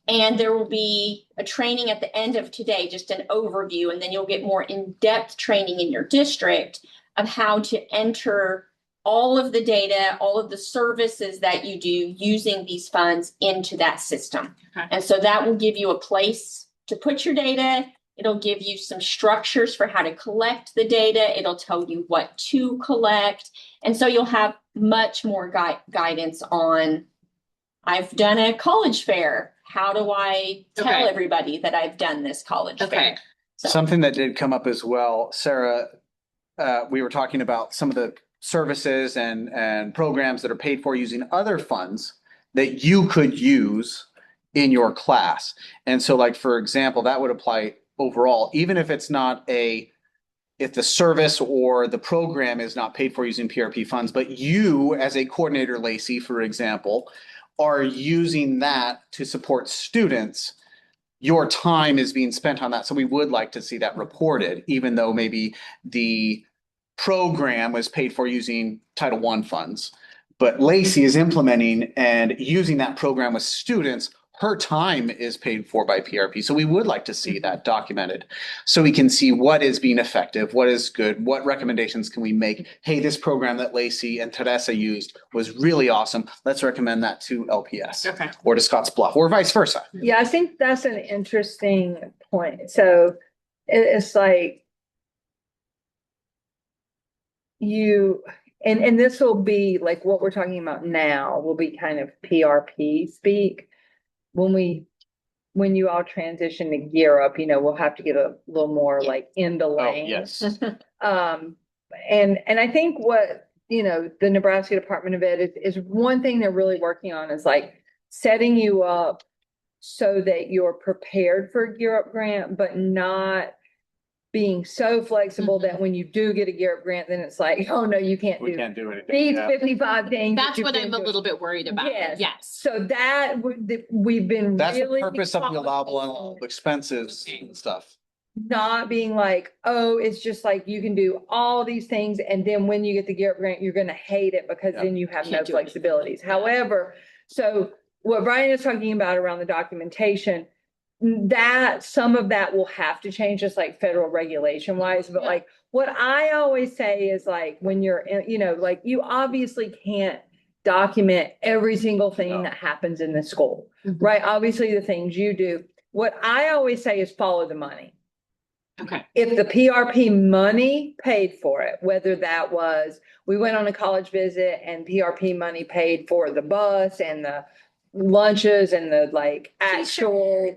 [SPEAKER 5] And there will be a training at the end of today, just an overview, and then you'll get more in-depth training in your district of how to enter all of the data, all of the services that you do using these funds into that system. And so that will give you a place to put your data. It'll give you some structures for how to collect the data. It'll tell you what to collect. And so you'll have much more guidance on, I've done a college fair. How do I tell everybody that I've done this college fair? So.
[SPEAKER 1] Something that did come up as well, Sarah, we were talking about some of the services and programs that are paid for using other funds that you could use in your class. And so like, for example, that would apply overall, even if it's not if the service or the program is not paid for using PRP funds, but you as a coordinator, Lacey, for example, are using that to support students, your time is being spent on that. So we would like to see that reported, even though maybe the program was paid for using Title I funds. But Lacey is implementing and using that program with students. Her time is paid for by PRP. So we would like to see that documented so we can see what is being effective, what is good, what recommendations can we make. Hey, this program that Lacey and Teresa used was really awesome. Let's recommend that to LPS or to Scotts Bluff or vice versa.
[SPEAKER 4] Yeah, I think that's an interesting point. So it's like and this will be like what we're talking about now will be kind of PRP speak. When you all transition to gear up, we'll have to get a little more like in the lane.
[SPEAKER 1] Yes.
[SPEAKER 4] And I think what, the Nebraska Department of Ed is one thing they're really working on is like setting you up so that you're prepared for a Gear Up grant, but not being so flexible that when you do get a Gear Up grant, then it's like, oh no, you can't
[SPEAKER 1] We
[SPEAKER 4] do
[SPEAKER 1] can't do anything.
[SPEAKER 4] these
[SPEAKER 1] Yeah.
[SPEAKER 4] 55 things. that
[SPEAKER 8] That's
[SPEAKER 4] you've
[SPEAKER 8] what
[SPEAKER 4] been
[SPEAKER 8] I'm a
[SPEAKER 4] doing.
[SPEAKER 8] little bit worried about.
[SPEAKER 4] Yes.
[SPEAKER 8] Yes.
[SPEAKER 4] So we've been
[SPEAKER 1] That's the
[SPEAKER 4] really
[SPEAKER 1] purpose of the allowable and
[SPEAKER 4] thoughtful,
[SPEAKER 1] allowable expenses and stuff.
[SPEAKER 4] not being like, oh, it's just like you can do all these things, and then when you get the Gear Up grant, you're gonna hate it because
[SPEAKER 1] Yeah.
[SPEAKER 4] then you have no
[SPEAKER 8] Can't do anything.
[SPEAKER 4] flexibilities. However, so what Brian is talking about around the documentation, that some of that will have to change, just like federal regulation wise, but
[SPEAKER 8] Yeah.
[SPEAKER 4] like what I always say is like when you're in, like you obviously can't document every single thing
[SPEAKER 1] No.
[SPEAKER 4] that happens in the school,
[SPEAKER 8] Mhm.
[SPEAKER 4] right? Obviously the things you do. What I always say is follow the money.
[SPEAKER 8] Okay.
[SPEAKER 4] If the PRP money paid for it, whether that was, we went on a college visit and PRP money paid for the bus and the lunches and the like actual,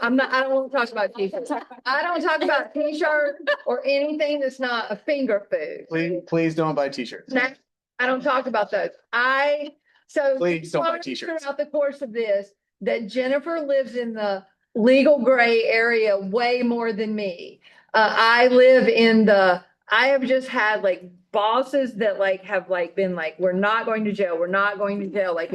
[SPEAKER 4] I don't want to talk about t-shirts. I don't talk about t-shirts or anything that's not a finger food.
[SPEAKER 1] Please don't buy t-shirts.
[SPEAKER 4] I don't talk about those.
[SPEAKER 1] Please don't buy
[SPEAKER 4] learned
[SPEAKER 1] t-shirts.
[SPEAKER 4] throughout the course of this, that Jennifer lives in the legal gray area way more than me. I live in I have just had like bosses that like have like been like, we're not going to jail. We're not going to jail. Like,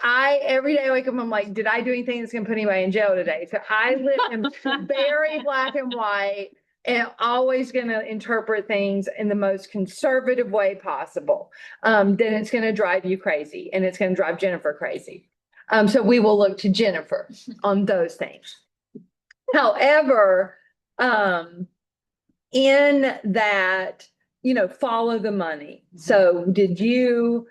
[SPEAKER 4] every day I wake up, I'm like, did I do anything that's gonna put anybody in jail today? So I live in very black and white and always gonna interpret things in the most conservative way possible. Then it's gonna drive you crazy and it's gonna drive Jennifer crazy. So we will look to Jennifer on those things. However, in that, follow the money. So did you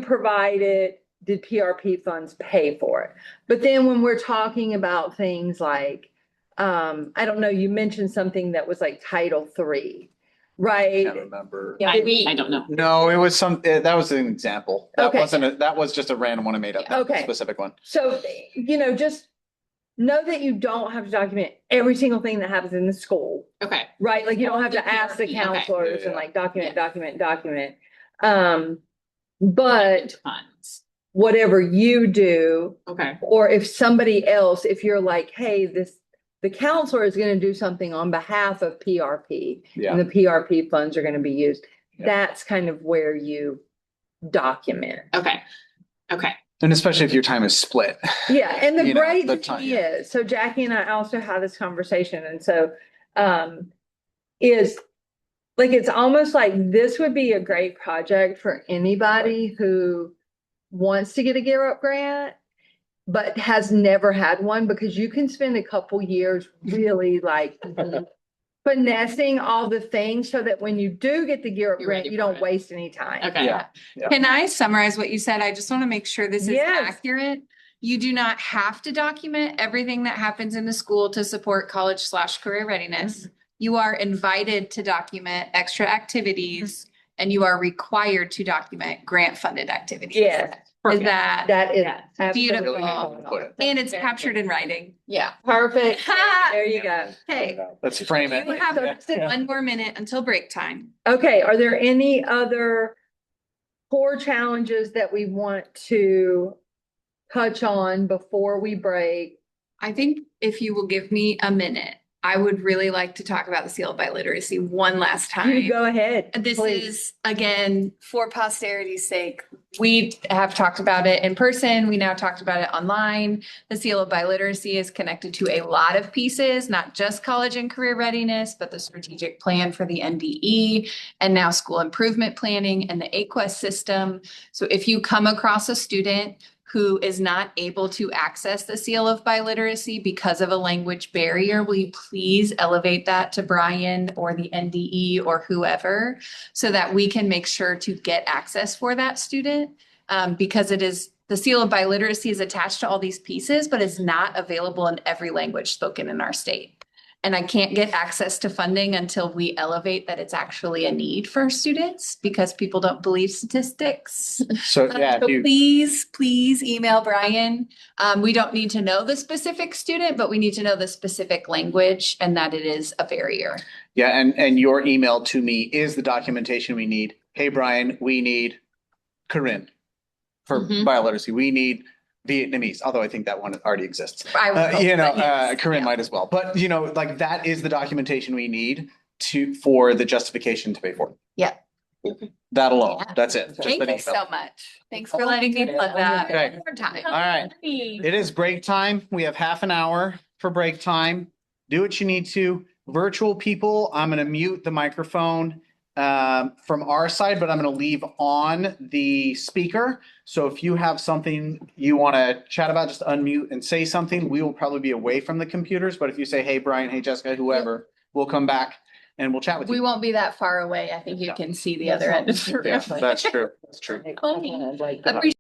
[SPEAKER 4] provide it? Did PRP funds pay for it? But then when we're talking about things like, I don't know, you mentioned something that was like Title III, right?
[SPEAKER 1] Can't remember.
[SPEAKER 8] Yeah, I don't know.
[SPEAKER 1] No, it was that was an example. That
[SPEAKER 4] Okay.
[SPEAKER 1] that was just a random one I made up. That
[SPEAKER 4] Okay.
[SPEAKER 1] specific one.
[SPEAKER 4] So, just know that you don't have to document every single thing that happens in the school,
[SPEAKER 8] Okay.
[SPEAKER 4] right? Like you don't have to ask the
[SPEAKER 8] Okay.
[SPEAKER 4] counselors
[SPEAKER 1] Yeah.
[SPEAKER 4] and like document. But
[SPEAKER 8] Funds.
[SPEAKER 4] whatever you do,
[SPEAKER 8] Okay.
[SPEAKER 4] or if somebody else, if you're like, hey, the counselor is going to do something on behalf of PRP,
[SPEAKER 1] Yeah.
[SPEAKER 4] and the PRP funds are going to be used.
[SPEAKER 1] Yeah.
[SPEAKER 4] That's kind of where you document.
[SPEAKER 8] Okay. Okay.
[SPEAKER 1] And especially if your time is split.
[SPEAKER 4] Yeah, and the
[SPEAKER 1] You know,
[SPEAKER 4] great
[SPEAKER 1] the
[SPEAKER 4] thing
[SPEAKER 1] time, yeah.
[SPEAKER 4] is, so Jackie and I also had this conversation, and so is like it's almost like this would be a great project for anybody who wants to get a Gear Up grant, but has never had one, because you can spend a couple years really like finessing all the things so that when you do get the Gear Up
[SPEAKER 8] You're
[SPEAKER 4] grant,
[SPEAKER 8] ready
[SPEAKER 4] you
[SPEAKER 8] for
[SPEAKER 4] don't
[SPEAKER 8] it.
[SPEAKER 4] waste any time.
[SPEAKER 8] Okay.
[SPEAKER 1] Yeah. Yeah.
[SPEAKER 3] Can I summarize what you said? I just want to make sure this is
[SPEAKER 4] Yes.
[SPEAKER 3] accurate. You do not have to document everything that happens in the school to support college/career readiness. You are invited to document extra activities and you are required to document grant funded activities.
[SPEAKER 4] Yeah.
[SPEAKER 3] Is that,
[SPEAKER 4] That is
[SPEAKER 3] Yeah.
[SPEAKER 4] absolutely
[SPEAKER 3] Beautiful.
[SPEAKER 1] Really good. Put it.
[SPEAKER 3] and it's captured in writing.
[SPEAKER 8] Yeah.
[SPEAKER 4] perfect. There you go.
[SPEAKER 3] Okay.
[SPEAKER 1] Let's frame it.
[SPEAKER 3] You have
[SPEAKER 1] Yeah.
[SPEAKER 3] one more minute until break time.
[SPEAKER 4] Okay, are there any other core challenges that we want to touch on before we break?
[SPEAKER 3] I think if you will give me a minute, I would really like to talk about the seal of biliteracy one last time.
[SPEAKER 4] You go ahead.
[SPEAKER 3] This
[SPEAKER 4] please.
[SPEAKER 3] is, again, for posterity's sake. We have talked about it in person. We now talked about it online. The seal of biliteracy is connected to a lot of pieces, not just college and career readiness, but the strategic plan for the NDE and now school improvement planning and the AQUEST system. So if you come across a student who is not able to access the seal of biliteracy because of a language barrier, will you please elevate that to Brian or the NDE or whoever so that we can make sure to get access for that student? Because it is, the seal of biliteracy is attached to all these pieces, but it's not available in every language spoken in our state. And I can't get access to funding until we elevate that it's actually a need for students because people don't believe statistics.
[SPEAKER 1] So yeah,
[SPEAKER 3] So please email Brian. We don't need to know the specific student, but we need to know the specific language and that it is a barrier.
[SPEAKER 1] yeah, and your email to me is the documentation we need. Hey, Brian, we need Corinne for
[SPEAKER 8] Mhm.
[SPEAKER 1] biliteracy. We need Vietnamese, although I think that one already exists.
[SPEAKER 3] I would hope,
[SPEAKER 1] You know,
[SPEAKER 3] but yes.
[SPEAKER 1] Corinne
[SPEAKER 3] Yeah.
[SPEAKER 1] might as well. But you know, like that is the documentation we need for the justification to pay for it.
[SPEAKER 3] Yeah.
[SPEAKER 1] That alone.
[SPEAKER 3] Yeah.
[SPEAKER 1] That's it. Just
[SPEAKER 3] Thank
[SPEAKER 1] an
[SPEAKER 3] you
[SPEAKER 1] email.
[SPEAKER 3] so much. Thanks for letting me put that
[SPEAKER 1] Okay.
[SPEAKER 3] one more time.
[SPEAKER 1] All right. It is break time. We have half an hour for break time. Do what you need to. Virtual people, I'm going to mute the microphone from our side, but I'm going to leave on the speaker. So if you have something you want to chat about, just unmute and say something. We will probably be away from the computers, but if you say, hey, Brian, hey, Jessica, whoever, we'll come back and we'll chat with
[SPEAKER 3] We
[SPEAKER 1] you.
[SPEAKER 3] won't be that far away. I think you can see the other end of the room.
[SPEAKER 1] Yeah, that's true. That's true.
[SPEAKER 3] Appreciate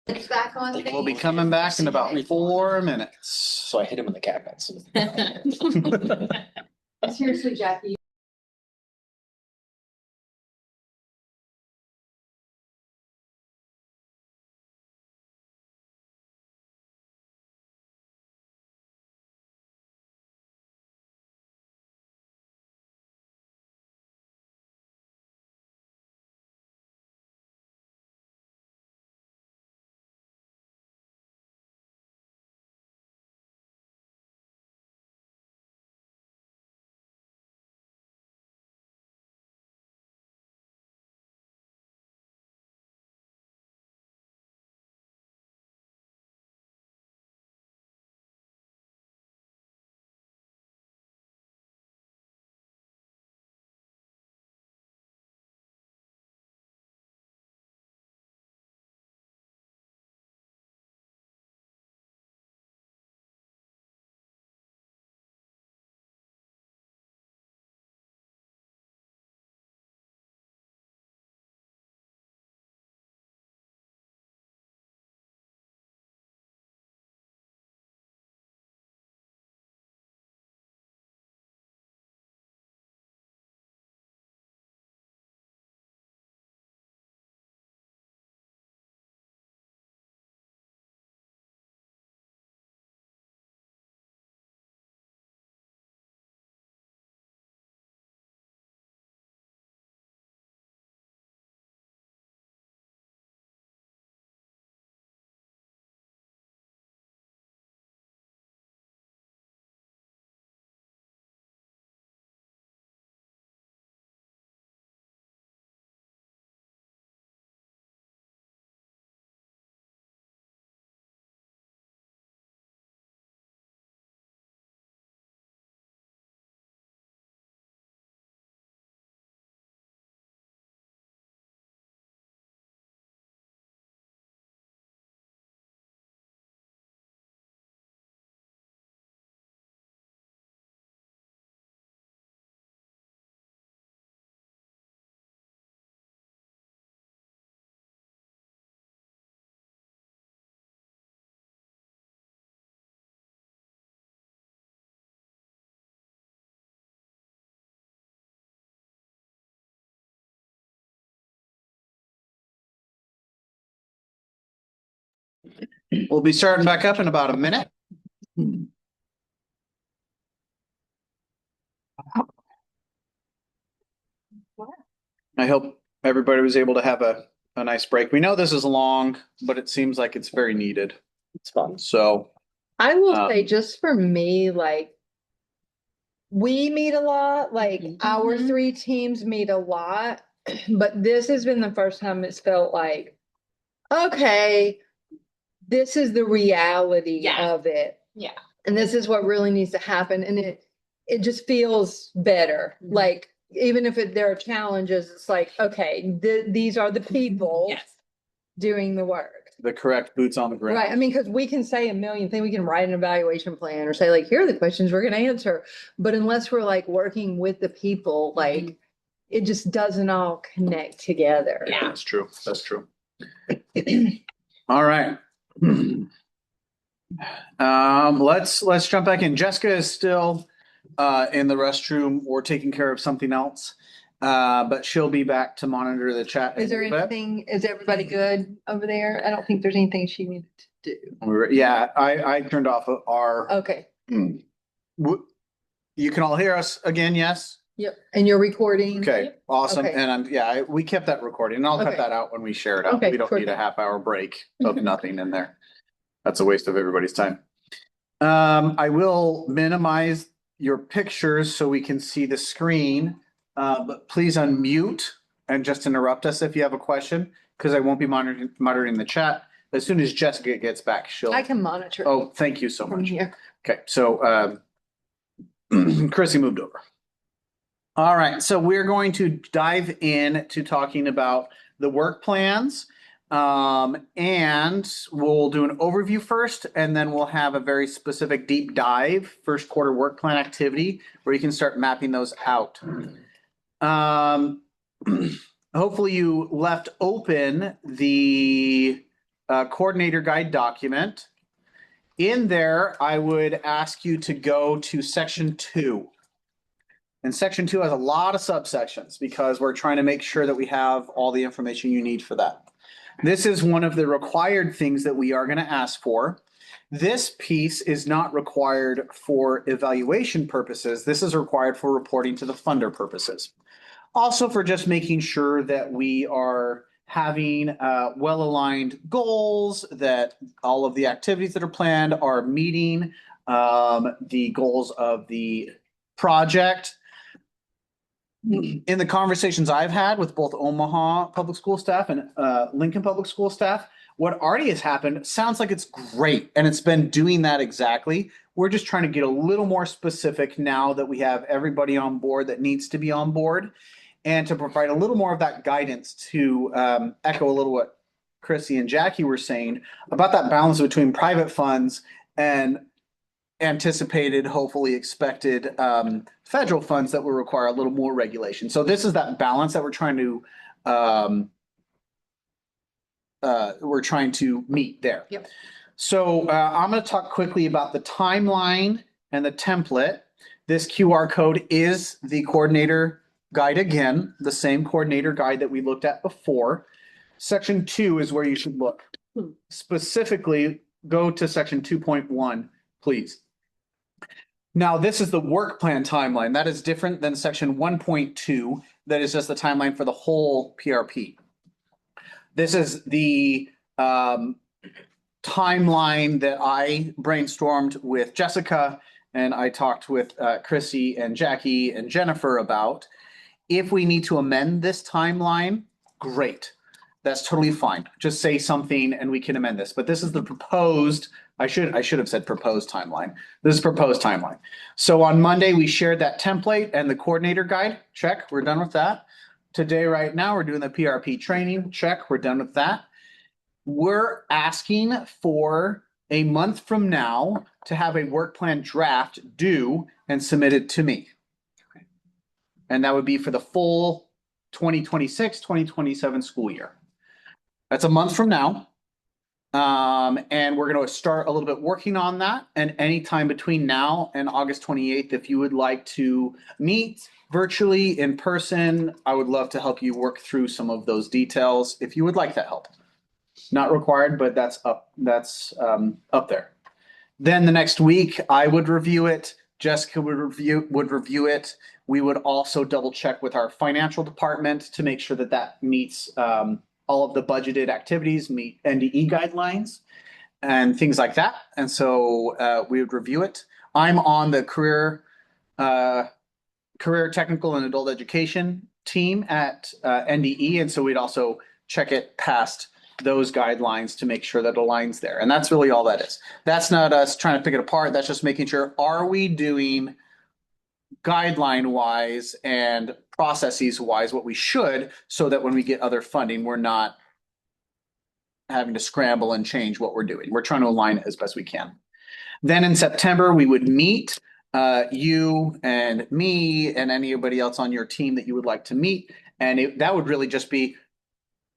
[SPEAKER 4] It's back on.
[SPEAKER 1] We'll be coming back in about 4 minutes.
[SPEAKER 7] So I hit him in the cabinets.
[SPEAKER 4] Seriously, Jackie.
[SPEAKER 1] We'll be starting back up in about a minute. I hope everybody was able to have a nice break. We know this is long, but it seems like it's very needed.
[SPEAKER 7] It's fun.
[SPEAKER 1] So
[SPEAKER 4] I will say, just for me, like, we meet a lot, like our three teams meet a lot, but this has been the first time it's felt like, okay, this is the reality of it.
[SPEAKER 12] Yeah.
[SPEAKER 4] And this is what really needs to happen. And it just feels better. Like, even if there are challenges, it's like, okay, these are the people doing the work.
[SPEAKER 1] the correct boots on the ground.
[SPEAKER 4] Right. I mean, because we can say a million things, we can write an evaluation plan or say, like, here are the questions we're going to answer. But unless we're like working with the people, like, it just doesn't all connect together.
[SPEAKER 12] Yeah.
[SPEAKER 1] That's true. That's true. All right. Let's jump back in. Jessica is still in the restroom or taking care of something else. But she'll be back to monitor the chat.
[SPEAKER 4] Is there anything, is everybody good over there? I don't think there's anything she needed to do.
[SPEAKER 1] Yeah, I turned off our.
[SPEAKER 4] Okay.
[SPEAKER 1] You can all hear us again, yes?
[SPEAKER 4] Yep. And you're recording?
[SPEAKER 1] Okay, awesome.
[SPEAKER 4] Okay.
[SPEAKER 1] And we kept that recording and I'll cut
[SPEAKER 4] Okay.
[SPEAKER 1] that out when we share it out.
[SPEAKER 4] Okay,
[SPEAKER 1] We don't need a half-hour break of nothing in there. That's a waste of everybody's time. I will minimize your pictures so we can see the screen. But please unmute and just interrupt us if you have a question, because I won't be monitoring the chat. As soon as Jessica gets back,
[SPEAKER 4] I can monitor.
[SPEAKER 1] Oh, thank you so
[SPEAKER 4] from
[SPEAKER 1] much.
[SPEAKER 4] here.
[SPEAKER 1] Okay, so Chrissy moved over. All right, so we're going to dive in to talking about the work plans. And we'll do an overview first, and then we'll have a very specific deep dive first quarter work plan activity where you can start mapping those out. hopefully you left open the coordinator guide document. In there, I would ask you to go to section 2. And section 2 has a lot of subsections because we're trying to make sure that we have all the information you need for that. This is one of the required things that we are going to ask for. This piece is not required for evaluation purposes. This is required for reporting to the funder purposes. Also for just making sure that we are having well-aligned goals, that all of the activities that are planned are meeting the goals of the project. In the conversations I've had with both Omaha Public School staff and Lincoln Public School staff, what already has happened sounds like it's great, and it's been doing that exactly. We're just trying to get a little more specific now that we have everybody on board that needs to be on board, and to provide a little more of that guidance to echo a little what Chrissy and Jackie were saying about that balance between private funds and anticipated, hopefully expected federal funds that will require a little more regulation. So this is that balance that we're trying to meet there.
[SPEAKER 3] Yep.
[SPEAKER 1] So I'm going to talk quickly about the timeline and the template. This QR code is the coordinator guide again, the same coordinator guide that we looked at before. Section 2 is where you should look. Specifically, go to section 2.1, please. Now, this is the work plan timeline. That is different than section 1.2. That is just the timeline for the whole PRP. This is the timeline that I brainstormed with Jessica, and I talked with Chrissy and Jackie and Jennifer about. If we need to amend this timeline, great. That's totally fine. Just say something and we can amend this. But this is the proposed, I should have said proposed timeline. This is proposed timeline. So on Monday, we shared that template and the coordinator guide. Check, we're done with that. Today, right now, we're doing the PRP training. Check, we're done with that. We're asking for a month from now to have a work plan draft due and submitted to me. And that would be for the full 2026-2027 school year. That's a month from now. And we're going to start a little bit working on that. And anytime between now and August 28th, if you would like to meet virtually, in person, I would love to help you work through some of those details if you would like that help. Not required, but that's up there. Then the next week, I would review it. Jessica would review it. We would also double check with our financial department to make sure that that meets all of the budgeted activities, meet NDE guidelines and things like that. And so we would review it. I'm on the career technical and adult education team at NDE. And so we'd also check it past those guidelines to make sure that it aligns there. And that's really all that is. That's not us trying to pick it apart. That's just making sure, are we doing guideline wise and processes wise what we should, so that when we get other funding, we're not having to scramble and change what we're doing. We're trying to align it as best we can. Then in September, we would meet you and me and anybody else on your team that you would like to meet. And that would really just be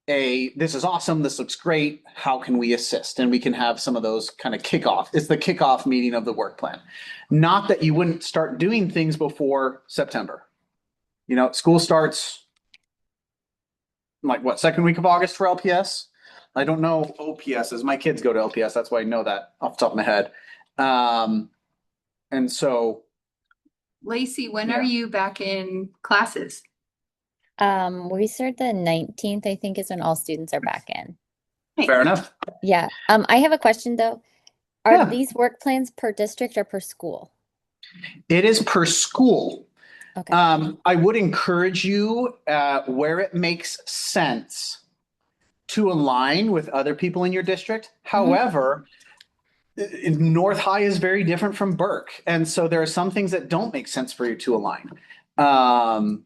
[SPEAKER 1] this is awesome, this looks great, how can we assist? And we can have some of those kind of kickoff. It's the kickoff meeting of the work plan. Not that you wouldn't start doing things before September. You know, school starts like what, second week of August for LPS? I don't know OPSs. My kids go to LPS. That's why I know that off the top of my head. And so.
[SPEAKER 3] Lacey, when are you back in classes?
[SPEAKER 9] We start the 19th, I think, is when all students are back in.
[SPEAKER 1] Fair enough.
[SPEAKER 9] Yeah. I have a question though. Are these work plans per district or per school?
[SPEAKER 1] It is per school.
[SPEAKER 9] Okay.
[SPEAKER 1] I would encourage you where it makes sense to align with other people in your district. However, North High is very different from Burke. And so there are some things that don't make sense for you to align. And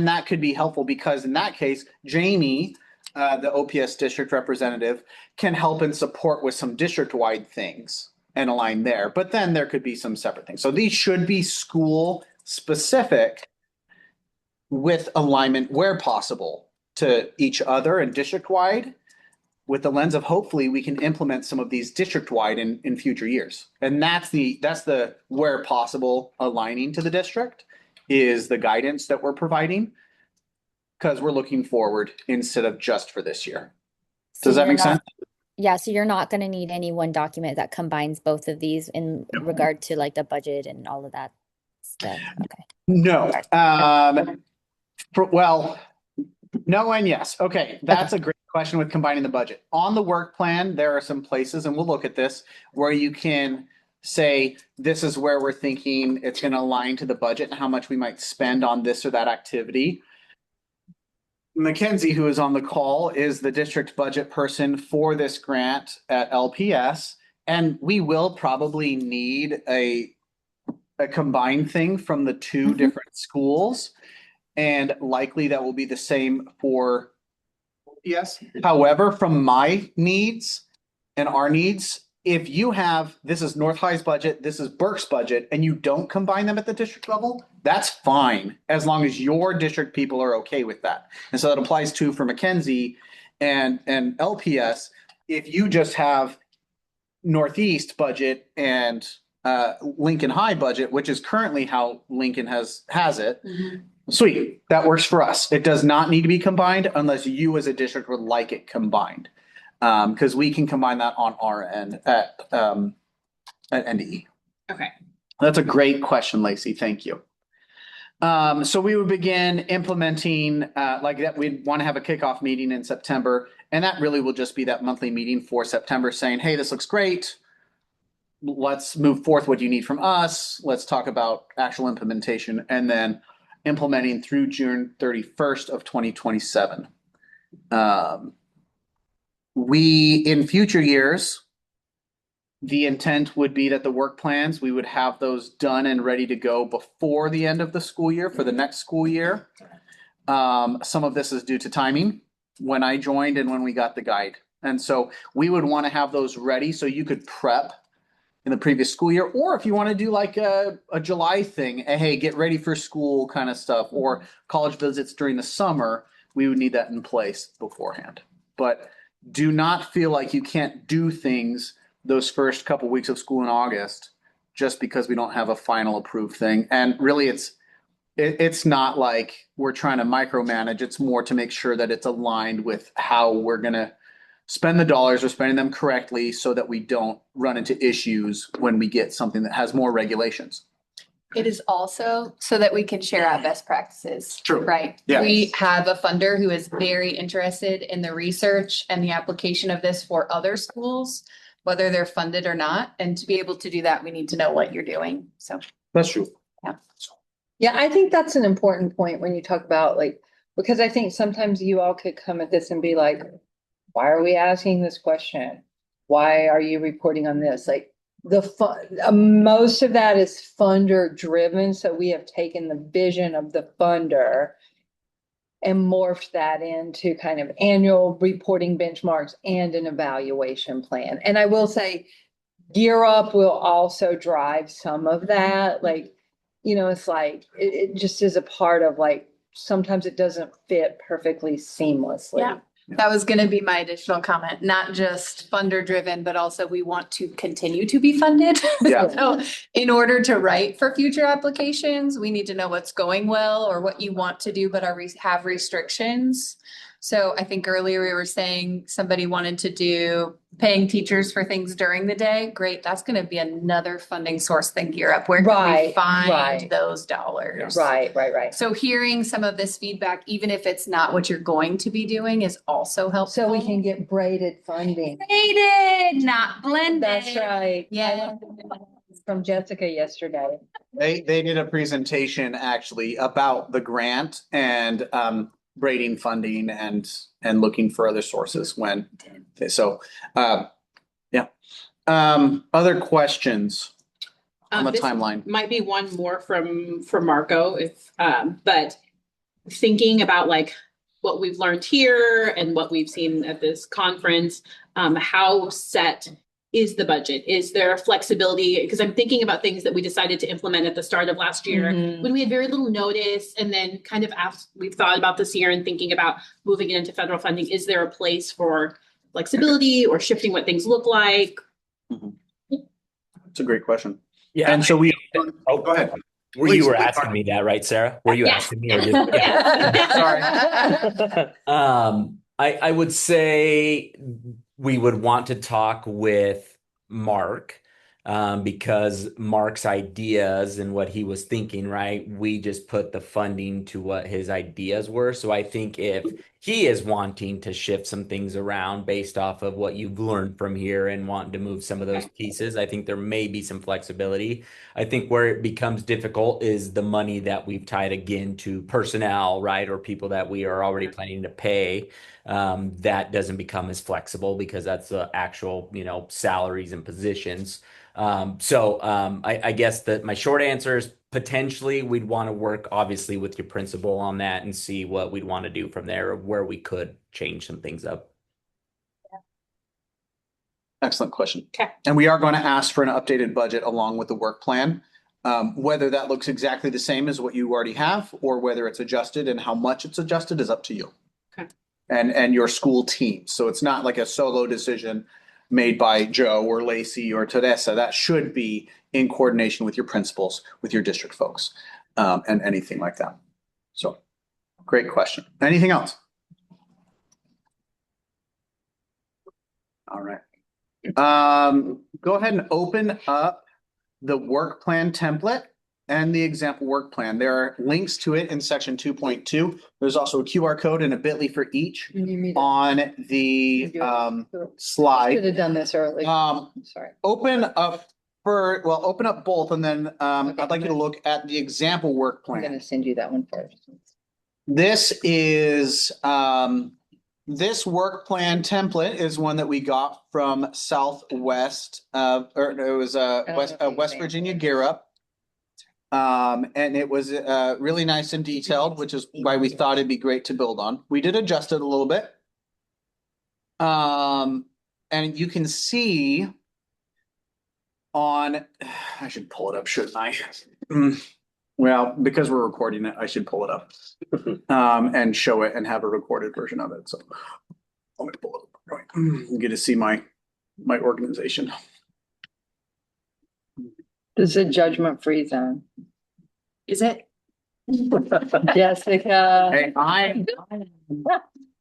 [SPEAKER 1] that could be helpful because in that case, Jamie, the OPS district representative, can help and support with some district-wide things and align there. But then there could be some separate things. So these should be school specific, with alignment where possible to each other and district-wide, with the lens of hopefully we can implement some of these district-wide in future years. And that's the where possible aligning to the district is the guidance that we're providing, because we're looking forward instead of just for this year.
[SPEAKER 9] So
[SPEAKER 1] Does that
[SPEAKER 9] you're
[SPEAKER 1] make sense?
[SPEAKER 9] Yeah, so you're not going to need any one document that combines both of these in regard to like the budget and all of that stuff. Okay.
[SPEAKER 1] No. Well, no and yes. Okay, that's a great question with combining the budget. On the work plan, there are some places, and we'll look at this, where you can say, this is where we're thinking it's going to align to the budget and how much we might spend on this or that activity. Mackenzie, who is on the call, is the district budget person for this grant at LPS, and we will probably need a combined thing from the two different schools, and likely that will be the same for LPS. However, from my needs and our needs, if you have, this is North High's budget, this is Burke's budget, and you don't combine them at the district level, that's fine, as long as your district people are okay with that. And so that applies to for Mackenzie and LPS. If you just have Northeast budget and Lincoln High budget, which is currently how Lincoln has it, sweet, that works for us. It does not need to be combined unless you as a district would like it combined. Because we can combine that on our end at NDE.
[SPEAKER 8] Okay.
[SPEAKER 1] That's a great question, Lacey. Thank you. So we would begin implementing like that. We'd want to have a kickoff meeting in September, and that really will just be that monthly meeting for September saying, hey, this looks great. Let's move forth. What do you need from us? Let's talk about actual implementation, and then implementing through June 31st of 2027. In future years, the intent would be that the work plans, we would have those done and ready to go before the end of the school year for the next school year. Some of this is due to timing, when I joined and when we got the guide. And so we would want to have those ready so you could prep in the previous school year, or if you want to do like a July thing, hey, get ready for school kind of stuff, or college visits during the summer, we would need that in place beforehand. But do not feel like you can't do things those first couple weeks of school in August just because we don't have a final approved thing. And really it's not like we're trying to micromanage. It's more to make sure that it's aligned with how we're going to spend the dollars, or spending them correctly so that we don't run into issues when we get something that has more regulations.
[SPEAKER 3] It is also so that we can share our best practices.
[SPEAKER 1] True.
[SPEAKER 3] Right.
[SPEAKER 1] Yes.
[SPEAKER 3] We have a funder who is very interested in the research and the application of this for other schools, whether they're funded or not. And to be able to do that, we need to know what you're doing. So
[SPEAKER 1] That's true.
[SPEAKER 3] yeah.
[SPEAKER 4] Yeah, I think that's an important point when you talk about because I think sometimes you all could come at this and be like, why are we asking this question? Why are you reporting on this? Most of that is funder driven. So we have taken the vision of the funder and morphed that into kind of annual reporting benchmarks and an evaluation plan. And I will say, Gear Up will also drive some of that. It's it just is a part of sometimes it doesn't fit perfectly seamlessly.
[SPEAKER 3] Yeah. That was going to be my additional comment, not just funder driven, but also we want to continue to be funded.
[SPEAKER 1] Yeah.
[SPEAKER 3] So in order to write for future applications, we need to know what's going well or what you want to do, but have restrictions. So I think earlier we were saying somebody wanted to do paying teachers for things during the day. Great. That's going to be another funding source than Gear Up. Where can we find those dollars?
[SPEAKER 4] Right.
[SPEAKER 3] So hearing some of this feedback, even if it's not what you're going to be doing, is also helpful.
[SPEAKER 4] So we can get braided funding.
[SPEAKER 3] Braided, not blended.
[SPEAKER 4] That's right.
[SPEAKER 3] Yeah.
[SPEAKER 4] From Jessica yesterday.
[SPEAKER 1] They did a presentation actually about the grant and braiding funding and looking for other sources other questions on the
[SPEAKER 8] This
[SPEAKER 1] timeline.
[SPEAKER 8] Might be one more from Marco, but thinking about what we've learned here and what we've seen at this conference, how set is the budget? Is there flexibility? Because I'm thinking about things that we decided to implement at the start of last year when we had very little notice, and then kind of after we've thought about this year and thinking about moving it into federal funding. Is there a place for flexibility or shifting what things look like?
[SPEAKER 1] It's a great question.
[SPEAKER 2] Yeah.
[SPEAKER 1] And so we,
[SPEAKER 2] Oh,
[SPEAKER 1] go ahead.
[SPEAKER 2] You were asking me that, right, Sarah? Were you asking me or just,
[SPEAKER 1] Sorry.
[SPEAKER 2] I would say we would want to talk with Mark, because Mark's ideas and what he was thinking, right? We just put the funding to what his ideas were. So I think if he is wanting to shift some things around based off of what you've learned from here and wanting to move some of those pieces, I think there may be some flexibility. I think where it becomes difficult is the money that we've tied again to personnel, right? Or people that we are already planning to pay. That doesn't become as flexible because that's the actual, salaries and positions. I guess that my short answer is potentially we'd want to work obviously with your principal on that and see what we'd want to do from there, where we could change some things up.
[SPEAKER 1] Excellent question.
[SPEAKER 8] Okay.
[SPEAKER 1] And we are going to ask for an updated budget along with the work plan. Whether that looks exactly the same as what you already have, or whether it's adjusted and how much it's adjusted is up to you.
[SPEAKER 8] Okay.
[SPEAKER 1] And your school team. So it's not like a solo decision made by Joe or Lacey or Teresa. That should be in coordination with your principals, with your district folks, and anything like that. So great question. Anything else? All right. Go ahead and open up the work plan template and the example work plan. There are links to it in section 2.2. There's also a QR code and a bit.ly for each on the slide.
[SPEAKER 4] Should have done this early. Sorry.
[SPEAKER 1] Open up both, and then I'd like you to look at the example work
[SPEAKER 4] I'm
[SPEAKER 1] plan.
[SPEAKER 4] going to send you that one first.
[SPEAKER 1] This is this work plan template is one that we got from Southwest, or it was West Virginia Gear Up. And it was really nice and detailed, which is why we thought it'd be great to build on. We did adjust it a little bit. And you can see I should pull it up, shouldn't I? Well, because we're recording it, I should pull it up and show it and have a recorded version of it. So let me pull it up. You get to see my organization.
[SPEAKER 4] This is a judgment-free zone.
[SPEAKER 3] Is it?
[SPEAKER 4] Jessica.
[SPEAKER 1] Hey,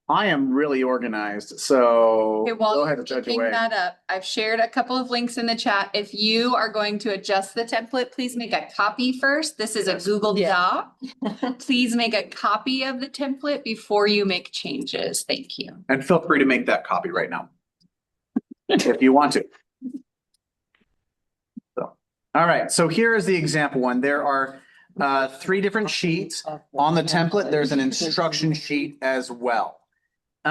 [SPEAKER 1] I am really organized, so
[SPEAKER 3] Okay, well,
[SPEAKER 1] go ahead and judge
[SPEAKER 3] picking
[SPEAKER 1] away.
[SPEAKER 3] that up, I've shared a couple of links in the chat. If you are going to adjust the template, please make a copy first. This is a Google Doc. Please make a copy of the template before you make changes. Thank you.
[SPEAKER 1] And feel free to make that copy right now if you want to. So, all right, so here is the example one. There are 3 different sheets on the template. There's an instruction sheet as well. They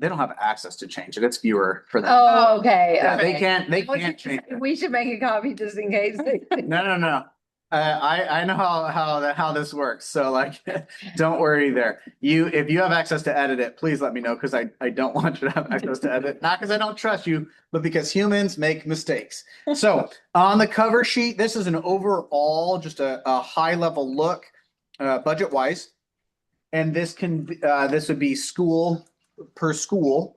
[SPEAKER 1] don't have access to change it. It's viewer for them.
[SPEAKER 4] Oh, okay.
[SPEAKER 1] Yeah,
[SPEAKER 4] okay.
[SPEAKER 1] they can't change it.
[SPEAKER 4] We should make a copy just in case.
[SPEAKER 1] No. I know how this works. So don't worry there. If you have access to edit it, please let me know, because I don't want you to have access to edit. Not because I don't trust you, but because humans make mistakes. So on the cover sheet, this is an overall, just a high level look, budget wise. And this would be school per school,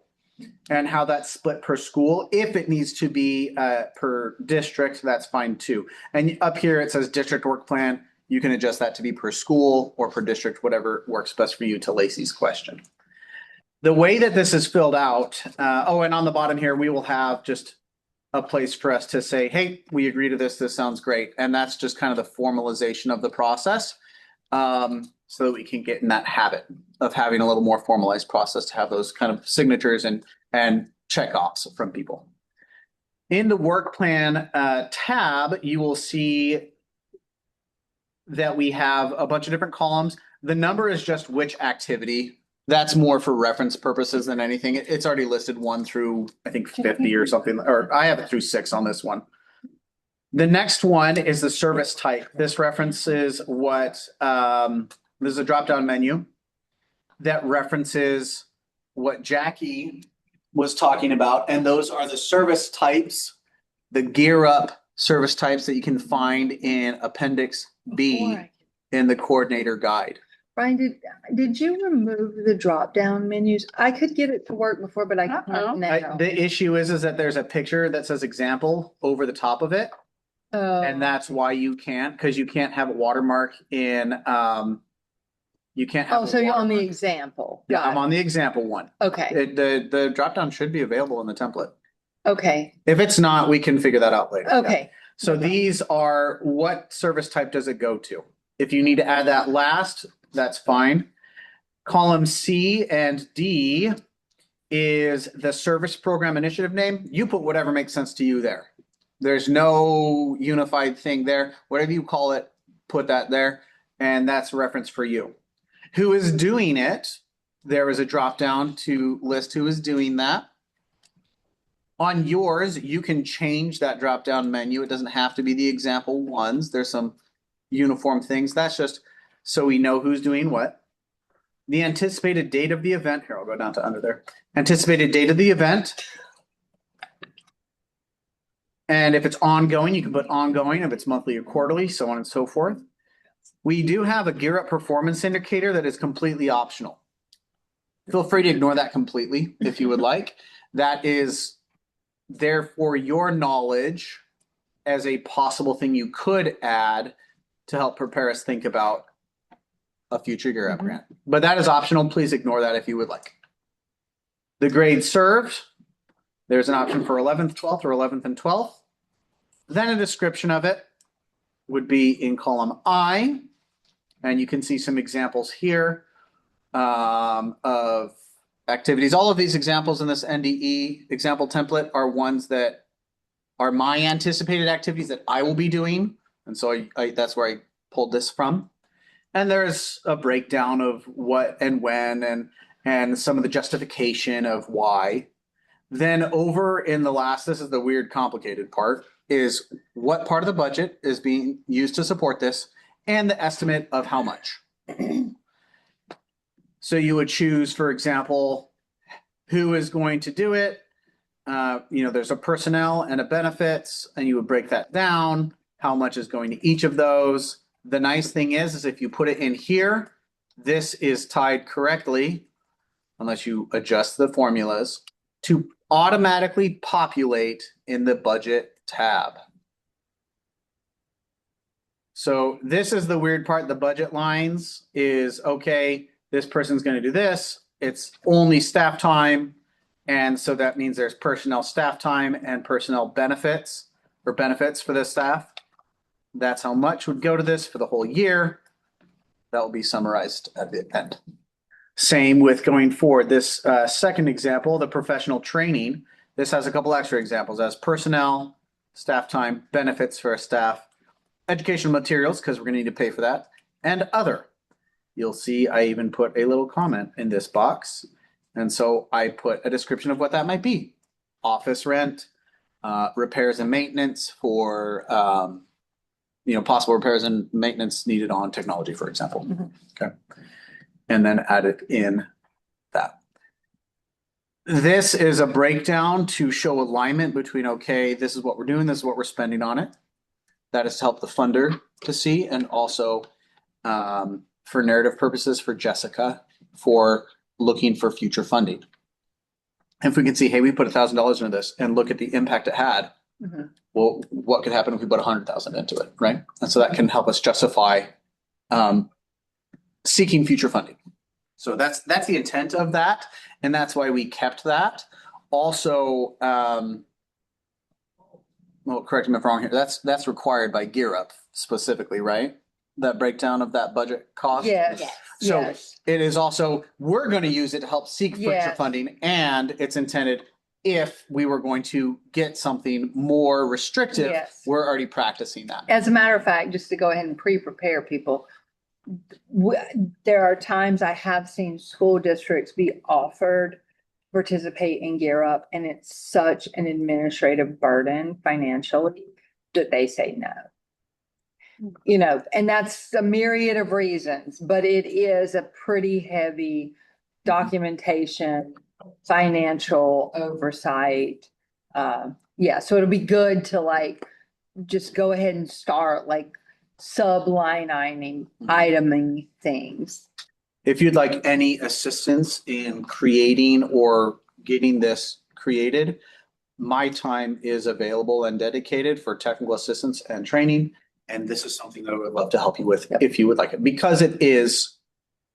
[SPEAKER 1] and how that's split per school. If it needs to be per district, that's fine too. And up here it says district work plan. You can adjust that to be per school or per district, whatever works best for you, to Lacey's question. The way that this is filled out, and on the bottom here, we will have just a place for us to say, hey, we agree to this. This sounds great. And that's just kind of the formalization of the process. So that we can get in that habit of having a little more formalized process to have those kind of signatures and checkoffs from people. In the work plan tab, you will see that we have a bunch of different columns. The number is just which activity. That's more for reference purposes than anything. It's already listed 1 through, I think, 50 or something, or I have it through 6 on this one. The next one is the service type. This references what, there's a drop-down menu that references what Jackie was talking about, and those are the service types, the gear up service types that you can find in Appendix B in the coordinator guide.
[SPEAKER 4] Brian, did you remove the drop down menus? I could get it to work before, but I can't now.
[SPEAKER 1] The issue is that there's a picture that says example over the top of it.
[SPEAKER 4] Oh.
[SPEAKER 1] And that's why you can't, because you can't have a watermark in, you can't have.
[SPEAKER 4] Oh, so you're on the
[SPEAKER 1] watermark.
[SPEAKER 4] example.
[SPEAKER 1] Yeah, I'm on the example one.
[SPEAKER 4] Okay.
[SPEAKER 1] The drop down should be available in the template.
[SPEAKER 4] Okay.
[SPEAKER 1] If it's not, we can figure that out later.
[SPEAKER 4] Okay.
[SPEAKER 1] So these are, what service type does it go to? If you need to add that last, that's fine. Column C and D is the service program initiative name. You put whatever makes sense to you there. There's no unified thing there. Whatever you call it, put that there. And that's a reference for you. Who is doing it? There is a drop down to list who is doing that. On yours, you can change that drop down menu. It doesn't have to be the example ones. There's some uniform things. That's just so we know who's doing what. The anticipated date of the event. Here, I'll go down to under there. Anticipated date of the event. And if it's ongoing, you can put ongoing. If it's monthly or quarterly, so on and so forth. We do have a Gear Up performance indicator that is completely optional. Feel free to ignore that completely if you would like. That is there for your knowledge as a possible thing you could add to help prepare us think about a future Gear Up grant. But that is optional. Please ignore that if you would like. The grade served. There's an option for 11th, 12th, or 11th and 12th. Then a description of it would be in column I. And you can see some examples here of activities. All of these examples in this NDE example template are ones that are my anticipated activities that I will be doing. And so that's where I pulled this from. And there's a breakdown of what and when and some of the justification of why. Then over in the last, this is the weird, complicated part, is what part of the budget is being used to support this and the estimate of how much. So you would choose, for example, who is going to do it. There's a personnel and a benefits, and you would break that down. How much is going to each of those? The nice thing is if you put it in here, this is tied correctly, unless you adjust the formulas, to automatically populate in the budget tab. So this is the weird part. The budget lines is, okay, this person's going to do this. It's only staff time. And so that means there's personnel staff time and personnel benefits or benefits for the staff. That's how much would go to this for the whole year. That will be summarized at the end. Same with going forward. This second example, the professional training, this has a couple extra examples as personnel, staff time, benefits for staff, educational materials, because we're going to need to pay for that, and other. You'll see I even put a little comment in this box. And so I put a description of what that might be. Office rent, repairs and maintenance for possible repairs and maintenance needed on technology, for example. Okay. And then add it in that. This is a breakdown to show alignment between, okay, this is what we're doing, this is what we're spending on it. That is to help the funder to see, and also for narrative purposes for Jessica for looking for future funding. If we can see, hey, we put $1,000 into this and look at the impact it had. Well, what could happen if we put 100,000 into it, right? And so that can help us justify seeking future funding. So that's the intent of that, and that's why we kept that. Also, well, correct me if I'm wrong here. That's required by Gear Up specifically, right? That breakdown of that budget cost.
[SPEAKER 4] Yes.
[SPEAKER 1] So
[SPEAKER 4] yes.
[SPEAKER 1] it is also, we're going to use it to help seek future
[SPEAKER 4] Yes.
[SPEAKER 1] funding, and it's intended if we were going to get something more restrictive,
[SPEAKER 4] Yes.
[SPEAKER 1] we're already practicing that.
[SPEAKER 4] As a matter of fact, just to go ahead and pre-prepare people, there are times I have seen school districts be offered participate in Gear Up, and it's such an administrative burden financially that they say no. And that's a myriad of reasons, but it is a pretty heavy documentation financial oversight. Yeah, so it'll be good to like, just go ahead and start like iteming things.
[SPEAKER 1] If you'd like any assistance in creating or getting this created, my time is available and dedicated for technical assistance and training. And this is something that I would love to help you with if you would like it, because it is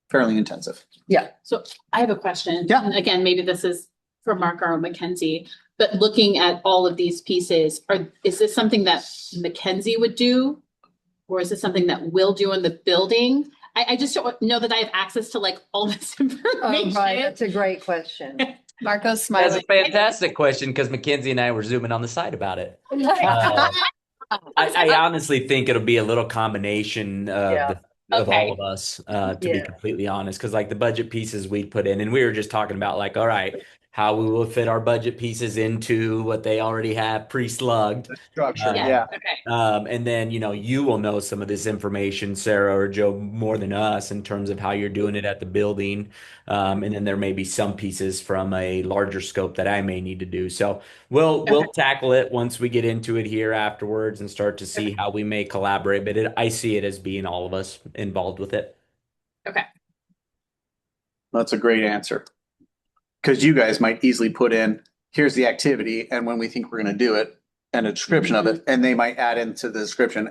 [SPEAKER 1] fairly intensive.
[SPEAKER 4] Yeah.
[SPEAKER 8] So I have a question.
[SPEAKER 1] Yeah.
[SPEAKER 8] And again, maybe this is for Mark or Mackenzie, but looking at all of these pieces, is this something that Mackenzie would do? Or is this something that we'll do in the building? I just don't know that I have access to like all this information.
[SPEAKER 4] Right, that's a great question.
[SPEAKER 3] Marco's
[SPEAKER 2] That's
[SPEAKER 3] smiling.
[SPEAKER 2] a fantastic question because Mackenzie and I were zooming on the side about it. I honestly think it'll be a little combination of all of us, to be completely honest, because like the budget pieces we put in, and we were just talking about like, all right, how we will fit our budget pieces into what they already have pre-slugged.
[SPEAKER 1] Structure,
[SPEAKER 8] Okay.
[SPEAKER 2] And then, you will know some of this information, Sarah or Joe, more than us in terms of how you're doing it at the building. And then there may be some pieces from a larger scope that I may need to do. So we'll tackle it once we get into it here afterwards and start to see how we may collaborate. But I see it as being all of us involved with it.
[SPEAKER 8] Okay.
[SPEAKER 1] That's a great answer. Because you guys might easily put in, here's the activity, and when we think we're going to do it, and a description of it, and they might add into the description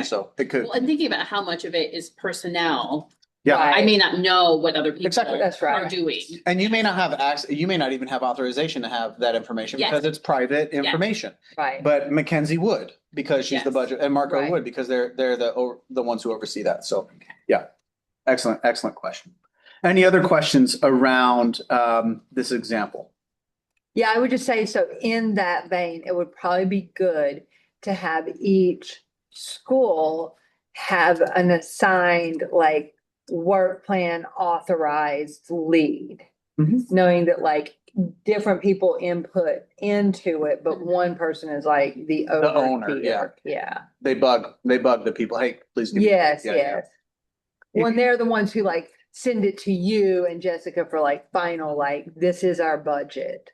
[SPEAKER 1] so it could.
[SPEAKER 8] Well, and thinking about how much of it is personnel.
[SPEAKER 1] Yeah.
[SPEAKER 8] I may not know what other people
[SPEAKER 1] Exactly.
[SPEAKER 4] That's right.
[SPEAKER 8] are doing.
[SPEAKER 1] And you may not have access, you may not even have authorization to have that information
[SPEAKER 8] Yes.
[SPEAKER 1] because it's private information.
[SPEAKER 4] Right.
[SPEAKER 1] But Mackenzie would, because she's the
[SPEAKER 8] Yes.
[SPEAKER 1] budget, and Marco
[SPEAKER 4] Right.
[SPEAKER 1] would, because they're the ones who oversee that. So, yeah. Excellent question. Any other questions around this example?
[SPEAKER 4] Yeah, I would just say, so in that vein, it would probably be good to have each school have an assigned like work plan authorized lead.
[SPEAKER 1] Mhm.
[SPEAKER 4] Knowing that like different people input into it, but one person is like the
[SPEAKER 1] owner,
[SPEAKER 4] overseer. Yeah.
[SPEAKER 1] They bug the people. Hey, please. Give me-"
[SPEAKER 4] Yes,
[SPEAKER 1] Yeah,
[SPEAKER 4] yes. When they're the ones who like send it to you and Jessica for like final, like, this is our budget.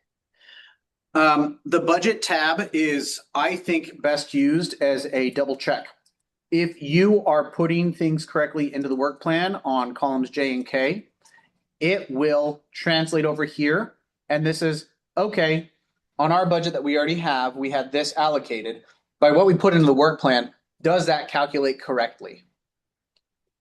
[SPEAKER 1] The budget tab is, I think, best used as a double check. If you are putting things correctly into the work plan on columns J and K, it will translate over here. And this is, okay, on our budget that we already have, we had this allocated. By what we put into the work plan, does that calculate correctly?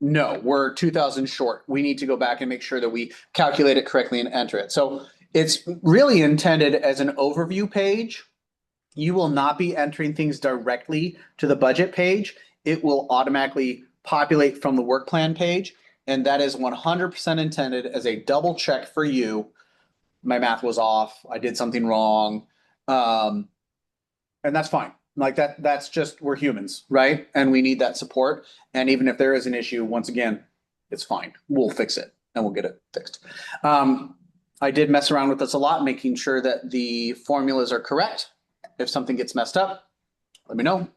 [SPEAKER 1] No, we're 2,000 short. We need to go back and make sure that we calculate it correctly and enter it. So it's really intended as an overview page. You will not be entering things directly to the budget page. It will automatically populate from the work plan page. And that is 100% intended as a double check for you. My math was off. I did something wrong. And that's fine. Like that's just, we're humans, right? And we need that support. And even if there is an issue, once again, it's fine. We'll fix it and we'll get it fixed. I did mess around with this a lot, making sure that the formulas are correct. If something gets messed up, let me know.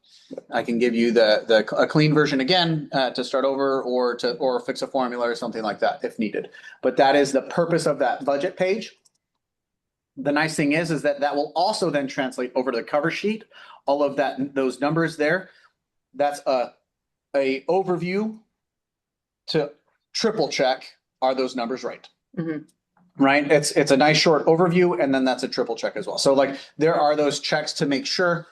[SPEAKER 1] I can give you a clean version again to start over or fix a formula or something like that if needed. But that is the purpose of that budget page. The nice thing is that will also then translate over to the cover sheet. All of those numbers there, that's a overview to triple check, are those numbers right?
[SPEAKER 4] Mhm.
[SPEAKER 1] Right? It's a nice short overview, and then that's a triple check as well. So like there are those checks to make sure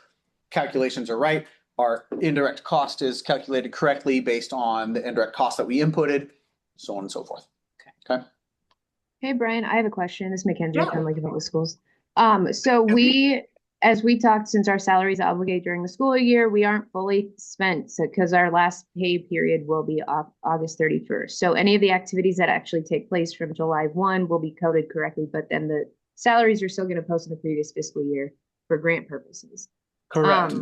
[SPEAKER 1] calculations are right. Our indirect cost is calculated correctly based on the indirect cost that we inputted, so on and so forth. Okay.
[SPEAKER 13] Hey, Brian, I have a question. This is Mackenzie
[SPEAKER 1] Yeah.
[SPEAKER 13] from Lincoln Public Schools. So as we talked, since our salaries are obligated during the school year, we aren't fully spent because our last pay period will be August 31st. So any of the activities that actually take place from July 1 will be coded correctly, but then the salaries are still going to post in the previous fiscal year for grant purposes.
[SPEAKER 1] Correct.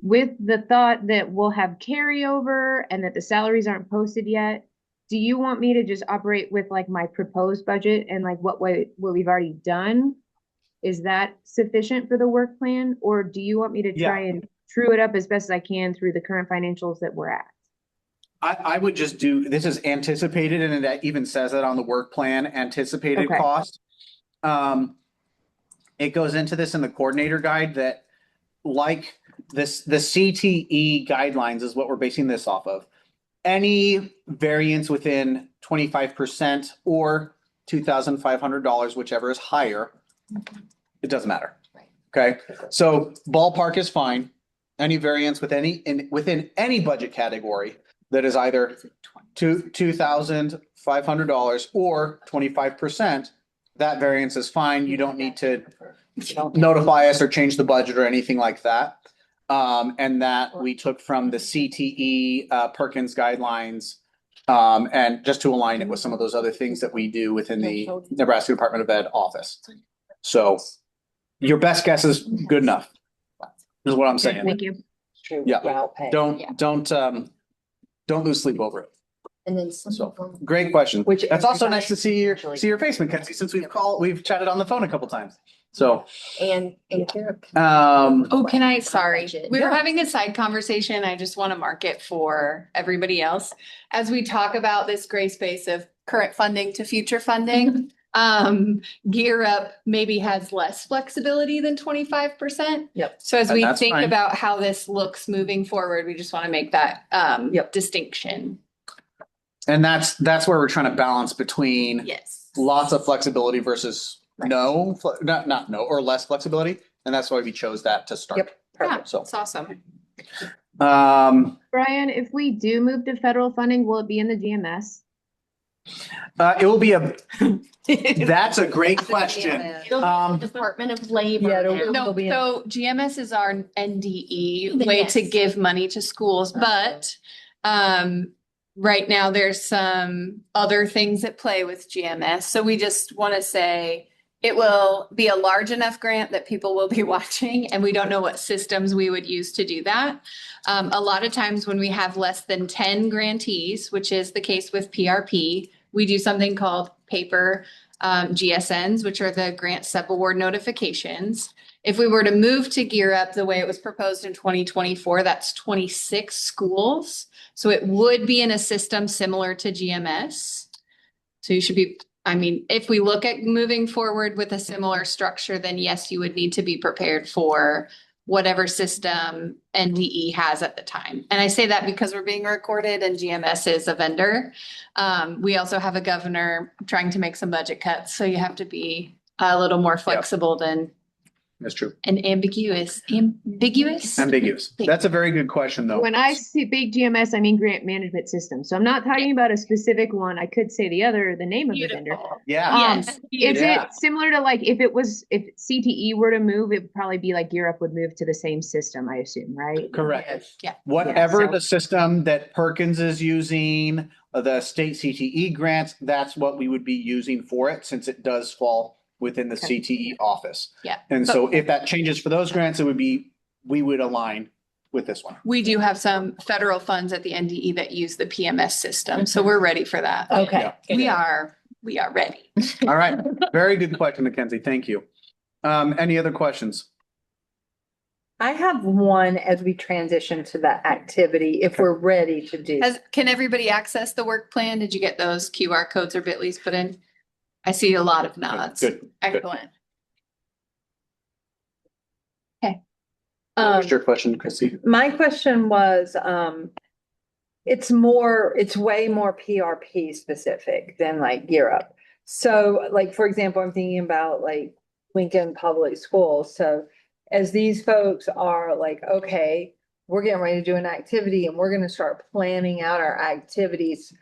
[SPEAKER 13] With the thought that we'll have carryover and that the salaries aren't posted yet, do you want me to just operate with like my proposed budget and like what we've already done? Is that sufficient for the work plan? Or do you want me to try and true it up as best as I can through the current financials that we're at?
[SPEAKER 1] I would just do, this is anticipated, and it even says that on the work plan, anticipated cost. It goes into this in the coordinator guide that like this, the CTE guidelines is what we're basing this off of. Any variance within 25% or $2,500, whichever is higher, it doesn't matter. Okay, so ballpark is fine. Any variance with within any budget category that is either $2,500 or 25%, that variance is fine. You don't need to notify us or change the budget or anything like that. And that we took from the CTE Perkins guidelines, and just to align it with some of those other things that we do within the Nebraska Department of Ed office. So your best guess is good enough, is what I'm saying.
[SPEAKER 13] Thank you.
[SPEAKER 1] Yeah, don't lose sleep over it.
[SPEAKER 4] And then
[SPEAKER 1] So great question. That's also nice to see your face, Mackenzie, since we've chatted on the phone a couple times. So
[SPEAKER 4] and
[SPEAKER 3] Oh, can I, sorry, we were
[SPEAKER 4] Yeah.
[SPEAKER 3] having a side conversation. I just want to mark it for everybody else. As we talk about this gray space of current funding to future funding, Gear Up maybe has less flexibility than 25%.
[SPEAKER 4] Yep.
[SPEAKER 3] So as
[SPEAKER 1] And
[SPEAKER 3] we
[SPEAKER 1] that's
[SPEAKER 3] think
[SPEAKER 1] fine.
[SPEAKER 3] about how this looks moving forward, we just want to make that distinction.
[SPEAKER 1] And that's where we're trying to balance between
[SPEAKER 3] Yes.
[SPEAKER 1] lots of flexibility versus not no, or less flexibility. And that's why we chose that to start.
[SPEAKER 4] Yep.
[SPEAKER 3] Yeah,
[SPEAKER 1] So,
[SPEAKER 3] it's awesome.
[SPEAKER 13] Brian, if we do move to federal funding, will it be in the GMS?
[SPEAKER 1] it will be that's a great question.
[SPEAKER 5] Department of Labor.
[SPEAKER 4] Yeah,
[SPEAKER 5] now.
[SPEAKER 3] No,
[SPEAKER 4] be in-
[SPEAKER 3] so GMS is our NDE
[SPEAKER 5] The
[SPEAKER 3] way
[SPEAKER 5] yes.
[SPEAKER 3] to give money to schools, but right now there's some other things at play with GMS. So we just want to say it will be a large enough grant that people will be watching, and we don't know what systems we would use to do that. A lot of times when we have less than 10 grantees, which is the case with PRP, we do something called paper GSNs, which are the grant sub-award notifications. If we were to move to Gear Up the way it was proposed in 2024, that's 26 schools. So it would be in a system similar to GMS. So you should be, I mean, if we look at moving forward with a similar structure, then yes, you would need to be prepared for whatever system NDE has at the time. And I say that because we're being recorded and GMS is a vendor. We also have a governor trying to make some budget cuts. So you have to be a little more flexible than
[SPEAKER 1] That's true.
[SPEAKER 3] and ambiguous. Ambiguous?
[SPEAKER 1] Ambiguous. That's a very good question, though.
[SPEAKER 13] When I say big GMS, I mean grant management system. So I'm not talking about a specific one. I could say the name of the vendor.
[SPEAKER 1] Yeah.
[SPEAKER 3] Yes.
[SPEAKER 13] Is
[SPEAKER 1] Yeah.
[SPEAKER 13] it similar to like if CTE were to move, it would probably be like Gear Up would move to the same system, I assume, right?
[SPEAKER 1] Correct.
[SPEAKER 3] Yeah.
[SPEAKER 1] Whatever
[SPEAKER 13] Yeah, so-
[SPEAKER 1] the system that Perkins is using, the state CTE grants, that's what we would be using for it, since it does fall within the
[SPEAKER 13] Okay.
[SPEAKER 1] CTE office.
[SPEAKER 3] Yeah.
[SPEAKER 1] And so if that changes for those grants, we would align with this one.
[SPEAKER 3] We do have some federal funds at the NDE that use the PMS system, so we're ready for that.
[SPEAKER 4] Okay.
[SPEAKER 3] We are ready.
[SPEAKER 1] All right. Very good question, Mackenzie. Thank you. Any other questions?
[SPEAKER 4] I have one as we transition to that activity, if we're ready to do.
[SPEAKER 3] Can everybody access the work plan? Did you get those QR codes or bit.lys put in? I see a lot of nods.
[SPEAKER 1] Good.
[SPEAKER 3] Excellent.
[SPEAKER 1] What's your question, Chrissy?
[SPEAKER 4] My question was, it's way more PRP specific than like Gear Up. So like, for example, I'm thinking about like Lincoln Public Schools. So as these folks are like, okay, we're getting ready to do an activity and we're going to start planning out our activities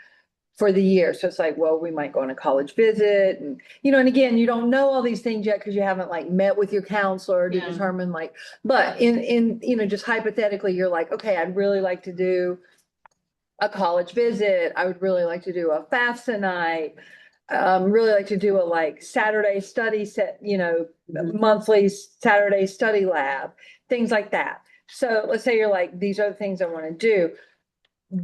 [SPEAKER 4] for the year. So it's like, well, we might go on a college visit and, and again, you don't know all these things yet because you haven't like met with your counselor to determine like, but in, just hypothetically, you're like, okay, I'd really like to do a college visit. I would really like to do a FAFSA night. Really like to do a like Saturday study set, monthly Saturday study lab, things like that. So let's say you're like, these are the things I want to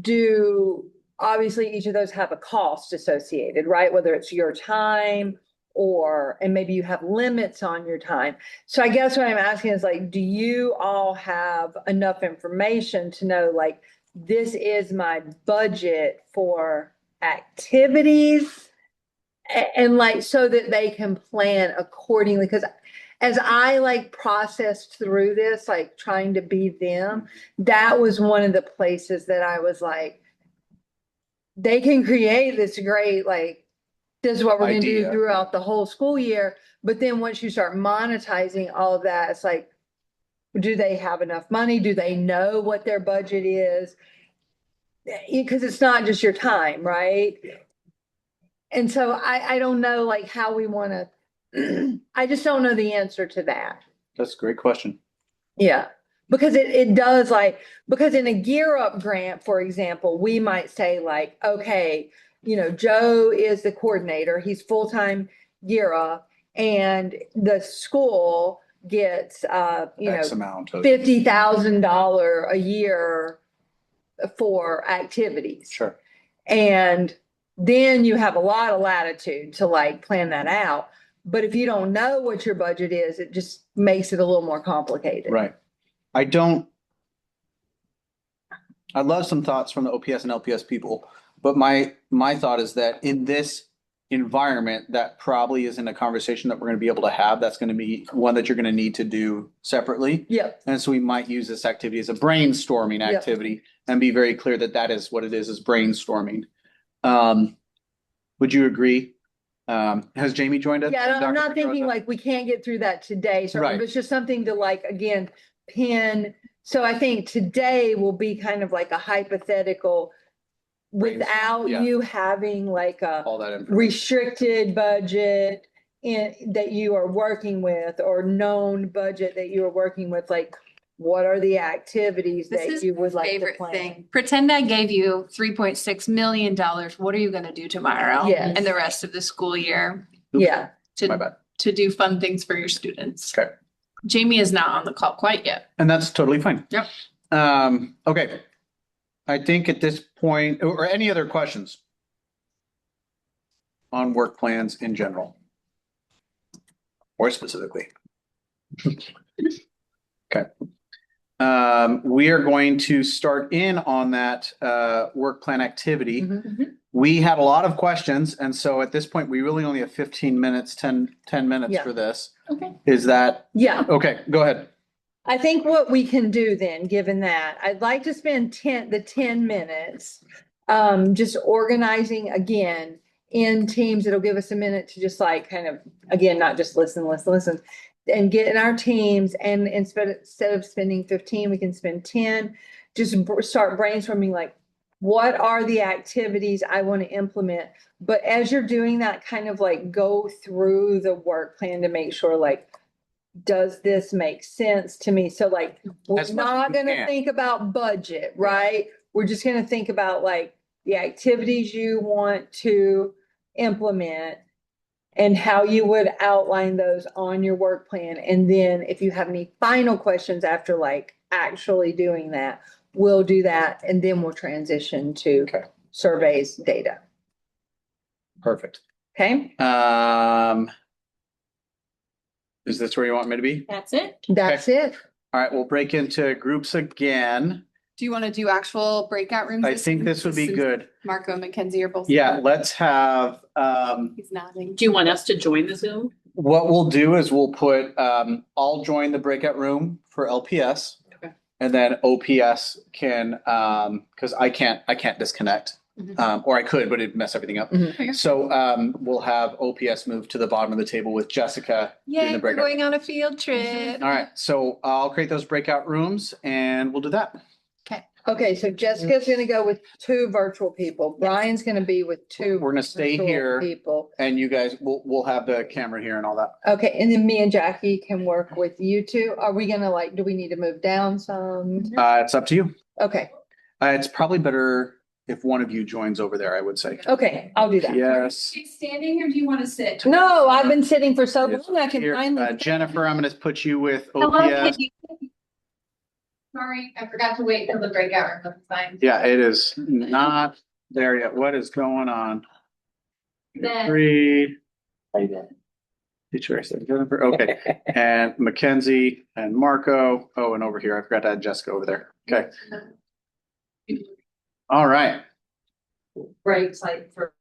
[SPEAKER 4] do. Obviously each of those have a cost associated, right? Whether it's your time and maybe you have limits on your time. So I guess what I'm asking is like, do you all have enough information to know like, this is my budget for activities And like, so that they can plan accordingly, because as I like processed through this, like trying to be them, that was one of the places that I was like, they can create this great, like, this is what we're gonna do
[SPEAKER 1] Idea.
[SPEAKER 4] throughout the whole school year. But then once you start monetizing all of that, it's like, do they have enough money? Do they know what their budget is? Because it's not just your time, right? And so I don't know like how we want to, I just don't know the answer to that.
[SPEAKER 1] That's a great question.
[SPEAKER 4] Yeah. Because it does like, because in a gear up grant, for example, we might say like, okay, you know, Joe is the coordinator, he's full-time gear up, and the school gets
[SPEAKER 1] X amount of.
[SPEAKER 4] $50,000 a year for activities.
[SPEAKER 1] Sure.
[SPEAKER 4] And then you have a lot of latitude to like plan that out. But if you don't know what your budget is, it just makes it a little more complicated.
[SPEAKER 1] Right. I'd love some thoughts from the OPS and LPS people, but my thought is that in this environment, that probably isn't a conversation that we're going to be able to have. That's going to be one that you're going to need to do separately.
[SPEAKER 4] Yep.
[SPEAKER 1] And so we might use this activity as a brainstorming
[SPEAKER 4] Yep.
[SPEAKER 1] activity and be very clear that that is what it is brainstorming. Would you agree? Has Jamie joined us?
[SPEAKER 4] Yeah, I'm
[SPEAKER 1] Dr.
[SPEAKER 4] not thinking
[SPEAKER 1] Pedrosa?
[SPEAKER 4] like we can't get through that today. So
[SPEAKER 1] Right.
[SPEAKER 4] it's just something to like, again, pin. So I think today will be kind of like a hypothetical without
[SPEAKER 1] Yeah.
[SPEAKER 4] you having like a
[SPEAKER 1] All that information.
[SPEAKER 4] restricted budget that you are working with, or known budget that you are working with. Like, what are the activities
[SPEAKER 3] This
[SPEAKER 4] that
[SPEAKER 3] is
[SPEAKER 4] you would
[SPEAKER 3] my
[SPEAKER 4] like to
[SPEAKER 3] favorite
[SPEAKER 4] plan?
[SPEAKER 3] thing. Pretend I gave you $3.6 million. What are you gonna do tomorrow?
[SPEAKER 4] Yes.
[SPEAKER 3] And the rest of the school year
[SPEAKER 4] Yeah.
[SPEAKER 1] My
[SPEAKER 3] to,
[SPEAKER 1] bad.
[SPEAKER 3] to do fun things for your students?
[SPEAKER 1] Okay.
[SPEAKER 3] Jamie is not on the call quite yet.
[SPEAKER 1] And that's totally fine.
[SPEAKER 3] Yep.
[SPEAKER 1] Okay. I think at this point, or any other questions on work plans in general? Or specifically? Okay. We are going to start in on that work plan activity.
[SPEAKER 4] Mhm.
[SPEAKER 1] We had a lot of questions, and so at this point, we really only have 15 minutes, 10 minutes
[SPEAKER 4] Yeah.
[SPEAKER 1] for this.
[SPEAKER 3] Okay.
[SPEAKER 1] Is that,
[SPEAKER 4] Yeah.
[SPEAKER 1] okay, go ahead.
[SPEAKER 4] I think what we can do then, given that, I'd like to spend 10 minutes just organizing again in teams. It'll give us a minute to just like kind of, again, not just listen, and get in our teams. And instead of spending 15, we can spend 10. Just start brainstorming like, what are the activities I want to implement? But as you're doing that, kind of like go through the work plan to make sure like, does this make sense to me? So like, we're
[SPEAKER 1] As much
[SPEAKER 4] not
[SPEAKER 1] as we
[SPEAKER 4] gonna
[SPEAKER 1] can.
[SPEAKER 4] think about budget, right? We're just gonna think about like the activities you want to implement and how you would outline those on your work plan. And then if you have any final questions after like actually doing that, we'll do that. And then we'll transition to
[SPEAKER 1] Okay.
[SPEAKER 4] surveys data.
[SPEAKER 1] Perfect.
[SPEAKER 4] Okay,
[SPEAKER 1] Is this where you want me to be?
[SPEAKER 5] That's it.
[SPEAKER 4] that's it.
[SPEAKER 1] All right, we'll break into groups again.
[SPEAKER 3] Do you want to do actual breakout rooms?
[SPEAKER 1] I think this would be
[SPEAKER 3] Since
[SPEAKER 1] good.
[SPEAKER 3] Marco and Mackenzie are both.
[SPEAKER 1] Yeah, let's have,
[SPEAKER 3] He's nodding.
[SPEAKER 8] Do you want us to join the Zoom?
[SPEAKER 1] what we'll do is we'll put, I'll join the breakout room for LPS.
[SPEAKER 8] Okay.
[SPEAKER 1] And then OPS can, because I can't disconnect. Or I could, but it'd mess everything up.
[SPEAKER 4] Mhm.
[SPEAKER 1] So, we'll have OPS move to the bottom of the table with Jessica. doing
[SPEAKER 3] Yay,
[SPEAKER 1] the
[SPEAKER 3] we're
[SPEAKER 1] breakout.
[SPEAKER 3] going on a field trip.
[SPEAKER 1] All right, so I'll create those breakout rooms and we'll do that.
[SPEAKER 4] Okay, so Jessica's gonna go with 2 virtual people. Brian's gonna be with 2.
[SPEAKER 1] We're gonna stay
[SPEAKER 4] virtual
[SPEAKER 1] here.
[SPEAKER 4] People.
[SPEAKER 1] And you guys, we'll have the camera here and all that.
[SPEAKER 4] Okay, and then me and Jackie can work with you 2. Are we gonna like, do we need to move down some?
[SPEAKER 1] It's up to you.
[SPEAKER 4] Okay,
[SPEAKER 1] It's probably better if one of you joins over there, I would say.
[SPEAKER 4] okay, I'll do that.
[SPEAKER 1] Yes.
[SPEAKER 3] Are you standing or do you want to sit?
[SPEAKER 4] No, I've been sitting for so
[SPEAKER 1] Yes,
[SPEAKER 4] long, I can
[SPEAKER 1] here.
[SPEAKER 4] finally.
[SPEAKER 1] Jennifer, I'm gonna put you with
[SPEAKER 3] Hello,
[SPEAKER 1] OPS.
[SPEAKER 3] Peggy. Sorry, I forgot to wait till the breakout room was signed.
[SPEAKER 1] Yeah, it is not there yet. What is going on?
[SPEAKER 3] Then-
[SPEAKER 1] 3. Teacher, I said Jennifer, okay. And Mackenzie and Marco. Oh, and over here, I forgot to add Jessica over there. Okay. All right.
[SPEAKER 4] Breaks like for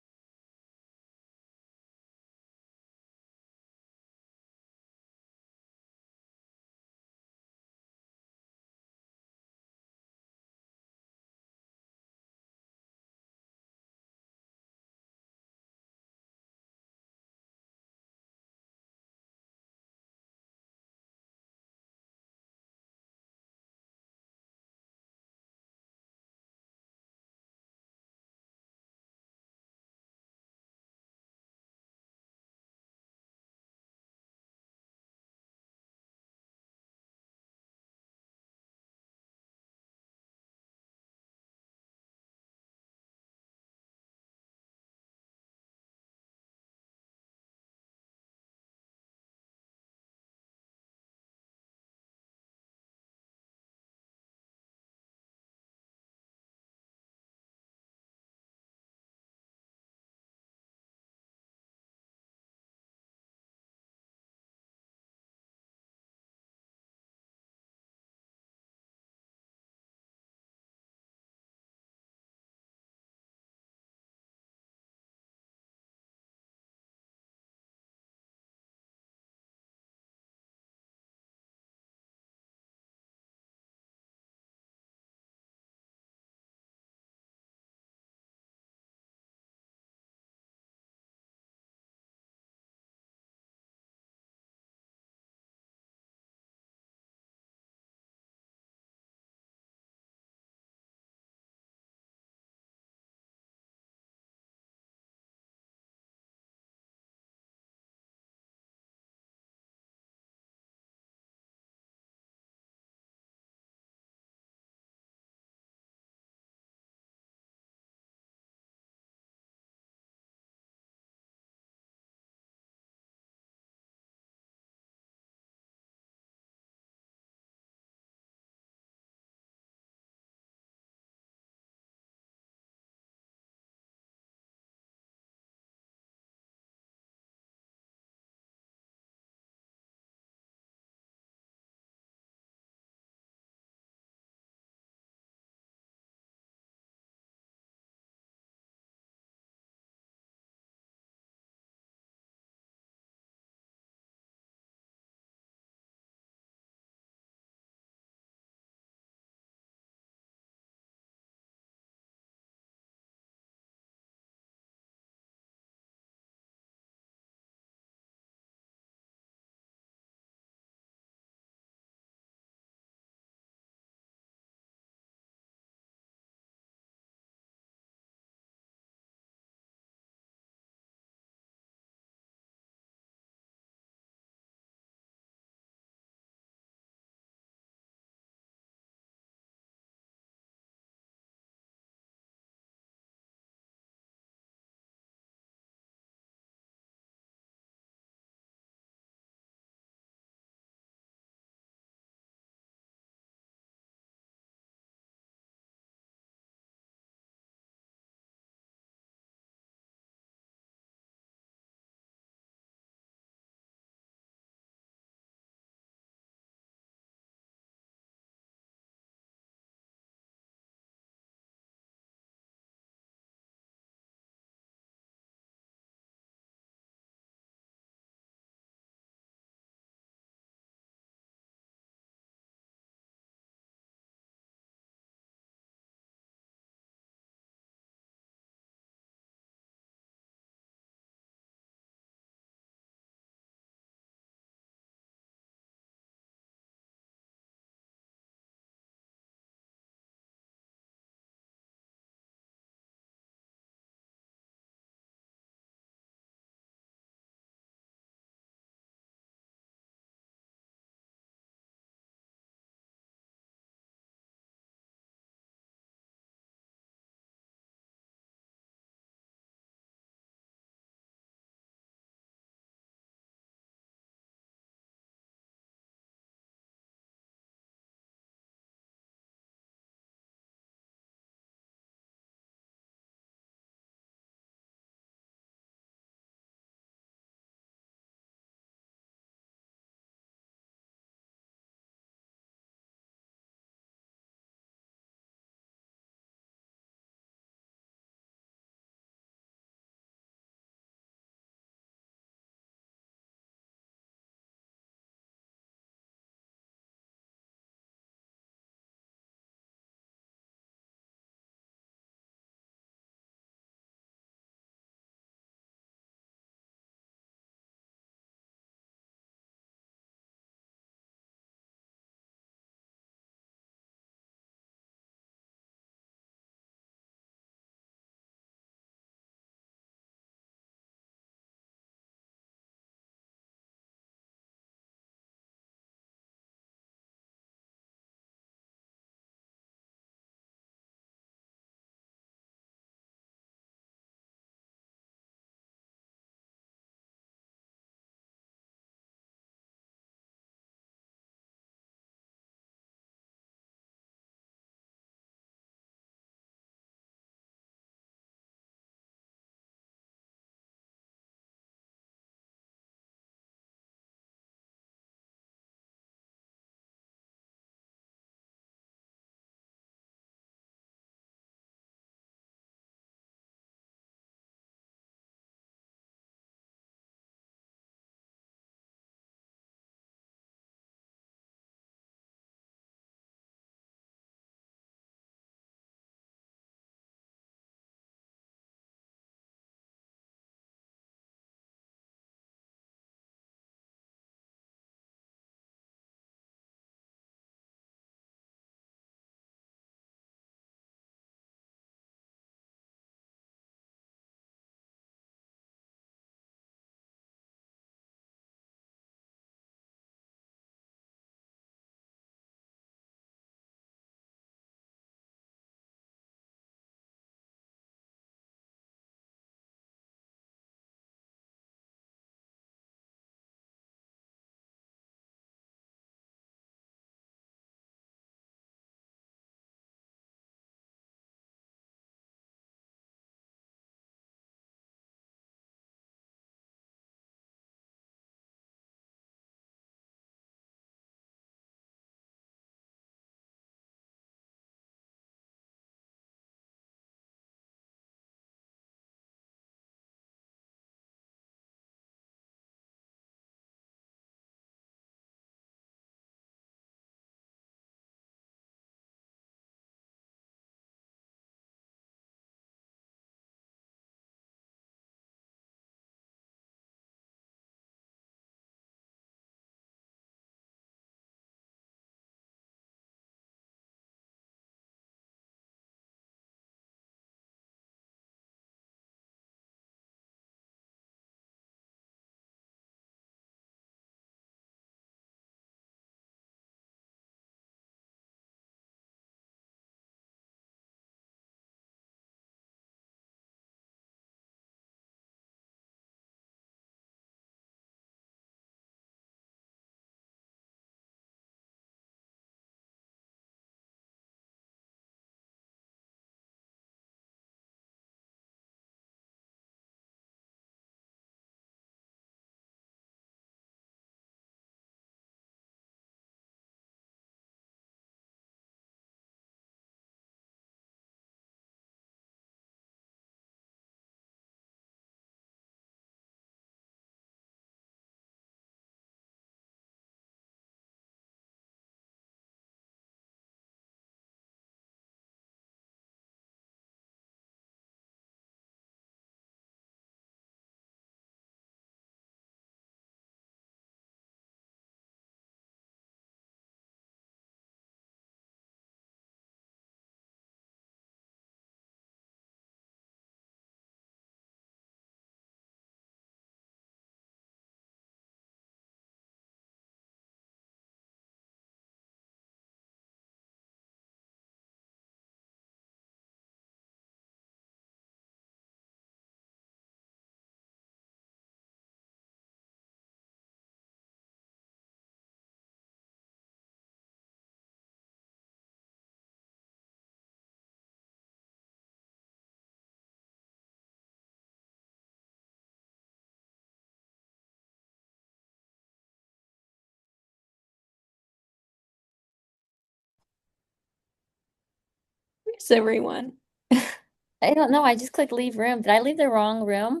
[SPEAKER 10] Where's everyone?
[SPEAKER 9] I don't know. I just clicked leave room. Did I leave the wrong room?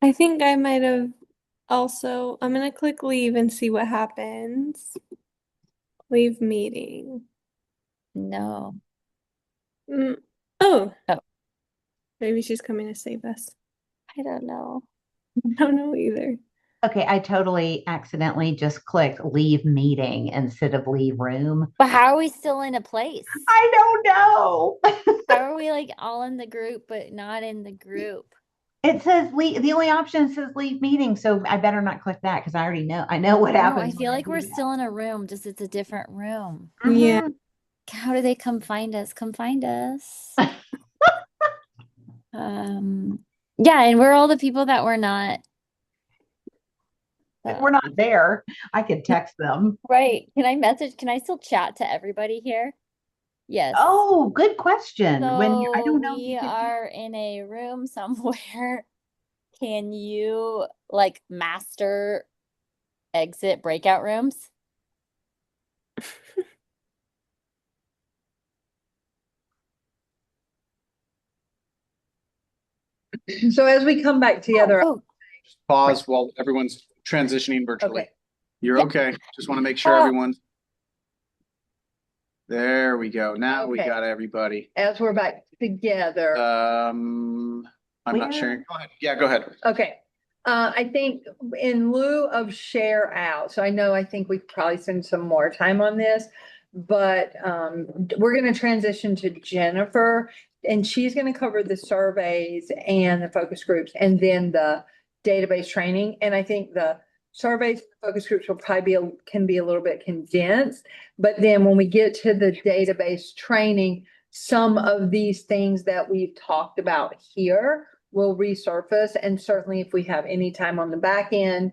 [SPEAKER 10] I think I might have also. I'm gonna click leave and see what happens. Leave meeting.
[SPEAKER 9] No.
[SPEAKER 10] Oh,
[SPEAKER 9] Oh,
[SPEAKER 10] maybe she's coming to save us.
[SPEAKER 9] I don't know.
[SPEAKER 10] I don't know either.
[SPEAKER 6] Okay, I totally accidentally just clicked leave meeting instead of leave room.
[SPEAKER 9] But how are we still in a place?
[SPEAKER 6] I don't know.
[SPEAKER 9] How are we like all in the group, but not in the group?
[SPEAKER 6] It says leave, the only option says leave meeting, so I better not click that because I already know. I know what
[SPEAKER 9] No,
[SPEAKER 6] happens.
[SPEAKER 9] I feel like we're still in a room, just it's a different room.
[SPEAKER 10] Yeah.
[SPEAKER 9] How do they come find us? Come find us. Yeah, and we're all the people that were not.
[SPEAKER 6] If we're not there, I could text them.
[SPEAKER 9] Right. Can I still chat to everybody here? Yes.
[SPEAKER 6] Oh, good question. I don't know if
[SPEAKER 9] We
[SPEAKER 6] you could
[SPEAKER 9] are in a room somewhere. Can you like master exit breakout rooms?
[SPEAKER 4] So as we come back together.
[SPEAKER 9] Oh,
[SPEAKER 1] Pause while everyone's transitioning virtually.
[SPEAKER 4] Okay.
[SPEAKER 1] You're
[SPEAKER 9] Yeah.
[SPEAKER 1] okay. Just want to make sure everyone's. There we go. Now we
[SPEAKER 4] Okay.
[SPEAKER 1] got everybody.
[SPEAKER 4] As we're back together.
[SPEAKER 1] I'm not sharing. Go ahead. Yeah, go ahead.
[SPEAKER 4] Okay. I think in lieu of share out, so I think we could probably spend some more time on this, but we're going to transition to Jennifer, and she's going to cover the surveys and the focus groups and then the database training. And I think the surveys, focus groups will probably can be a little bit condensed, but then when we get to the database training, some of these things that we've talked about here will resurface. And certainly if we have any time on the back end,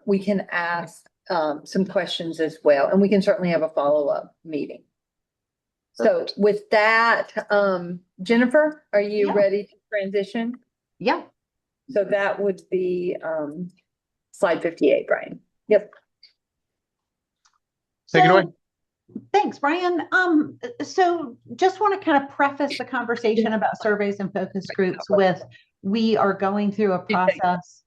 [SPEAKER 4] we can ask some questions as well. And we can certainly have a follow-up meeting. So with that, Jennifer, are you ready to transition?
[SPEAKER 6] Yeah.
[SPEAKER 4] So that would be slide 58, Brian. Yep.
[SPEAKER 1] Take it away.
[SPEAKER 6] Thanks, Brian. So just want to kind of preface the conversation about surveys and focus groups with, we are going through a process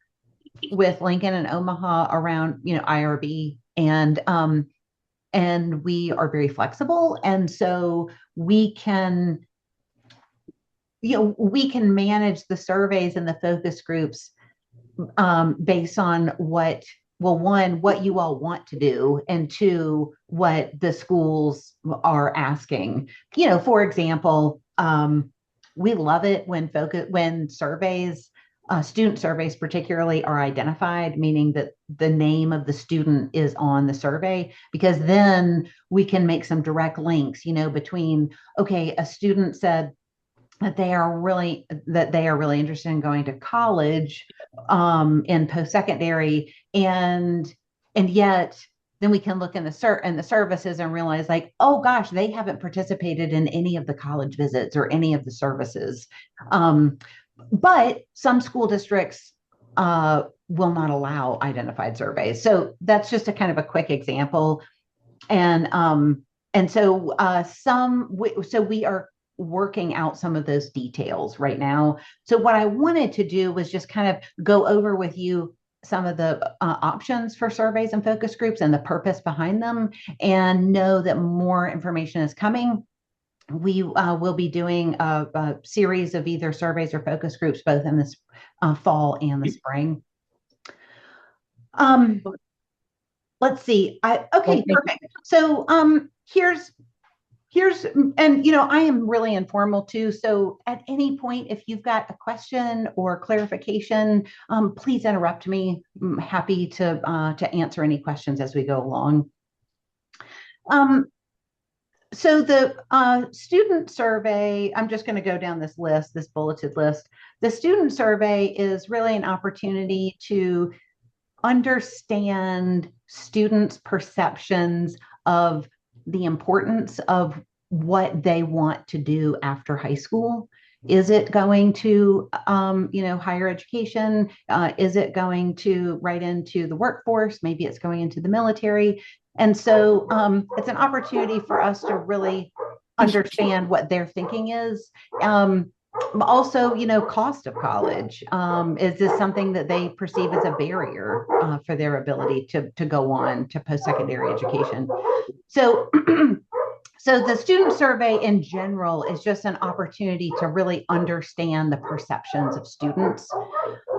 [SPEAKER 6] with Lincoln and Omaha around, IRB, and we are very flexible. And so we can manage the surveys and the focus groups based on what you all want to do, and two, what the schools are asking. For example, we love it when surveys, student surveys particularly, are identified, meaning that the name of the student is on the survey, because then we can make some direct links, between, okay, a student said that they are really interested in going to college in post-secondary, and yet then we can look in the services and realize, like, oh gosh, they haven't participated in any of the college visits or any of the services. But some school districts will not allow identified surveys. So that's just a kind of a quick example. And so we are working out some of those details right now. So what I wanted to do was just kind of go over with you some of the options for surveys and focus groups and the purpose behind them, and know that more information is coming. We will be doing a series of either surveys or focus groups, both in this fall and the spring. Let's see. Okay, perfect. So here's, and I am really informal too. So at any point, if you've got a question or clarification, please interrupt me. I'm happy to answer any questions as we go along. So the student survey, I'm just going to go down this list, this bulleted list. The student survey is really an opportunity to understand students' perceptions of the importance of what they want to do after high school. Is it going to, higher education? Is it going to right into the workforce? Maybe it's going into the military. And so it's an opportunity for us to really understand what their thinking is. Also, cost of college. Is this something that they perceive as a barrier for their ability to go on to post-secondary education? So, so the student survey in general is just an opportunity to really understand the perceptions of students.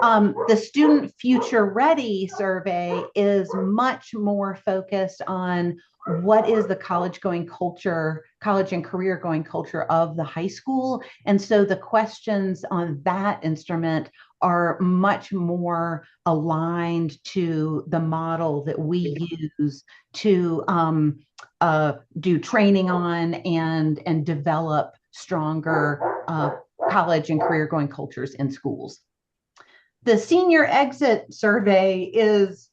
[SPEAKER 6] The Student Future Ready survey is much more focused on what is the college and career going culture of the high school. And so the questions on that instrument are much more aligned to the model that we use to do training on and develop stronger college and career going cultures in schools. The senior exit survey is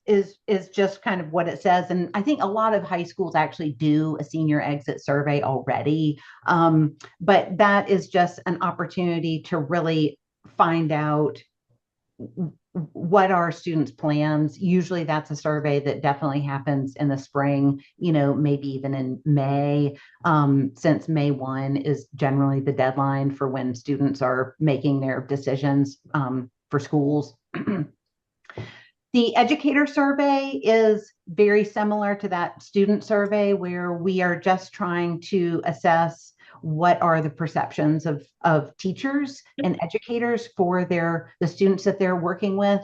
[SPEAKER 6] just kind of what it says. And I think a lot of high schools actually do a senior exit survey already. But that is just an opportunity to really find out what are students' plans. Usually that's a survey that definitely happens in the spring, maybe even in May, since May 1 is generally the deadline for when students are making their decisions for schools. The educator survey is very similar to that student survey, where we are just trying to assess what are the perceptions of teachers and educators for the students that they're working with.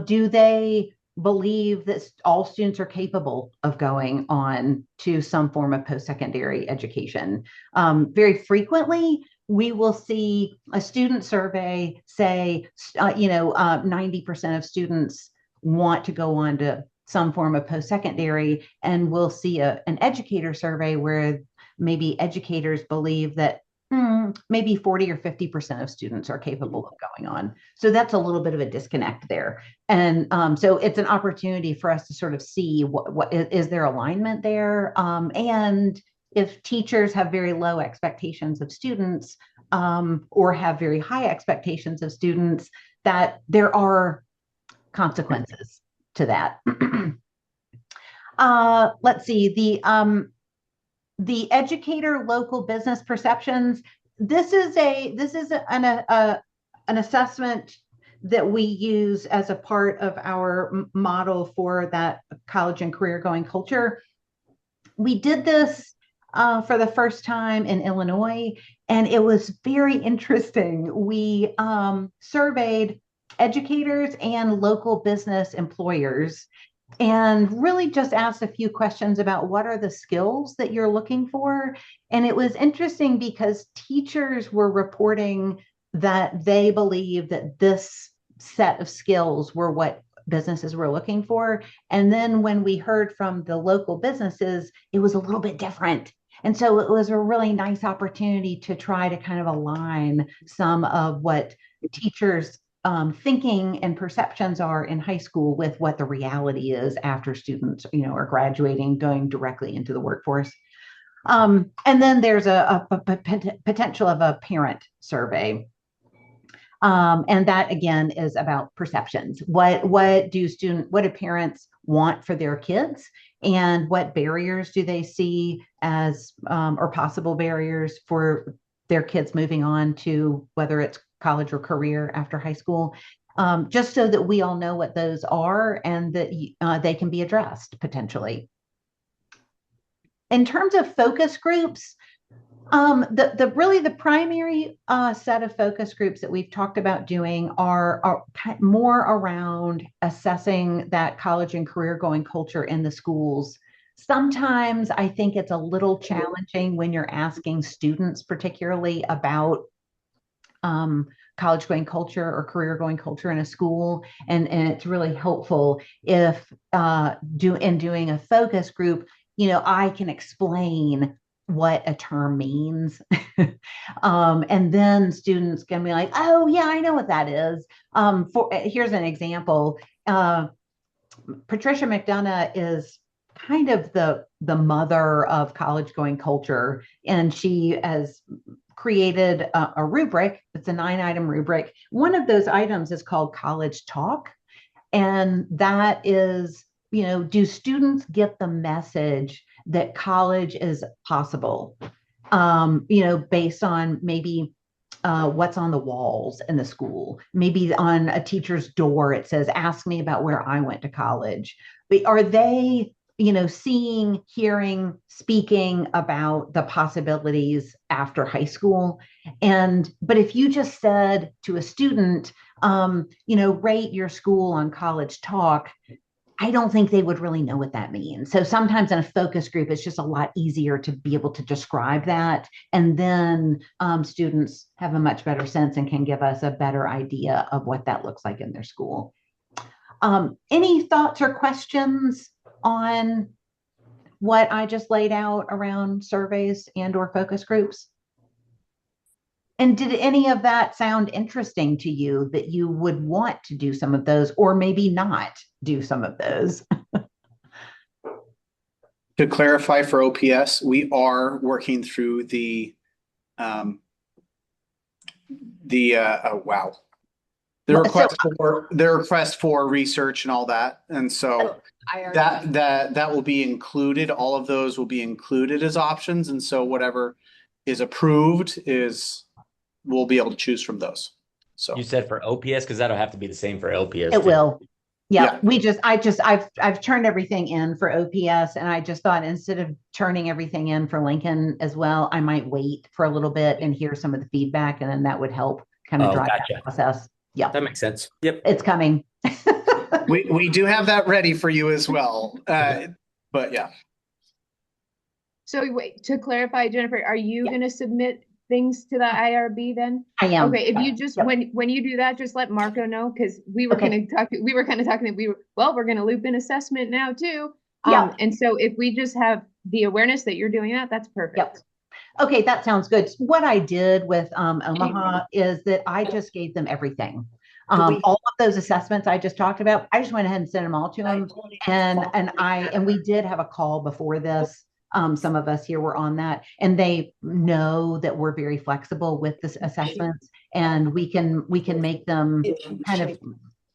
[SPEAKER 6] Do they believe that all students are capable of going on to some form of post-secondary education? Very frequently, we will see a student survey say, 90% of students want to go on to some form of post-secondary, and we'll see an educator survey where maybe educators believe that maybe 40 or 50% of students are capable of going on. So that's a little bit of a disconnect there. And so it's an opportunity for us to sort of see what is there alignment there. And if teachers have very low expectations of students or have very high expectations of students, that there are consequences to that. Let's see, the educator local business perceptions. This is an assessment that we use as a part of our model for that college and career going culture. We did this for the first time in Illinois, and it was very interesting. We surveyed educators and local business employers and really just asked a few questions about what are the skills that you're looking for. And it was interesting because teachers were reporting that they believe that this set of skills were what businesses were looking for. And then when we heard from the local businesses, it was a little bit different. And so it was a really nice opportunity to try to kind of align some of what teachers thinking and perceptions are in high school with what the reality is after students, are graduating, going directly into the workforce. And then there's a potential of a parent survey. And that again is about perceptions. What do parents want for their kids, and what barriers do they see as or possible barriers for their kids moving on to whether it's college or career after high school, just so that we all know what those are and that they can be addressed potentially. In terms of focus groups, the primary set of focus groups that we've talked about doing are more around assessing that college and career going culture in the schools. Sometimes I think it's a little challenging when you're asking students particularly about college going culture or career going culture in a school. And it's really helpful if doing a focus group, I can explain what a term means. And then students can be like, oh yeah, I know what that is. Here's an example. Patricia McDonough is kind of the mother of college going culture. And she has created a rubric. It's a 9-item rubric. One of those items is called College Talk. And that is, do students get the message that college is possible? based on maybe what's on the walls in the school. Maybe on a teacher's door, it says, ask me about where I went to college. But are they, seeing, hearing, speaking about the possibilities after high school? But if you just said to a student, rate your school on College Talk, I don't think they would really know what that means. So sometimes in a focus group, it's just a lot easier to be able to describe that. And then students have a much better sense and can give us a better idea of what that looks like in their school. Any thoughts or questions on what I just laid out around surveys and or focus groups? And did any of that sound interesting to you, that you would want to do some of those, or maybe not do some of those?
[SPEAKER 1] To clarify for OPS, we are working through the request for research and all that. And so that will be included. All of those will be included as options. And so whatever is approved we'll be able to choose from those. So
[SPEAKER 2] you said for OPS, because that'll have to be the same for LPS.
[SPEAKER 6] It will. Yeah. I've turned everything in for OPS, and I just thought instead of turning everything in for Lincoln as well, I might wait for a little bit and hear some of the feedback, and then that would help kind of drive that process. Yeah.
[SPEAKER 2] That makes sense. Yep.
[SPEAKER 6] It's coming.
[SPEAKER 1] we do have that ready for you as well. But yeah.
[SPEAKER 13] So wait, to clarify, Jennifer, are you going to submit things to the IRB then?
[SPEAKER 6] I am.
[SPEAKER 13] Okay, if you just when you do that, just let Marco know, because we were kind of talking. We were kind of talking. We're going to loop in assessment now too. And so if we just have the awareness that you're doing that, that's perfect.
[SPEAKER 6] Yep. Okay, that sounds good. What I did with Omaha is that I just gave them everything. All of those assessments I just talked about, I just went ahead and sent them all to them. And we did have a call before this. Some of us here were on that, and they know that we're very flexible with this assessments, and we can make them kind of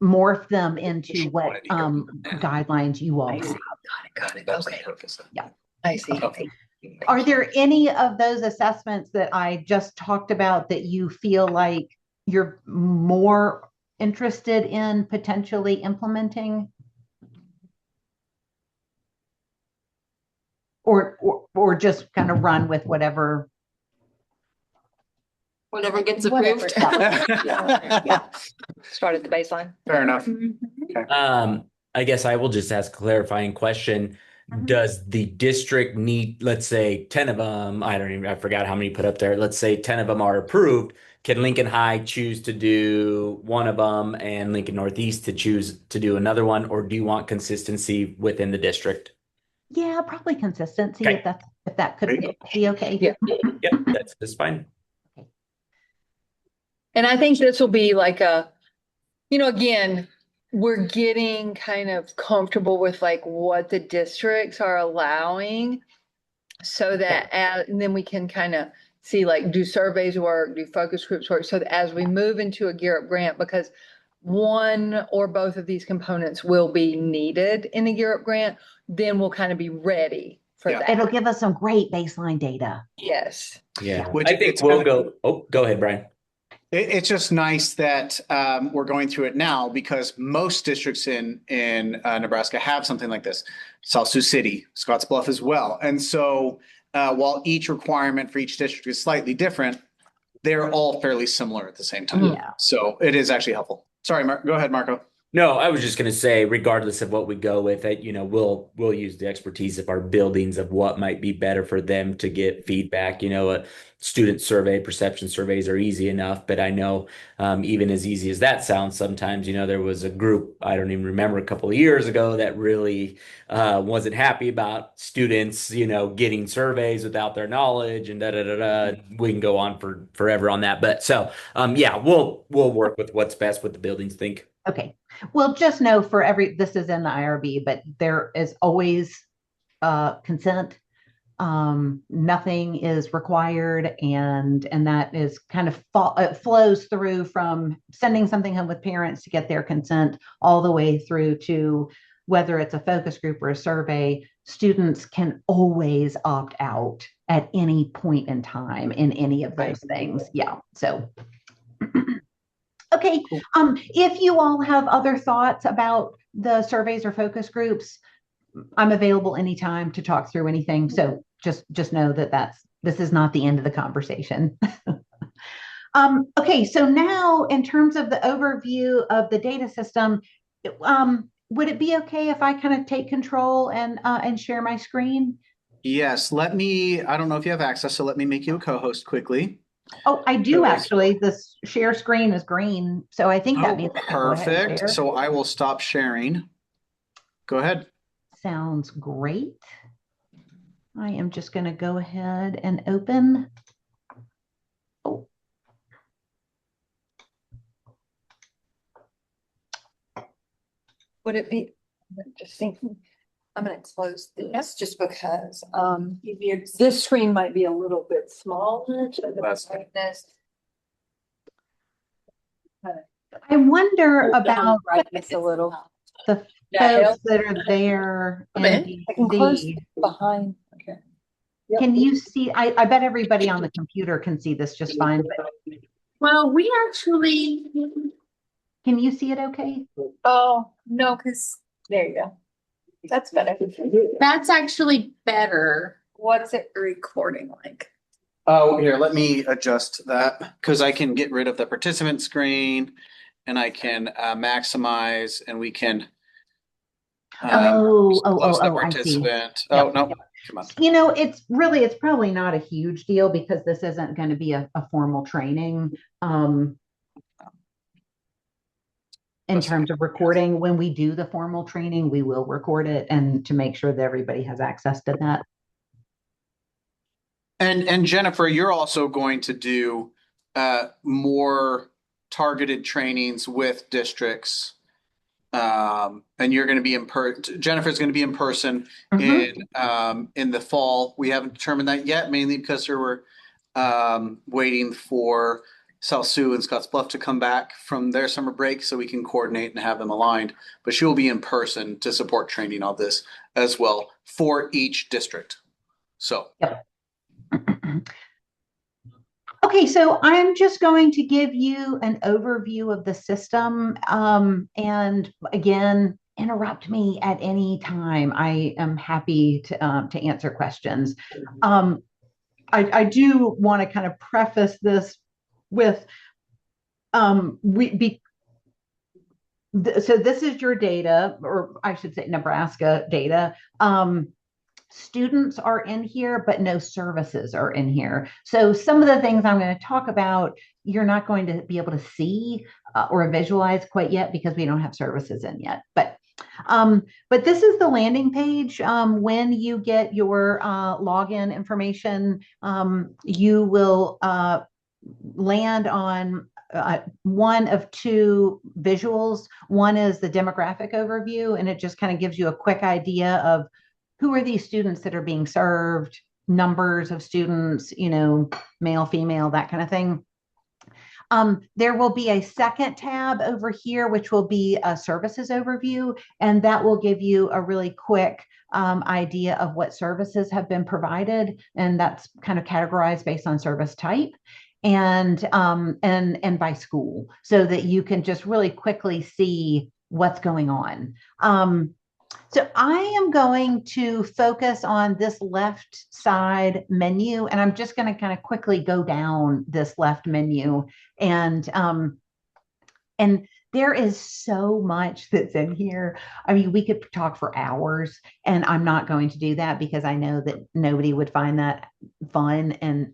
[SPEAKER 6] morph them into what guidelines you all have.
[SPEAKER 14] Got it. Okay.
[SPEAKER 6] Yeah.
[SPEAKER 14] I see.
[SPEAKER 6] Are there any of those assessments that I just talked about that you feel like you're more interested in potentially implementing? Or just kind of run with whatever
[SPEAKER 12] gets approved.
[SPEAKER 6] Yeah.
[SPEAKER 14] Start at the baseline.
[SPEAKER 1] Fair enough.
[SPEAKER 2] Okay. I guess I will just ask a clarifying question. Does the district need, let's say 10 of them, I forgot how many put up there. Let's say 10 of them are approved. Can Lincoln High choose to do one of them and Lincoln Northeast to choose to do another one? Or do you want consistency within the district?
[SPEAKER 6] Yeah, probably consistency.
[SPEAKER 2] Okay.
[SPEAKER 6] If that could be okay.
[SPEAKER 14] Yeah.
[SPEAKER 2] Yep, that's fine.
[SPEAKER 14] And I think this will be like again, we're getting kind of comfortable with like what the districts are allowing, so that and then we can kind of see, like, do surveys work, do focus groups work, so that as we move into a Gear Up grant, because one or both of these components will be needed in the Gear Up grant, then we'll kind of be ready for that.
[SPEAKER 6] It'll give us some great baseline data.
[SPEAKER 14] Yes.
[SPEAKER 2] Yeah.
[SPEAKER 1] Which
[SPEAKER 2] I think we'll go. Oh, go ahead, Brian.
[SPEAKER 1] It's just nice that we're going through it now, because most districts in Nebraska have something like this. South Sioux City, Scottsbluff as well. And so while each requirement for each district is slightly different, they're all fairly similar at the same time.
[SPEAKER 6] Yeah.
[SPEAKER 1] So it is actually helpful. Sorry, go ahead, Marco.
[SPEAKER 2] No, I was just going to say, regardless of what we go with, that we'll use the expertise of our buildings of what might be better for them to get feedback. A student survey, perception surveys are easy enough, but I know even as easy as that sounds, sometimes there was a group, I don't even remember, a couple of years ago that really wasn't happy about students getting surveys without their knowledge, and we can go on for forever on that. But so we'll work with what's best what the buildings think.
[SPEAKER 6] Okay. Well, just know this is in the IRB, but there is always consent. Nothing is required, and that is kind of it flows through from sending something home with parents to get their consent all the way through to whether it's a focus group or a survey, students can always opt out at any point in time in any of those things. Yeah. So, okay. If you all have other thoughts about the surveys or focus groups, I'm available anytime to talk through anything. So just know that this is not the end of the conversation. Okay, so now in terms of the overview of the data system, would it be okay if I kind of take control and share my screen?
[SPEAKER 1] Yes, I don't know if you have access, so let me make you a co-host quickly.
[SPEAKER 6] Oh, I do actually. This share screen is green, so I think that means I can go ahead and
[SPEAKER 1] Perfect.
[SPEAKER 6] share.
[SPEAKER 1] So I will stop sharing. Go ahead.
[SPEAKER 6] Sounds great. I am just going to go ahead and open. Oh.
[SPEAKER 4] Would it be, just thinking, I'm going to close this just because this screen might be a little bit smaller. Like this.
[SPEAKER 6] I wonder about
[SPEAKER 4] Brightness a little.
[SPEAKER 6] the folks that are there in
[SPEAKER 4] I can close
[SPEAKER 6] DC.
[SPEAKER 4] behind. Okay. Yep.
[SPEAKER 6] Can you see? I bet everybody on the computer can see this just fine. But
[SPEAKER 8] Well, we actually.
[SPEAKER 6] can you see it okay?
[SPEAKER 4] Oh, no, because there you go. That's better.
[SPEAKER 8] That's actually better.
[SPEAKER 4] What's it recording like?
[SPEAKER 1] Oh, here, let me adjust that because I can get rid of the participant screen and I can maximize and we can close the participant. Oh, no, come on.
[SPEAKER 6] You know, it's probably not a huge deal because this isn't going to be a formal training. In terms of recording, when we do the formal training, we will record it and to make sure that everybody has access to that.
[SPEAKER 1] And Jennifer, you're also going to do more targeted trainings with districts. And you're going to be Jennifer's going to be in person in the fall. We haven't determined that yet, mainly because we're waiting for South Sioux and Scottsbluff to come back from their summer break so we can coordinate and have them aligned. But she will be in person to support training on this as well for each district. So.
[SPEAKER 6] Yep. Okay, so I'm just going to give you an overview of the system. And again, interrupt me at any time. I am happy to answer questions. I do want to kind of preface this with so this is your data, or I should say Nebraska data. Students are in here, but no services are in here. So some of the things I'm going to talk about, you're not going to be able to see or visualize quite yet because we don't have services in yet. But this is the landing page. When you get your login information, you will land on one of two visuals. One is the demographic overview, and it just kind of gives you a quick idea of who are these students that are being served, numbers of students, male, female, that kind of thing. There will be a second tab over here, which will be a services overview, and that will give you a really quick idea of what services have been provided, and that's kind of categorized based on service type and by school, so that you can just really quickly see what's going on. So I am going to focus on this left side menu, and I'm just going to kind of quickly go down this left menu. And there is so much that's in here. I mean, we could talk for hours, and I'm not going to do that because I know that nobody would find that fun and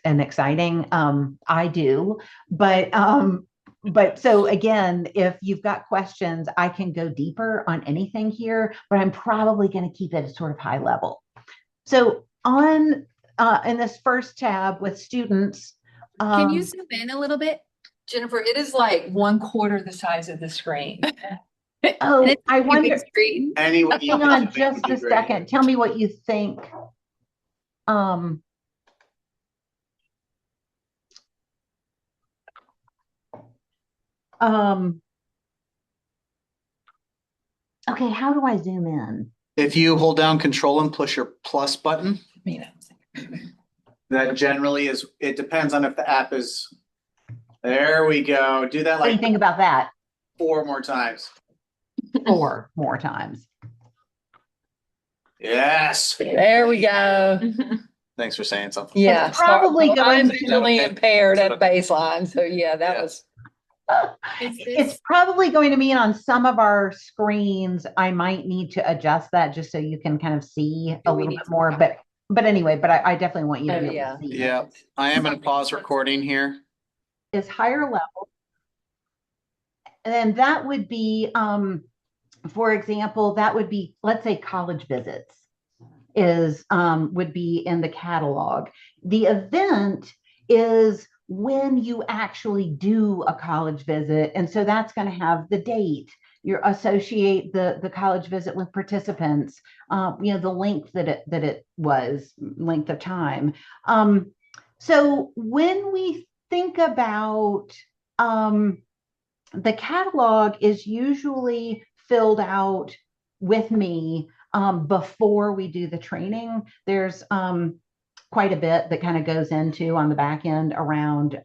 [SPEAKER 6] exciting. I do, but so again, if you've got questions, I can go deeper on anything here, but I'm probably going to keep it at sort of high level. So in this first tab with students.
[SPEAKER 3] Can you zoom in a little bit?
[SPEAKER 14] Jennifer, it is like 1/4 the size of the screen.
[SPEAKER 6] Oh, I wonder.
[SPEAKER 3] Screen.
[SPEAKER 1] Anyway,
[SPEAKER 6] hang on just a second. Tell me what you think. Okay, how do I zoom in?
[SPEAKER 1] If you hold down control and push your plus button, that generally is, it depends on if the app is, there we go. Do that
[SPEAKER 6] What do you
[SPEAKER 1] like
[SPEAKER 6] think about that?
[SPEAKER 1] 4 more times.
[SPEAKER 6] 4 more times.
[SPEAKER 1] Yes.
[SPEAKER 14] There we go.
[SPEAKER 1] Thanks for saying something.
[SPEAKER 14] Yeah.
[SPEAKER 6] It's probably
[SPEAKER 14] so
[SPEAKER 6] going
[SPEAKER 14] I'm
[SPEAKER 6] to-
[SPEAKER 14] visually impaired at baseline. So yeah, that was.
[SPEAKER 6] It's probably going to mean on some of our screens, I might need to adjust that just so you can kind of see a little bit more. But anyway, but I definitely want you to be able to see.
[SPEAKER 1] Yeah, I am going to pause recording here.
[SPEAKER 6] Is higher level. And then that would be, for example, that would be, let's say college visits would be in the catalog. The event is when you actually do a college visit. And so that's going to have the date. You associate the college visit with participants, the length that it was, length of time. So when we think about the catalog is usually filled out with me before we do the training. There's quite a bit that kind of goes into on the back end around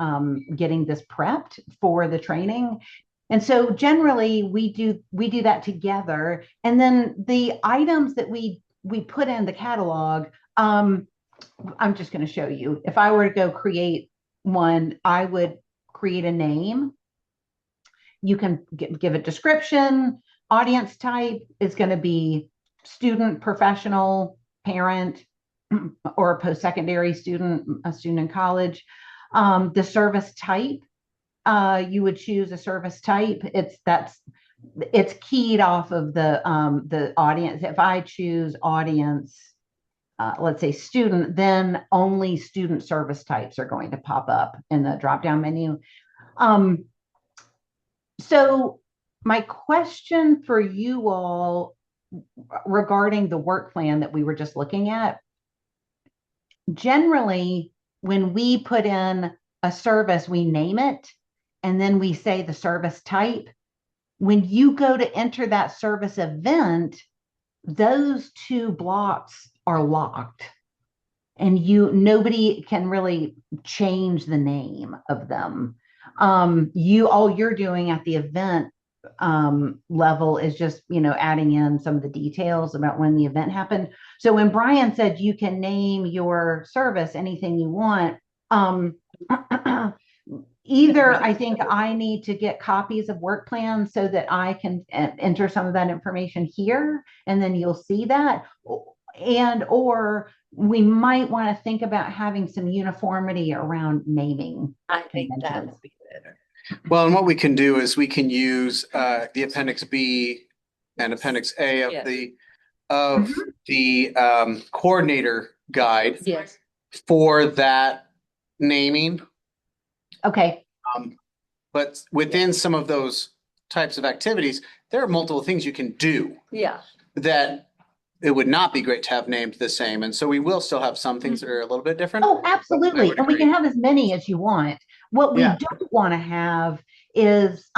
[SPEAKER 6] getting this prepped for the training. And so generally we do that together. And then the items that we put in the catalog, I'm just going to show you. If I were to go create one, I would create a name. You can give a description. Audience type is going to be student, professional, parent, or a post-secondary student, a student in college. The service type, you would choose a service type. It's keyed off of the audience. If I choose audience, let's say student, then only student service types are going to pop up in the drop-down menu. So my question for you all regarding the work plan that we were just looking at, generally, when we put in a service, we name it, and then we say the service type. When you go to enter that service event, those 2 blocks are locked. And nobody can really change the name of them. All you're doing at the event level is just, adding in some of the details about when the event happened. So when Brian said you can name your service anything you want, either I think I need to get copies of work plans so that I can enter some of that information here, and then you'll see that, or we might want to think about having some uniformity around naming.
[SPEAKER 14] I think that would be better.
[SPEAKER 1] Well, and what we can do is we can use the Appendix B and Appendix A of the coordinator guide for that naming.
[SPEAKER 6] Okay.
[SPEAKER 1] But within some of those types of activities, there are multiple things you can do.
[SPEAKER 14] Yeah.
[SPEAKER 1] That it would not be great to have named the same. And so we will still have some things that are a little bit different.
[SPEAKER 6] Oh, absolutely. And we can have as many as you want. What we don't want to have is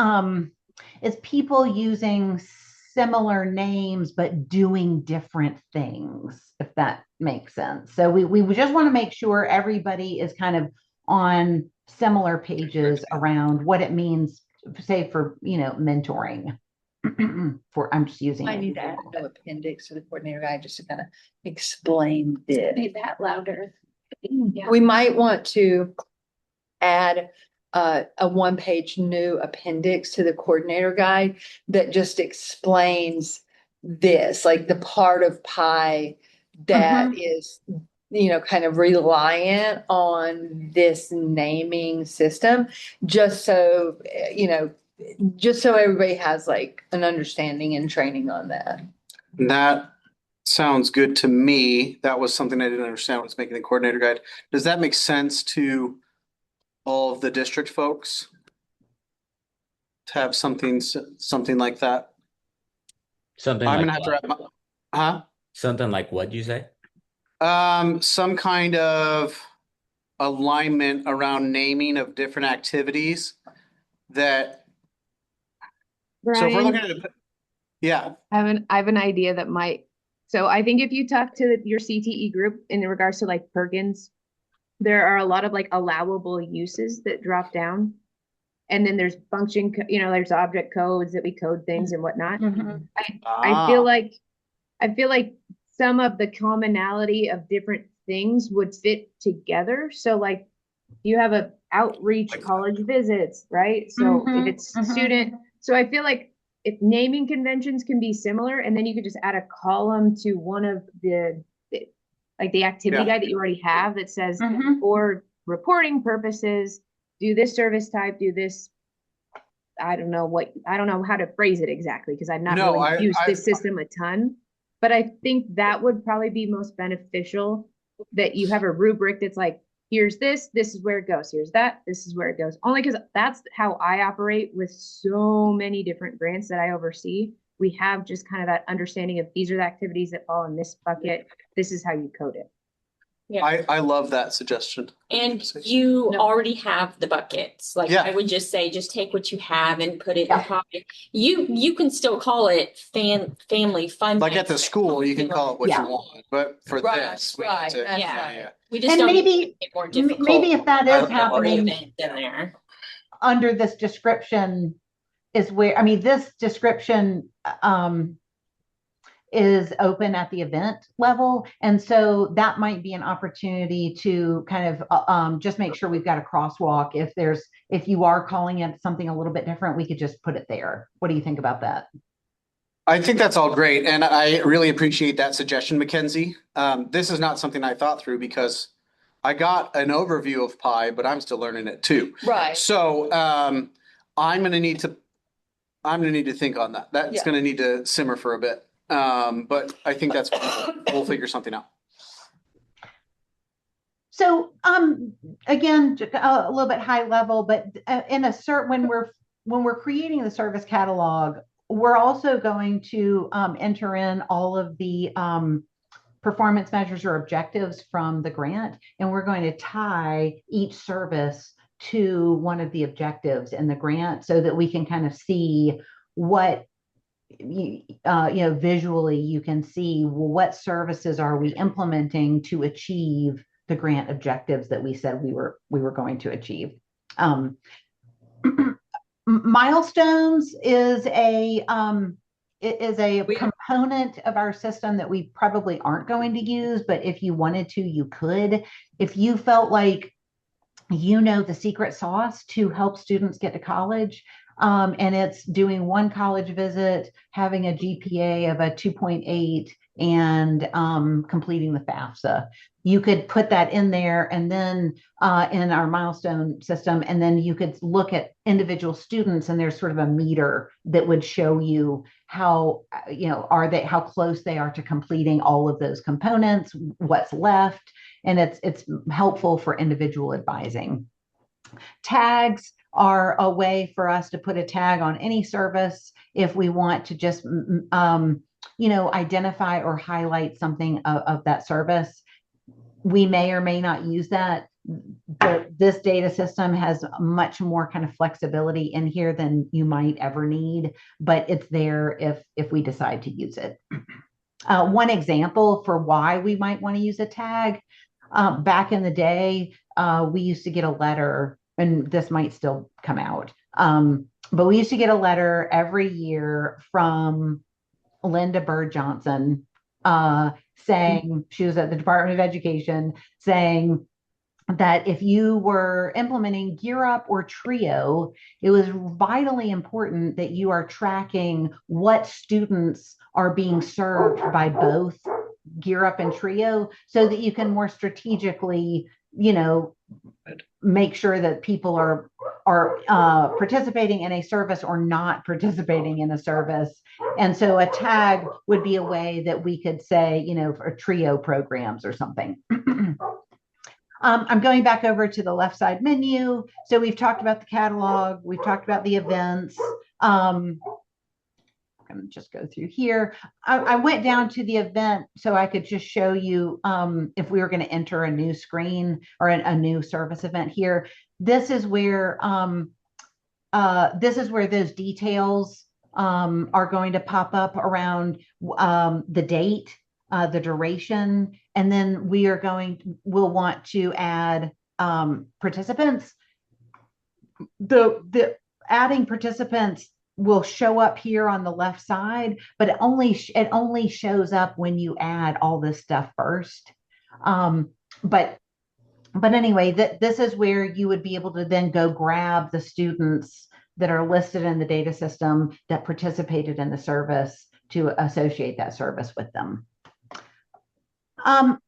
[SPEAKER 6] people using similar names but doing different things, if that makes sense. So we just want to make sure everybody is kind of on similar pages around what it means, say, for mentoring. I'm just using
[SPEAKER 14] I need to add an appendix to the coordinator guide just to kind of explain this.
[SPEAKER 5] Say that louder.
[SPEAKER 14] Yeah. We might want to add a 1-page new appendix to the coordinator guide that just explains this, like the part of PI that is, kind of reliant on this naming system, just so everybody has like an understanding and training on that.
[SPEAKER 1] That sounds good to me. That was something I didn't understand was making the coordinator guide. Does that make sense to all of the district folks to have something like that?
[SPEAKER 2] Something
[SPEAKER 1] I'm
[SPEAKER 2] like
[SPEAKER 1] gonna have to wrap my,
[SPEAKER 2] something like what you say?
[SPEAKER 1] Some kind of alignment around naming of different activities that.
[SPEAKER 13] Brian,
[SPEAKER 1] So if we're looking at Yeah.
[SPEAKER 13] I have an idea that might, so I think if you talk to your CTE group in regards to like Perkins, there are a lot of like allowable uses that drop down. And then there's function, there's object codes that we code things and whatnot. I feel like some of the commonality of different things would fit together. So like you have a outreach college visits, right? So if it's student, so I feel like if naming conventions can be similar, and then you could just add a column to one of like the activity guide that you already have that says for reporting purposes, do this service type, do this. I don't know how to phrase it exactly because I've not really used this system a ton, but I think that would probably be most beneficial that you have a rubric that's like, here's this is where it goes. Here's that, this is where it goes. Only because that's how I operate with so many different grants that I oversee. We have just kind of that understanding of these are the activities that fall in this bucket. This is how you code it.
[SPEAKER 5] Yeah.
[SPEAKER 1] I love that suggestion.
[SPEAKER 5] And you already have the buckets. Like I would just say, just take what you have and put it in the pocket. You can still call it family fun.
[SPEAKER 1] Like at the school, you can call it what you want, but for this, we have to,
[SPEAKER 5] we just don't make it more difficult.
[SPEAKER 6] Maybe if that is happening
[SPEAKER 5] in there
[SPEAKER 6] under this description is where, I mean, this description is open at the event level. And so that might be an opportunity to kind of just make sure we've got a crosswalk. If you are calling it something a little bit different, we could just put it there. What do you think about that?
[SPEAKER 1] I think that's all great. And I really appreciate that suggestion, Mackenzie. This is not something I thought through because I got an overview of Pi, but I'm still learning it too.
[SPEAKER 14] Right.
[SPEAKER 1] So I'm going to need to think on that. That's going to need to simmer for a bit. But I think that's we'll figure something out.
[SPEAKER 6] So again, a little bit high level, but in a certain when we're creating the service catalog, we're also going to enter in all of the performance measures or objectives from the grant, and we're going to tie each service to one of the objectives in the grant so that we can kind of see what visually you can see what services are we implementing to achieve the grant objectives that we said we were going to achieve. Milestones is a component of our system that we probably aren't going to use, but if you wanted to, you could. If you felt like the secret sauce to help students get to college, and it's doing one college visit, having a GPA of a 2.8, and completing the FAFSA. You could put that in there and then in our milestone system, and then you could look at individual students, and there's sort of a meter that would show you how how close they are to completing all of those components, what's left, and it's helpful for individual advising. Tags are a way for us to put a tag on any service if we want to just identify or highlight something of that service. We may or may not use that, but this data system has much more kind of flexibility in here than you might ever need, but it's there if we decide to use it. One example for why we might want to use a tag, back in the day, we used to get a letter, and this might still come out, but we used to get a letter every year from Linda Bird Johnson, saying, she was at the Department of Education, saying that if you were implementing Gear Up or Trio, it was vitally important that you are tracking what students are being served by both Gear Up and Trio, so that you can more strategically, make sure that people are participating in a service or not participating in a service. And so a tag would be a way that we could say, for Trio programs or something. I'm going back over to the left side menu. So we've talked about the catalog, we've talked about the events. I'm going to just go through here. I went down to the event so I could just show you if we were going to enter a new screen or a new service event here. This is where those details are going to pop up around the date, the duration, and then we'll want to add participants. The adding participants will show up here on the left side, but it only shows up when you add all this stuff first. But anyway, this is where you would be able to then go grab the students that are listed in the data system that participated in the service to associate that service with them. I'm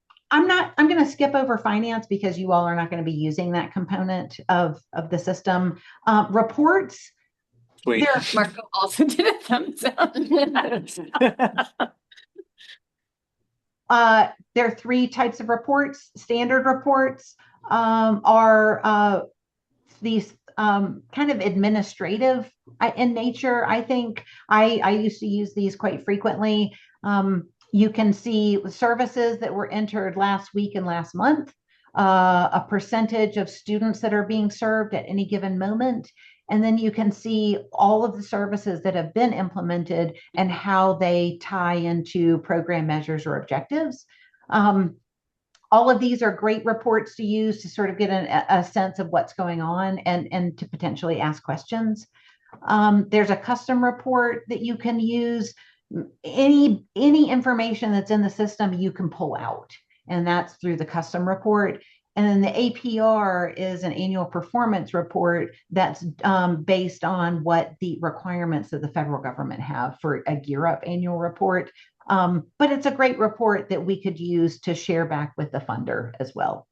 [SPEAKER 6] going to skip over finance because you all are not going to be using that component of the system. Reports.
[SPEAKER 3] Wait. Marco also did a thumbs up.
[SPEAKER 6] There are 3 types of reports. Standard reports are these kind of administrative in nature. I think I used to use these quite frequently. You can see services that were entered last week and last month, a percentage of students that are being served at any given moment. And then you can see all of the services that have been implemented and how they tie into program measures or objectives. All of these are great reports to use to sort of get a sense of what's going on and to potentially ask questions. There's a custom report that you can use. Any information that's in the system you can pull out, and that's through the custom report. And then the APR is an annual performance report that's based on what the requirements of the federal government have for a Gear Up annual report. But it's a great report that we could use to share back with the funder as well.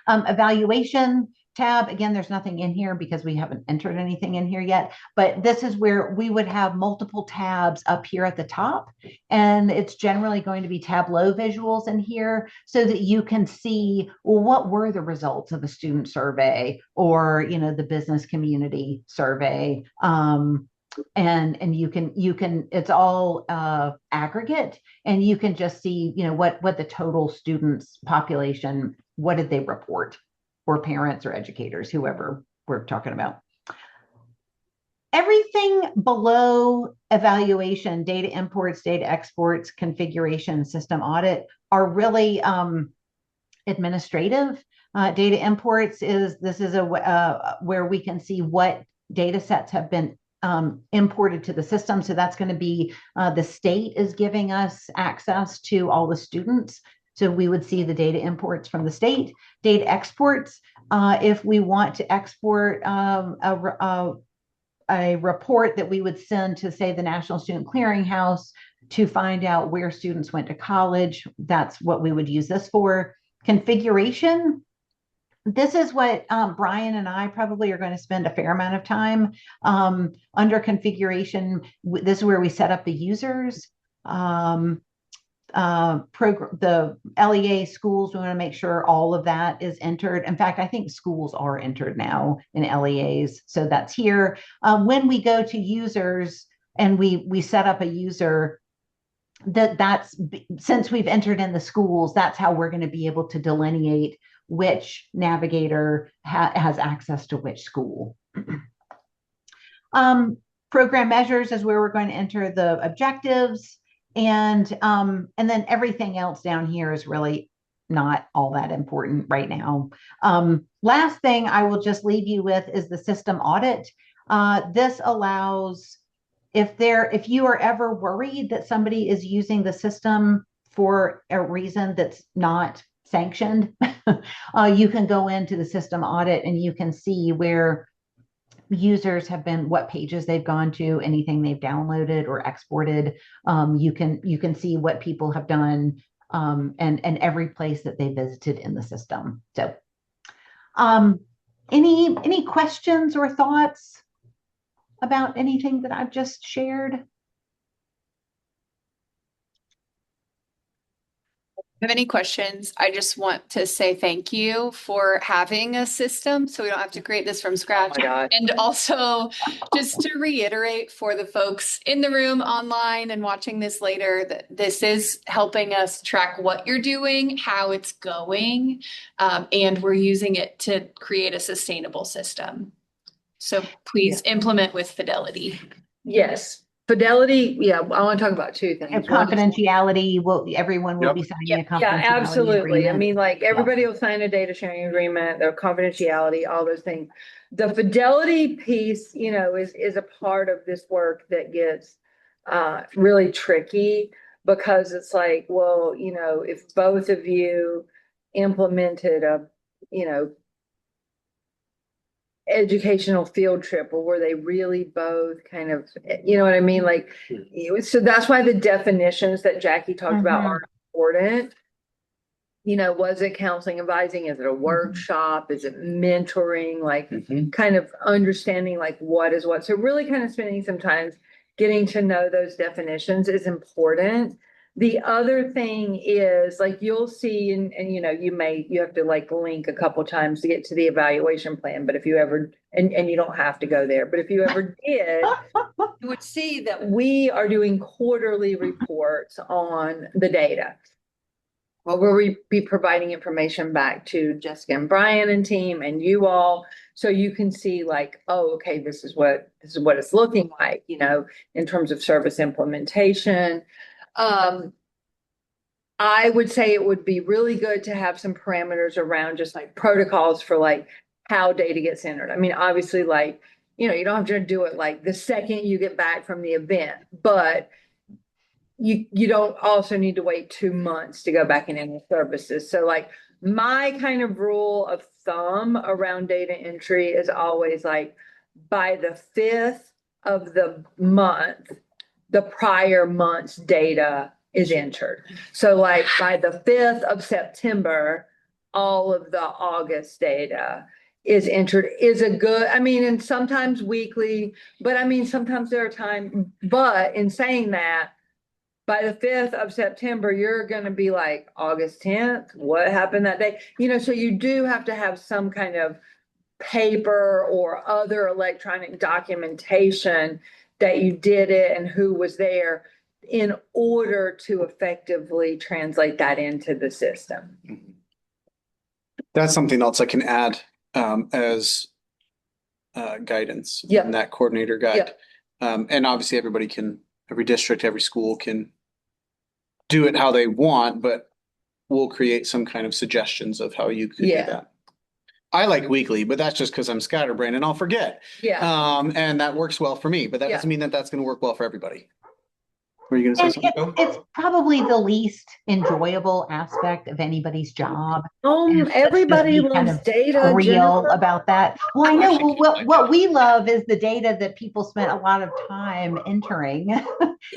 [SPEAKER 6] Evaluation tab, again, there's nothing in here because we haven't entered anything in here yet, but this is where we would have multiple tabs up here at the top, and it's generally going to be Tableau visuals in here so that you can see, well, what were the results of the student survey or, the business community survey. And you can it's all aggregate, and you can just see what the total students population, what did they report, or parents or educators, whoever we're talking about. Everything below evaluation, data imports, data exports, configuration, system audit are really administrative. Data imports is where we can see what data sets have been imported to the system. So that's going to be the state is giving us access to all the students. So we would see the data imports from the state. Data exports, if we want to export a report that we would send to, say, the National Student Clearinghouse to find out where students went to college, that's what we would use this for. Configuration, this is what Brian and I probably are going to spend a fair amount of time under configuration. This is where we set up the users. The LEA schools, we want to make sure all of that is entered. In fact, I think schools are entered now in LEAs, so that's here. When we go to users and we set up a user, that's since we've entered in the schools, that's how we're going to be able to delineate which navigator has access to which school. Program measures is where we're going to enter the objectives. And then everything else down here is really not all that important right now. Last thing I will just leave you with is the system audit. This allows, if you are ever worried that somebody is using the system for a reason that's not sanctioned, you can go into the system audit and you can see where users have been, what pages they've gone to, anything they've downloaded or exported. You can see what people have done and every place that they visited in the system. So any questions or thoughts about anything that I've just shared?
[SPEAKER 3] Have any questions? I just want to say thank you for having a system so we don't have to create this from scratch.
[SPEAKER 14] Oh my God.
[SPEAKER 3] And also just to reiterate for the folks in the room, online, and watching this later, that this is helping us track what you're doing, how it's going, and we're using it to create a sustainable system. So please implement with fidelity.
[SPEAKER 14] Yes, fidelity, yeah, I want to talk about two things.
[SPEAKER 6] And
[SPEAKER 14] One is-
[SPEAKER 6] confidentiality, everyone will
[SPEAKER 1] Yep.
[SPEAKER 6] be signing
[SPEAKER 14] Yeah,
[SPEAKER 6] a confidentiality
[SPEAKER 14] absolutely. I
[SPEAKER 6] agreement.
[SPEAKER 14] mean, like, everybody will sign a data sharing agreement, their confidentiality, all those things. The fidelity piece, is a part of this work that gets really tricky because it's like, well, if both of you implemented a, educational field trip, or were they really both kind of, you know what I mean? Like, so that's why the definitions that Jackie talked about
[SPEAKER 6] Mhm.
[SPEAKER 14] are important. Was it counseling, advising? Is it a workshop? Is it mentoring? Like, kind of understanding like what is what. So really kind of spending some time getting to know those definitions is important. The other thing is like you'll see, and you have to like link a couple times to get to the evaluation plan. But if you ever, and you don't have to go there, but if you ever did, you would see that we are doing quarterly reports on the data. Well, we'll be providing information back to Jessica and Brian and team and you all, so you can see like, oh, okay, this is what it's looking like, in terms of service implementation. I would say it would be really good to have some parameters around just like protocols for like how data gets entered. I mean, obviously, like, you don't have to do it like the second you get back from the event, but you don't also need to wait 2 months to go back and enter services. So like my kind of rule of thumb around data entry is always like by the 5th of the month, the prior month's data is entered. So like by the 5th of September, all of the August data is entered, is a good, I mean, and sometimes weekly, but I mean, sometimes there are times, but in saying that, by the 5th of September, you're going to be like August 10th. What happened that day? So you do have to have some kind of paper or other electronic documentation that you did it and who was there in order to effectively translate that into the system.
[SPEAKER 1] That's something else I can add as guidance
[SPEAKER 14] Yep.
[SPEAKER 1] in that coordinator guide.
[SPEAKER 14] Yep.
[SPEAKER 1] And obviously every district, every school can do it how they want, but we'll create some kind of suggestions of how you could do that. I like weekly, but that's just because I'm scatterbrained and I'll forget.
[SPEAKER 14] Yeah.
[SPEAKER 1] And that works well for me, but that
[SPEAKER 14] Yeah.
[SPEAKER 1] doesn't mean that that's going to work well for everybody. Were you going to say
[SPEAKER 6] And
[SPEAKER 1] something?
[SPEAKER 6] it's probably the least enjoyable aspect of anybody's job.
[SPEAKER 14] Everybody
[SPEAKER 6] Be kind
[SPEAKER 14] loves
[SPEAKER 6] of
[SPEAKER 14] data,
[SPEAKER 6] real
[SPEAKER 14] Jennifer.
[SPEAKER 6] about that. Well, I know what we love is the data that people spent a lot of time entering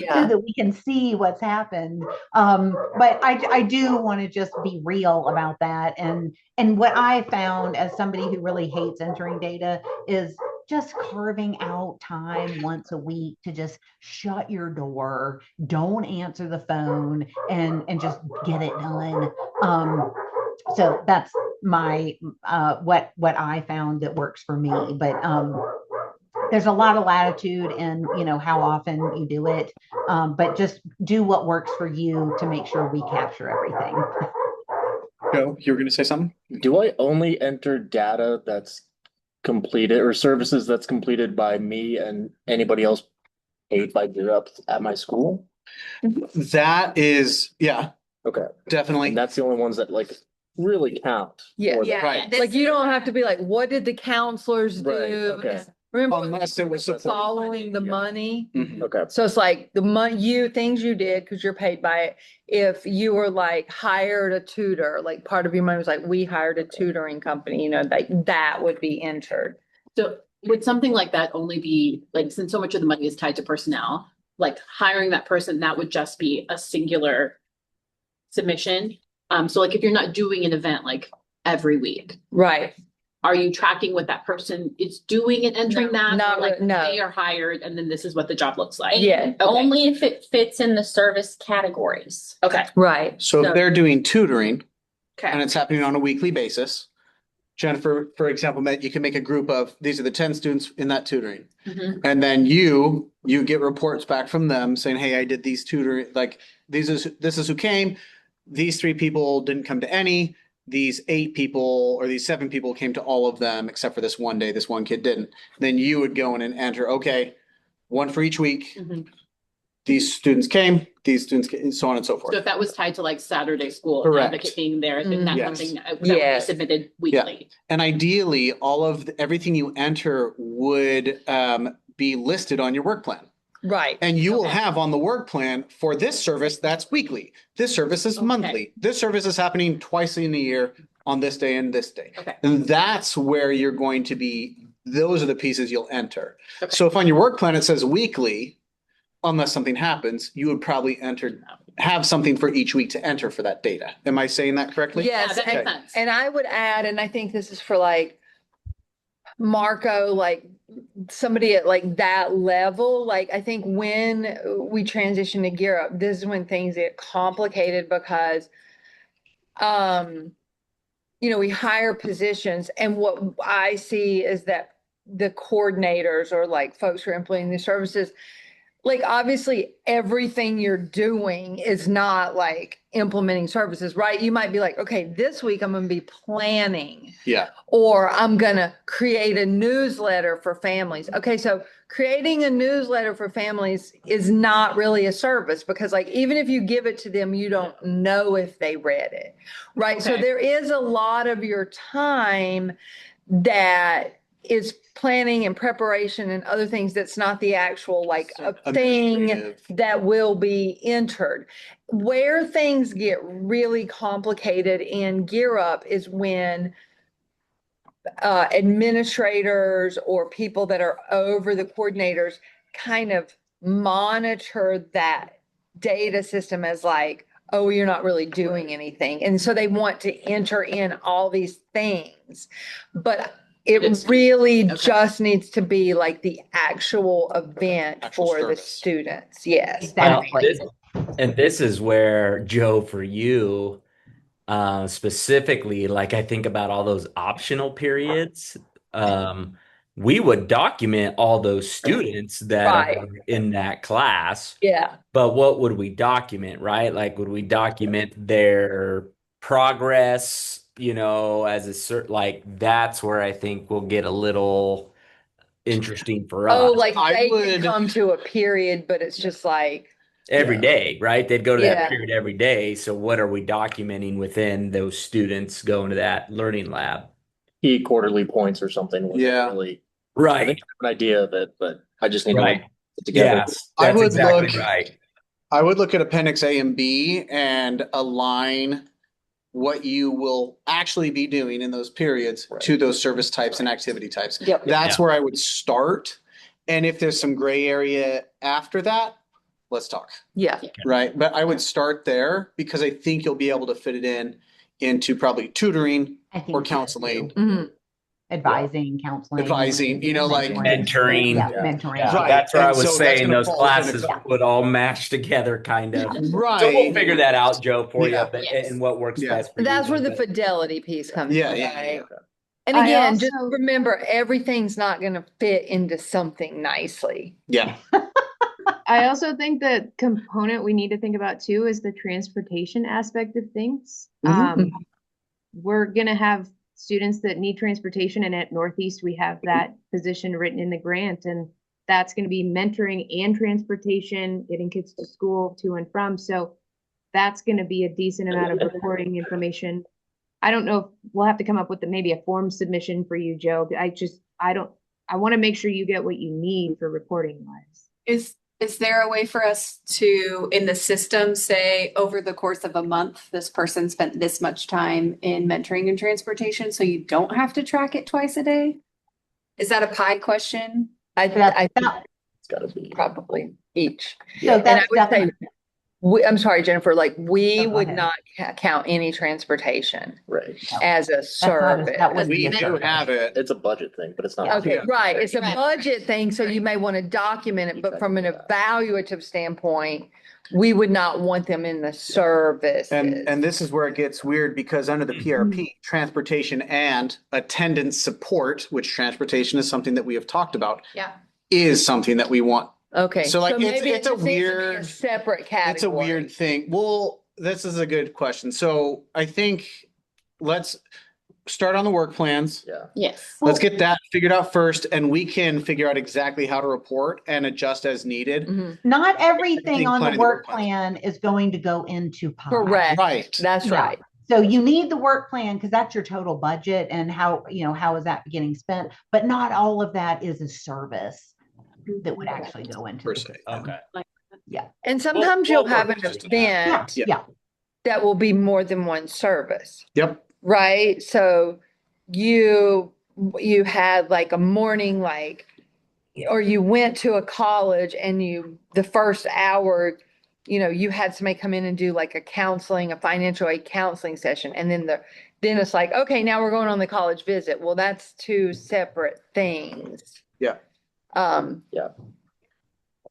[SPEAKER 6] so that we can see what's happened. But I do want to just be real about that. And what I found as somebody who really hates entering data is just carving out time once a week to just shut your door, don't answer the phone, and just get it done. So that's my what I found that works for me. But there's a lot of latitude in how often you do it, but just do what works for you to make sure we capture everything.
[SPEAKER 1] Joe, you were going to say something?
[SPEAKER 7] Do I only enter data that's completed or services that's completed by me and anybody else paid by Europe at my school?
[SPEAKER 1] That is,
[SPEAKER 7] Okay.
[SPEAKER 1] definitely.
[SPEAKER 7] And that's the only ones that like really count.
[SPEAKER 14] Yeah.
[SPEAKER 7] for that.
[SPEAKER 1] Right.
[SPEAKER 14] Like you don't have to be like, what did the counselors do?
[SPEAKER 7] Right, okay.
[SPEAKER 14] Remember,
[SPEAKER 1] Unless it was support.
[SPEAKER 14] following the money.
[SPEAKER 1] Mhm.
[SPEAKER 7] Okay.
[SPEAKER 14] So it's like the money, things you did because you're paid by it. If you were like hired a tutor, like part of your money was like, we hired a tutoring company, like that would be entered.
[SPEAKER 8] So would something like that only be like, since so much of the money is tied to personnel, like hiring that person, that would just be a singular submission? So like if you're not doing an event like every week,
[SPEAKER 14] Right.
[SPEAKER 8] are you tracking what that person is doing and entering that?
[SPEAKER 14] Not
[SPEAKER 8] Or, like
[SPEAKER 14] no.
[SPEAKER 8] they are hired and then this is what the job looks like?
[SPEAKER 14] Yeah.
[SPEAKER 8] Okay.
[SPEAKER 5] Only if it fits in the service categories.
[SPEAKER 8] Okay.
[SPEAKER 14] Right.
[SPEAKER 1] So if
[SPEAKER 8] So-
[SPEAKER 1] they're doing tutoring and
[SPEAKER 8] Okay.
[SPEAKER 1] it's happening on a weekly basis, Jennifer, for example, you can make a group of, these are the 10 students in that tutoring.
[SPEAKER 8] Mhm.
[SPEAKER 1] And then you get reports back from them saying, hey, I did these tutoring, like this is who came. These 3 people didn't come to any. These 8 people or these 7 people came to all of them except for this one day, this one kid didn't. Then you would go in and enter, okay, one for each week.
[SPEAKER 8] Mhm.
[SPEAKER 1] These students came, so on and so
[SPEAKER 8] So
[SPEAKER 1] forth.
[SPEAKER 8] if that was tied to like Saturday school,
[SPEAKER 1] Correct.
[SPEAKER 8] advocate being there, then that's
[SPEAKER 1] Yes.
[SPEAKER 8] something that would
[SPEAKER 14] Yes.
[SPEAKER 8] be submitted weekly.
[SPEAKER 1] And ideally, everything you enter would be listed on your work plan.
[SPEAKER 14] Right.
[SPEAKER 1] And you will
[SPEAKER 8] Okay.
[SPEAKER 1] have on the work plan for this service, that's weekly. This service is
[SPEAKER 8] Okay.
[SPEAKER 1] monthly. This service is happening twice in a year on this day and this day.
[SPEAKER 8] Okay.
[SPEAKER 1] And that's where you're going to be, those are the pieces you'll enter.
[SPEAKER 8] Okay.
[SPEAKER 1] So if on your work plan it says weekly, unless something happens, you would probably have something for each week to enter for that data. Am I saying that correctly?
[SPEAKER 14] Yes,
[SPEAKER 8] that makes
[SPEAKER 14] and,
[SPEAKER 8] sense.
[SPEAKER 14] and I would add, and I think this is for like Marco, like somebody at like that level, like I think when we transition to Gear Up, this is when things get complicated because we hire positions, and what I see is that the coordinators or like folks who are implementing the services, like obviously everything you're doing is not like implementing services, right? You might be like, okay, this week I'm going to be planning.
[SPEAKER 1] Yeah.
[SPEAKER 14] Or I'm going to create a newsletter for families. Okay, so creating a newsletter for families is not really a service because like even if you give it to them, you don't know if they read it, right? So
[SPEAKER 8] Okay.
[SPEAKER 14] there is a lot of your time that is planning and preparation and other things that's not the actual like a thing
[SPEAKER 1] Administrative.
[SPEAKER 14] that will be entered. Where things get really complicated in Gear Up is when administrators or people that are over the coordinators kind of monitor that data system as like, oh, you're not really doing anything. And so they want to enter in all these things. But it
[SPEAKER 8] It's-
[SPEAKER 14] really
[SPEAKER 8] okay.
[SPEAKER 14] just needs to be like the actual event
[SPEAKER 1] Actual
[SPEAKER 14] for the
[SPEAKER 1] service.
[SPEAKER 14] students. Yes.
[SPEAKER 12] Exactly.
[SPEAKER 2] And this is where, Joe, for you, specifically, like I think about all those optional periods. We would document all those students that
[SPEAKER 14] Right.
[SPEAKER 2] are in that class,
[SPEAKER 14] Yeah.
[SPEAKER 2] but what would we document, right? Like, would we document their progress, as a certain, like, that's where I think we'll get a little interesting for us.
[SPEAKER 14] Oh, like
[SPEAKER 1] I
[SPEAKER 14] they
[SPEAKER 1] would-
[SPEAKER 14] can come to a period, but it's just like,
[SPEAKER 2] Every
[SPEAKER 1] Yeah.
[SPEAKER 2] day, right? They'd go to
[SPEAKER 14] Yeah.
[SPEAKER 2] that period every day. So what are we documenting within those students going to that learning lab?
[SPEAKER 7] Key quarterly points or something.
[SPEAKER 1] Yeah.
[SPEAKER 7] Really, I think
[SPEAKER 2] Right.
[SPEAKER 7] I have an idea of it, but I just need
[SPEAKER 2] Right.
[SPEAKER 7] to put it together.
[SPEAKER 2] Yes,
[SPEAKER 1] I
[SPEAKER 2] that's
[SPEAKER 1] would
[SPEAKER 2] exactly
[SPEAKER 1] look-
[SPEAKER 2] right.
[SPEAKER 1] I would look at Appendix A and B and align what you will actually be doing in those periods
[SPEAKER 7] Right.
[SPEAKER 1] to those service types and activity types.
[SPEAKER 14] Yep.
[SPEAKER 1] That's where I would start. And if there's some gray area after that, let's talk,
[SPEAKER 14] yeah.
[SPEAKER 1] right? But I would start there because I think you'll be able to fit it into probably tutoring
[SPEAKER 6] I think
[SPEAKER 1] or
[SPEAKER 6] so,
[SPEAKER 1] counseling.
[SPEAKER 6] too.
[SPEAKER 14] Mhm.
[SPEAKER 6] Advising, counseling.
[SPEAKER 1] Advising, like-
[SPEAKER 2] Mentoring.
[SPEAKER 6] Yeah, mentoring.
[SPEAKER 2] Yeah,
[SPEAKER 1] Right.
[SPEAKER 2] that's where I
[SPEAKER 1] And
[SPEAKER 2] was
[SPEAKER 1] so that's
[SPEAKER 2] saying
[SPEAKER 1] gonna
[SPEAKER 2] those
[SPEAKER 1] fall within
[SPEAKER 2] classes
[SPEAKER 1] a-
[SPEAKER 2] would all match together, kind of. So we'll
[SPEAKER 1] Right.
[SPEAKER 2] figure that out, Joe, for
[SPEAKER 1] Yeah.
[SPEAKER 2] you, but
[SPEAKER 8] Yes.
[SPEAKER 2] and what works
[SPEAKER 1] Yeah.
[SPEAKER 2] best for you.
[SPEAKER 14] That's where the
[SPEAKER 2] but-
[SPEAKER 14] fidelity piece comes
[SPEAKER 1] Yeah,
[SPEAKER 14] in,
[SPEAKER 1] yeah,
[SPEAKER 14] right?
[SPEAKER 1] yeah.
[SPEAKER 14] And
[SPEAKER 13] I
[SPEAKER 14] again, just
[SPEAKER 13] also-
[SPEAKER 14] remember, everything's not going to fit into something nicely.
[SPEAKER 1] Yeah.
[SPEAKER 13] I also think the component we need to think about too is the transportation aspect of things.
[SPEAKER 1] Mhm.
[SPEAKER 13] We're gonna have students that need transportation, and at Northeast, we have that position written in the grant, and that's gonna be mentoring and transportation, getting kids to school, to and from. So that's gonna be a decent amount of reporting information. I don't know if we'll have to come up with maybe a form submission for you, Joe. I want to make sure you get what you need for reporting wise.
[SPEAKER 3] Is there a way for us to, in the system, say over the course of a month, this person spent this much time in mentoring and transportation, so you don't have to track it twice a day? Is that a pie question?
[SPEAKER 14] I think
[SPEAKER 7] It's got to be.
[SPEAKER 14] probably each.
[SPEAKER 6] So
[SPEAKER 14] And I
[SPEAKER 6] that's
[SPEAKER 14] would say,
[SPEAKER 6] definitely,
[SPEAKER 14] I'm sorry, Jennifer, like we
[SPEAKER 6] Go
[SPEAKER 14] would
[SPEAKER 6] ahead.
[SPEAKER 14] not count any transportation
[SPEAKER 7] Right.
[SPEAKER 14] as a
[SPEAKER 6] not a-
[SPEAKER 14] service.
[SPEAKER 6] that wouldn't
[SPEAKER 1] We
[SPEAKER 6] be a
[SPEAKER 1] do
[SPEAKER 6] service.
[SPEAKER 1] have it.
[SPEAKER 7] It's a budget thing, but it's not.
[SPEAKER 14] Okay,
[SPEAKER 1] Yeah.
[SPEAKER 14] right. It's a
[SPEAKER 3] Right.
[SPEAKER 14] budget thing, so you may want to document it, but from an evaluative standpoint, we would not want them in the service.
[SPEAKER 1] And this is where it gets weird because under the PRP, transportation and attendance support, which transportation is something that we have talked about,
[SPEAKER 3] Yeah.
[SPEAKER 1] is something that we want.
[SPEAKER 14] Okay.
[SPEAKER 1] So, like, it's-
[SPEAKER 14] maybe it
[SPEAKER 1] it's a
[SPEAKER 14] just needs to be a
[SPEAKER 1] weird-
[SPEAKER 14] separate category.
[SPEAKER 1] It's a weird thing. Well, this is a good question. So I think start on the work plans.
[SPEAKER 7] Yeah.
[SPEAKER 5] Yes.
[SPEAKER 1] Let's get that figured out first, and we can figure out exactly how to report and adjust as needed.
[SPEAKER 6] Not everything on the
[SPEAKER 1] planning
[SPEAKER 6] work plan is going to go into PI.
[SPEAKER 14] Correct.
[SPEAKER 1] Right.
[SPEAKER 14] That's
[SPEAKER 6] Yeah.
[SPEAKER 14] right.
[SPEAKER 6] So you need the work plan because that's your total budget and how is that getting spent? But not all of that is a service that would actually go into
[SPEAKER 1] Per
[SPEAKER 6] the
[SPEAKER 1] se.
[SPEAKER 6] system.
[SPEAKER 2] Okay.
[SPEAKER 6] Yeah.
[SPEAKER 14] And sometimes you'll have an
[SPEAKER 1] just
[SPEAKER 14] event
[SPEAKER 6] Yeah.
[SPEAKER 14] that will be more than one service,
[SPEAKER 1] Yep.
[SPEAKER 14] right? So you had like a morning, or you went to a college and the first hour, you had somebody come in and do like a financial aid counseling session. And then it's like, okay, now we're going on the college visit. Well, that's two separate things.
[SPEAKER 1] Yeah.
[SPEAKER 7] Yeah.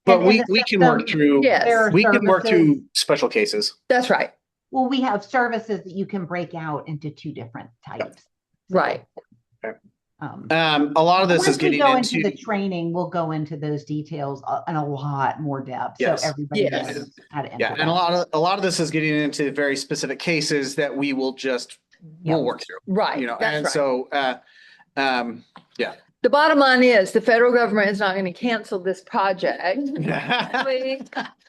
[SPEAKER 1] But
[SPEAKER 6] And
[SPEAKER 1] we
[SPEAKER 6] the
[SPEAKER 1] can work
[SPEAKER 6] system,
[SPEAKER 1] through,
[SPEAKER 14] Yes.
[SPEAKER 6] there are
[SPEAKER 1] we can work
[SPEAKER 6] services.
[SPEAKER 1] through special cases.
[SPEAKER 14] That's right.
[SPEAKER 6] Well, we have services that you can break out into two different types.
[SPEAKER 14] Right.
[SPEAKER 1] A lot of this
[SPEAKER 6] Once
[SPEAKER 1] is
[SPEAKER 6] we
[SPEAKER 1] getting
[SPEAKER 6] go into
[SPEAKER 1] into
[SPEAKER 6] the training, we'll go into those details in a lot more depth.
[SPEAKER 1] Yes.
[SPEAKER 6] So everybody
[SPEAKER 14] Yes.
[SPEAKER 6] knows how to
[SPEAKER 1] yeah,
[SPEAKER 6] enter
[SPEAKER 1] and
[SPEAKER 6] that.
[SPEAKER 1] a lot of this is getting into very specific cases that we will just we'll work through.
[SPEAKER 14] Right. That's
[SPEAKER 1] And
[SPEAKER 14] right.
[SPEAKER 1] so yeah.
[SPEAKER 14] The bottom line is the federal government is not going to cancel this project.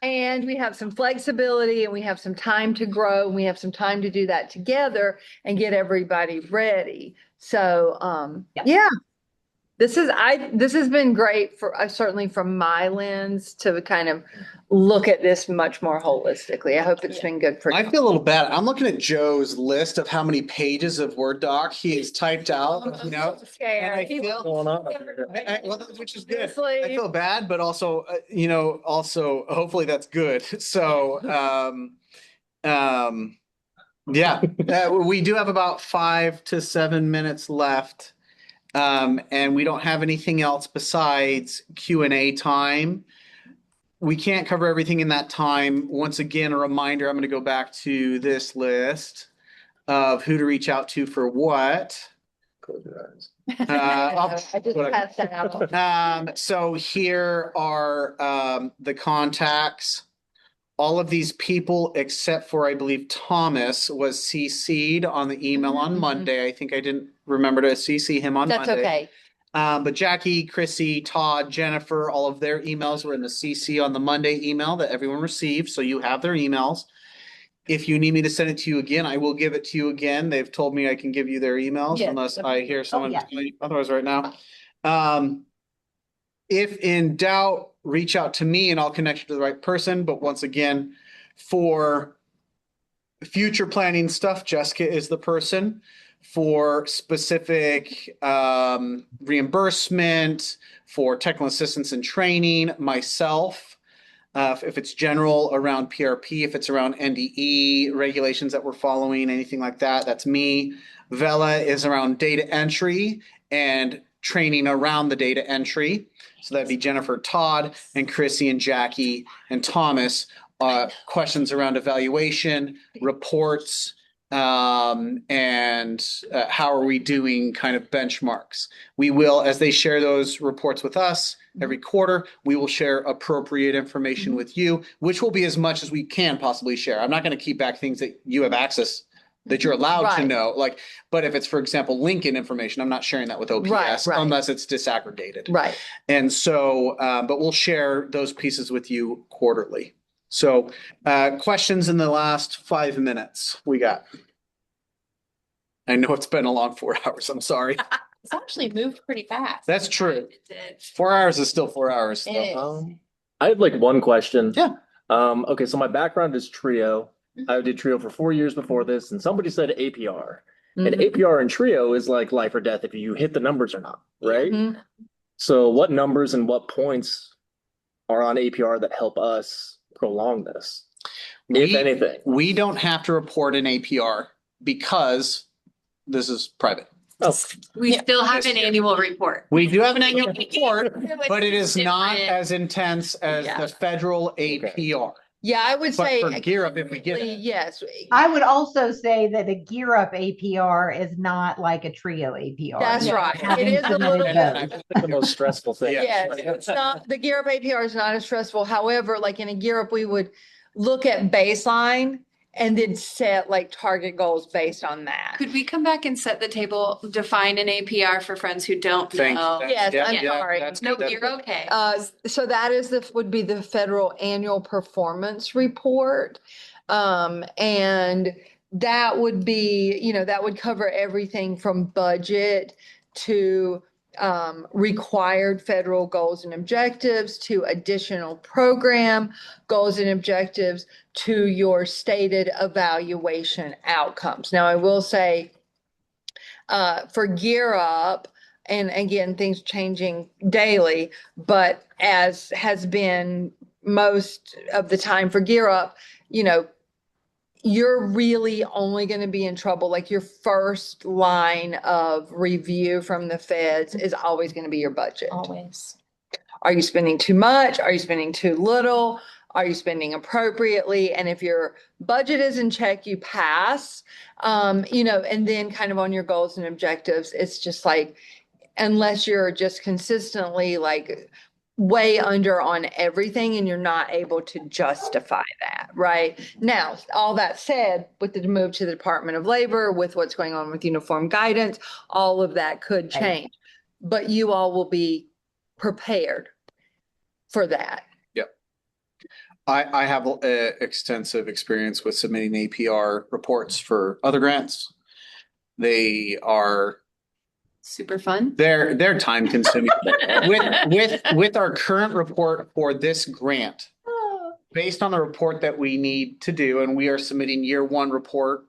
[SPEAKER 14] And we have some flexibility and we have some time to grow. And we have some time to do that together and get everybody ready. So, yeah, this has been great for certainly from my lens to kind of look at this much more holistically. I hope it's been good for you.
[SPEAKER 1] I feel a little bad. I'm looking at Joe's list of how many pages of Word doc he has typed out, And I feel
[SPEAKER 7] Going on.
[SPEAKER 1] which is good. I feel bad, but also, also hopefully that's good. So, yeah, we do have about 5 to 7 minutes left. And we don't have anything else besides Q&A time. We can't cover everything in that time. Once again, a reminder, I'm going to go back to this list of who to reach out to for what.
[SPEAKER 7] Close your eyes.
[SPEAKER 14] I just passed that out.
[SPEAKER 1] So here are the contacts. All of these people, except for, I believe, Thomas was CC'd on the email on Monday. I think I didn't remember to CC him on
[SPEAKER 14] That's
[SPEAKER 1] Monday.
[SPEAKER 14] okay.
[SPEAKER 1] But Jackie, Chrissy, Todd, Jennifer, all of their emails were in the CC on the Monday email that everyone received. So you have their emails. If you need me to send it to you again, I will give it to you again. They've told me I can give you their emails
[SPEAKER 14] Yes.
[SPEAKER 1] unless I hear someone
[SPEAKER 6] yeah.
[SPEAKER 1] tell you otherwise right now. If in doubt, reach out to me and I'll connect you to the right person. But once again, for future planning stuff, Jessica is the person. For specific reimbursement, for technical assistance and training, myself. If it's general around PRP, if it's around NDE regulations that we're following, anything like that, that's me. Vela is around data entry and training around the data entry. So that'd be Jennifer, Todd, and Chrissy, and Jackie, and Thomas. Questions around evaluation, reports, and how are we doing kind of benchmarks. We will, as they share those reports with us every quarter, we will share appropriate information with you, which will be as much as we can possibly share. I'm not going to keep back things that you have access that you're allowed to know. But if it's, for example, Lincoln information, I'm not sharing that with OPS unless it's disaggregated.
[SPEAKER 14] Right.
[SPEAKER 1] And so, but we'll share those pieces with you quarterly. So, questions in the last 5 minutes we got. I know it's been a long 4 hours. I'm sorry.
[SPEAKER 12] It's actually moved pretty fast.
[SPEAKER 1] That's true.
[SPEAKER 12] It did.
[SPEAKER 1] 4 hours is still 4 hours.
[SPEAKER 12] It is.
[SPEAKER 7] I have like one question.
[SPEAKER 1] Yeah.
[SPEAKER 7] Okay, so my background is Trio. I did Trio for 4 years before this, and somebody said APR. And APR and Trio is like life or death if you hit the numbers or not, right? So what numbers and what points are on APR that help us prolong this, if anything?
[SPEAKER 1] We don't have to report an APR because this is private.
[SPEAKER 7] Oh,
[SPEAKER 3] We still have an annual report.
[SPEAKER 1] We do have an annual report, but it is not
[SPEAKER 3] different.
[SPEAKER 1] as intense as the federal APR.
[SPEAKER 14] Yeah, I would
[SPEAKER 1] But
[SPEAKER 14] say.
[SPEAKER 1] for Gear Up, if we get it.
[SPEAKER 14] Yes.
[SPEAKER 6] I would also say that a Gear Up APR is not like a Trio APR.
[SPEAKER 14] That's right.
[SPEAKER 6] Having
[SPEAKER 14] It is a
[SPEAKER 6] submitted
[SPEAKER 14] little
[SPEAKER 6] those.
[SPEAKER 7] the most stressful thing.
[SPEAKER 14] Yes, it's not, the Gear Up APR is not as stressful. However, like in a Gear Up, we would look at baseline and then set like target goals based on that.
[SPEAKER 3] Could we come back and set the table, define an APR for friends who don't know?
[SPEAKER 14] Yes, I'm sorry.
[SPEAKER 3] No, you're okay.
[SPEAKER 14] So that is would be the federal annual performance report. And that would be, you know, that would cover everything from budget to required federal goals and objectives to additional program goals and objectives to your stated evaluation outcomes. Now, I will say for Gear Up, and again, things changing daily, but as has been most of the time for Gear Up, you know, you're really only going to be in trouble. Like your first line of review from the feds is always going to be your budget.
[SPEAKER 5] Always.
[SPEAKER 14] Are you spending too much? Are you spending too little? Are you spending appropriately? And if your budget is in check, you pass. You know, and then kind of on your goals and objectives, it's just like, unless you're just consistently like way under on everything and you're not able to justify that, right? Now, all that said, with the move to the Department of Labor, with what's going on with uniform guidance, all of that could change. But you all will be prepared for that.
[SPEAKER 1] Yep. I have extensive experience with submitting APR reports for other grants. They are
[SPEAKER 3] super fun.
[SPEAKER 1] They're time consuming. with our current report for this grant, based on the report that we need to do, and we are submitting year one report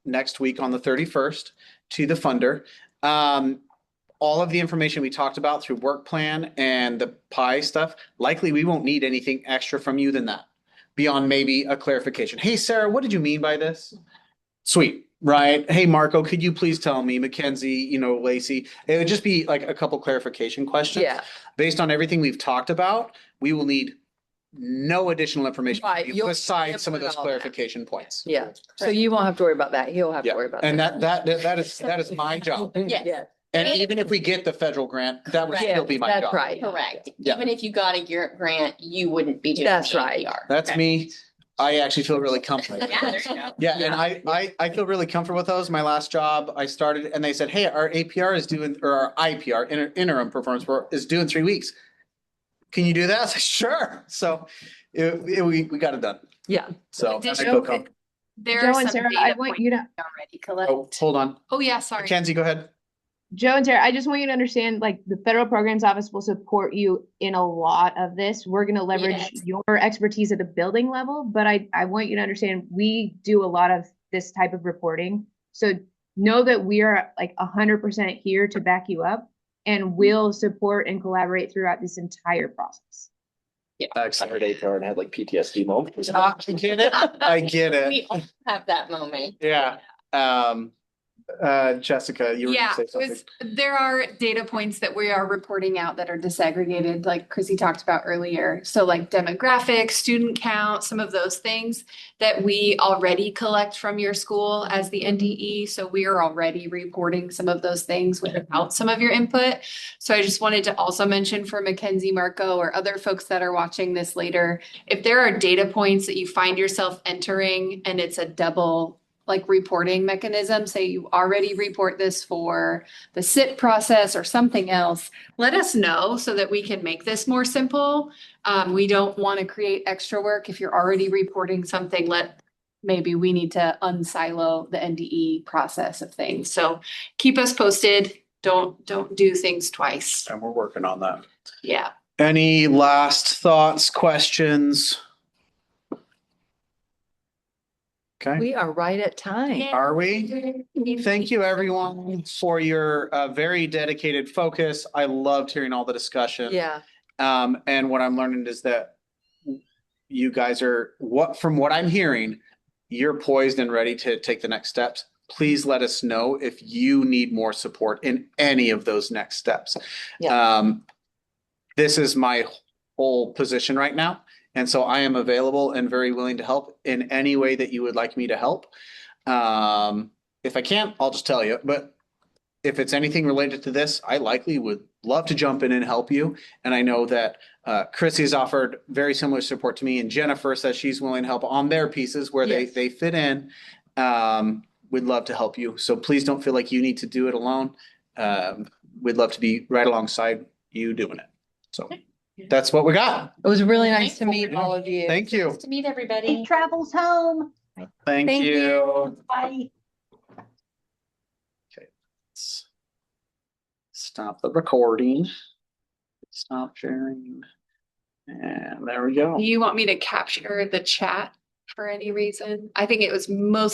[SPEAKER 1] next week on the 31st to the funder. All of the information we talked about through work plan and the PI stuff, likely we won't need anything extra from you than that, beyond maybe a clarification. Hey, Sarah, what did you mean by this? Sweet. Right. Hey, Marco, could you please tell me, Mackenzie, you know, Lacey, it would just be like a couple clarification questions.
[SPEAKER 14] Yeah.
[SPEAKER 1] Based on everything we've talked about, we will need no additional information
[SPEAKER 14] Right.
[SPEAKER 1] from you besides some of those clarification points.
[SPEAKER 14] Yeah. So you won't have to worry about that. He'll have to
[SPEAKER 1] Yeah.
[SPEAKER 14] worry about
[SPEAKER 1] And
[SPEAKER 14] that.
[SPEAKER 1] that is my job.
[SPEAKER 5] Yes.
[SPEAKER 1] And even if we get the federal grant, that would still be my
[SPEAKER 14] That's
[SPEAKER 1] job.
[SPEAKER 14] right.
[SPEAKER 5] Correct.
[SPEAKER 1] Yeah.
[SPEAKER 5] Even if you got a Gear Up grant, you wouldn't be doing
[SPEAKER 14] That's
[SPEAKER 5] the
[SPEAKER 14] right.
[SPEAKER 5] APR.
[SPEAKER 1] That's me. I actually feel really comfortable.
[SPEAKER 5] Yeah, there you go.
[SPEAKER 1] Yeah, and I feel really comfortable with those. My last job, I started and they said, hey, our APR is doing, or our IPR, interim performance is due in 3 weeks. Can you do that? I was like, sure. So we got it done.
[SPEAKER 14] Yeah.
[SPEAKER 1] So I
[SPEAKER 3] Did
[SPEAKER 1] feel
[SPEAKER 3] you-
[SPEAKER 1] comfortable.
[SPEAKER 3] There
[SPEAKER 13] Joe
[SPEAKER 3] are
[SPEAKER 13] and
[SPEAKER 3] some
[SPEAKER 13] Sarah,
[SPEAKER 3] data
[SPEAKER 13] I want
[SPEAKER 3] points
[SPEAKER 13] you to,
[SPEAKER 3] already collect.
[SPEAKER 1] Oh, hold on.
[SPEAKER 3] Oh, yeah, sorry.
[SPEAKER 1] Mackenzie, go ahead.
[SPEAKER 13] Joe and Sarah, I just want you to understand, like, the Federal Programs Office will support you in a lot of this. We're going to leverage
[SPEAKER 5] Yes.
[SPEAKER 13] your expertise at the building level, but I want you to understand we do a lot of this type of reporting. So know that we are like 100% here to back you up and will support and collaborate throughout this entire process.
[SPEAKER 7] I heard APR and had like PTSD moments.
[SPEAKER 1] I get it. I get it.
[SPEAKER 5] We all have that moment.
[SPEAKER 1] Yeah. Jessica, you were
[SPEAKER 3] Yeah,
[SPEAKER 1] gonna say something.
[SPEAKER 3] there are data points that we are reporting out that are disaggregated, like Chrissy talked about earlier. So like demographics, student count, some of those things that we already collect from your school as the NDE. So we are already reporting some of those things without some of your input. So I just wanted to also mention for Mackenzie, Marco, or other folks that are watching this later, if there are data points that you find yourself entering and it's a double like reporting mechanism, say you already report this for the SIP process or something else, let us know so that we can make this more simple. We don't want to create extra work. If you're already reporting something, maybe we need to unsilo the NDE process of things. So keep us posted. Don't do things twice.
[SPEAKER 1] And we're working on that.
[SPEAKER 3] Yeah.
[SPEAKER 1] Any last thoughts, questions? Okay.
[SPEAKER 14] We are right at time.
[SPEAKER 1] Are we? Thank you, everyone, for your very dedicated focus. I loved hearing all the discussion.
[SPEAKER 14] Yeah.
[SPEAKER 1] And what I'm learning is that you guys are, from what I'm hearing, you're poised and ready to take the next steps. Please let us know if you need more support in any of those next steps.
[SPEAKER 14] Yeah.
[SPEAKER 1] This is my whole position right now. And so I am available and very willing to help in any way that you would like me to help. If I can't, I'll just tell you, but if it's anything related to this, I likely would love to jump in and help you. And I know that Chrissy has offered very similar support to me, and Jennifer says she's willing to help on their pieces where
[SPEAKER 14] Yes.
[SPEAKER 1] they fit in. We'd love to help you. So please don't feel like you need to do it alone. We'd love to be right alongside you doing it. So that's what we got.
[SPEAKER 14] It was really nice to meet all of you.
[SPEAKER 1] Thank you.
[SPEAKER 5] Nice to meet everybody.
[SPEAKER 6] Safe travels home.
[SPEAKER 1] Thank you.
[SPEAKER 6] Bye.
[SPEAKER 1] Okay. Let's stop the recording. Stop sharing. And there we go.
[SPEAKER 3] Do you want me to capture the chat for any reason? I think it was mostly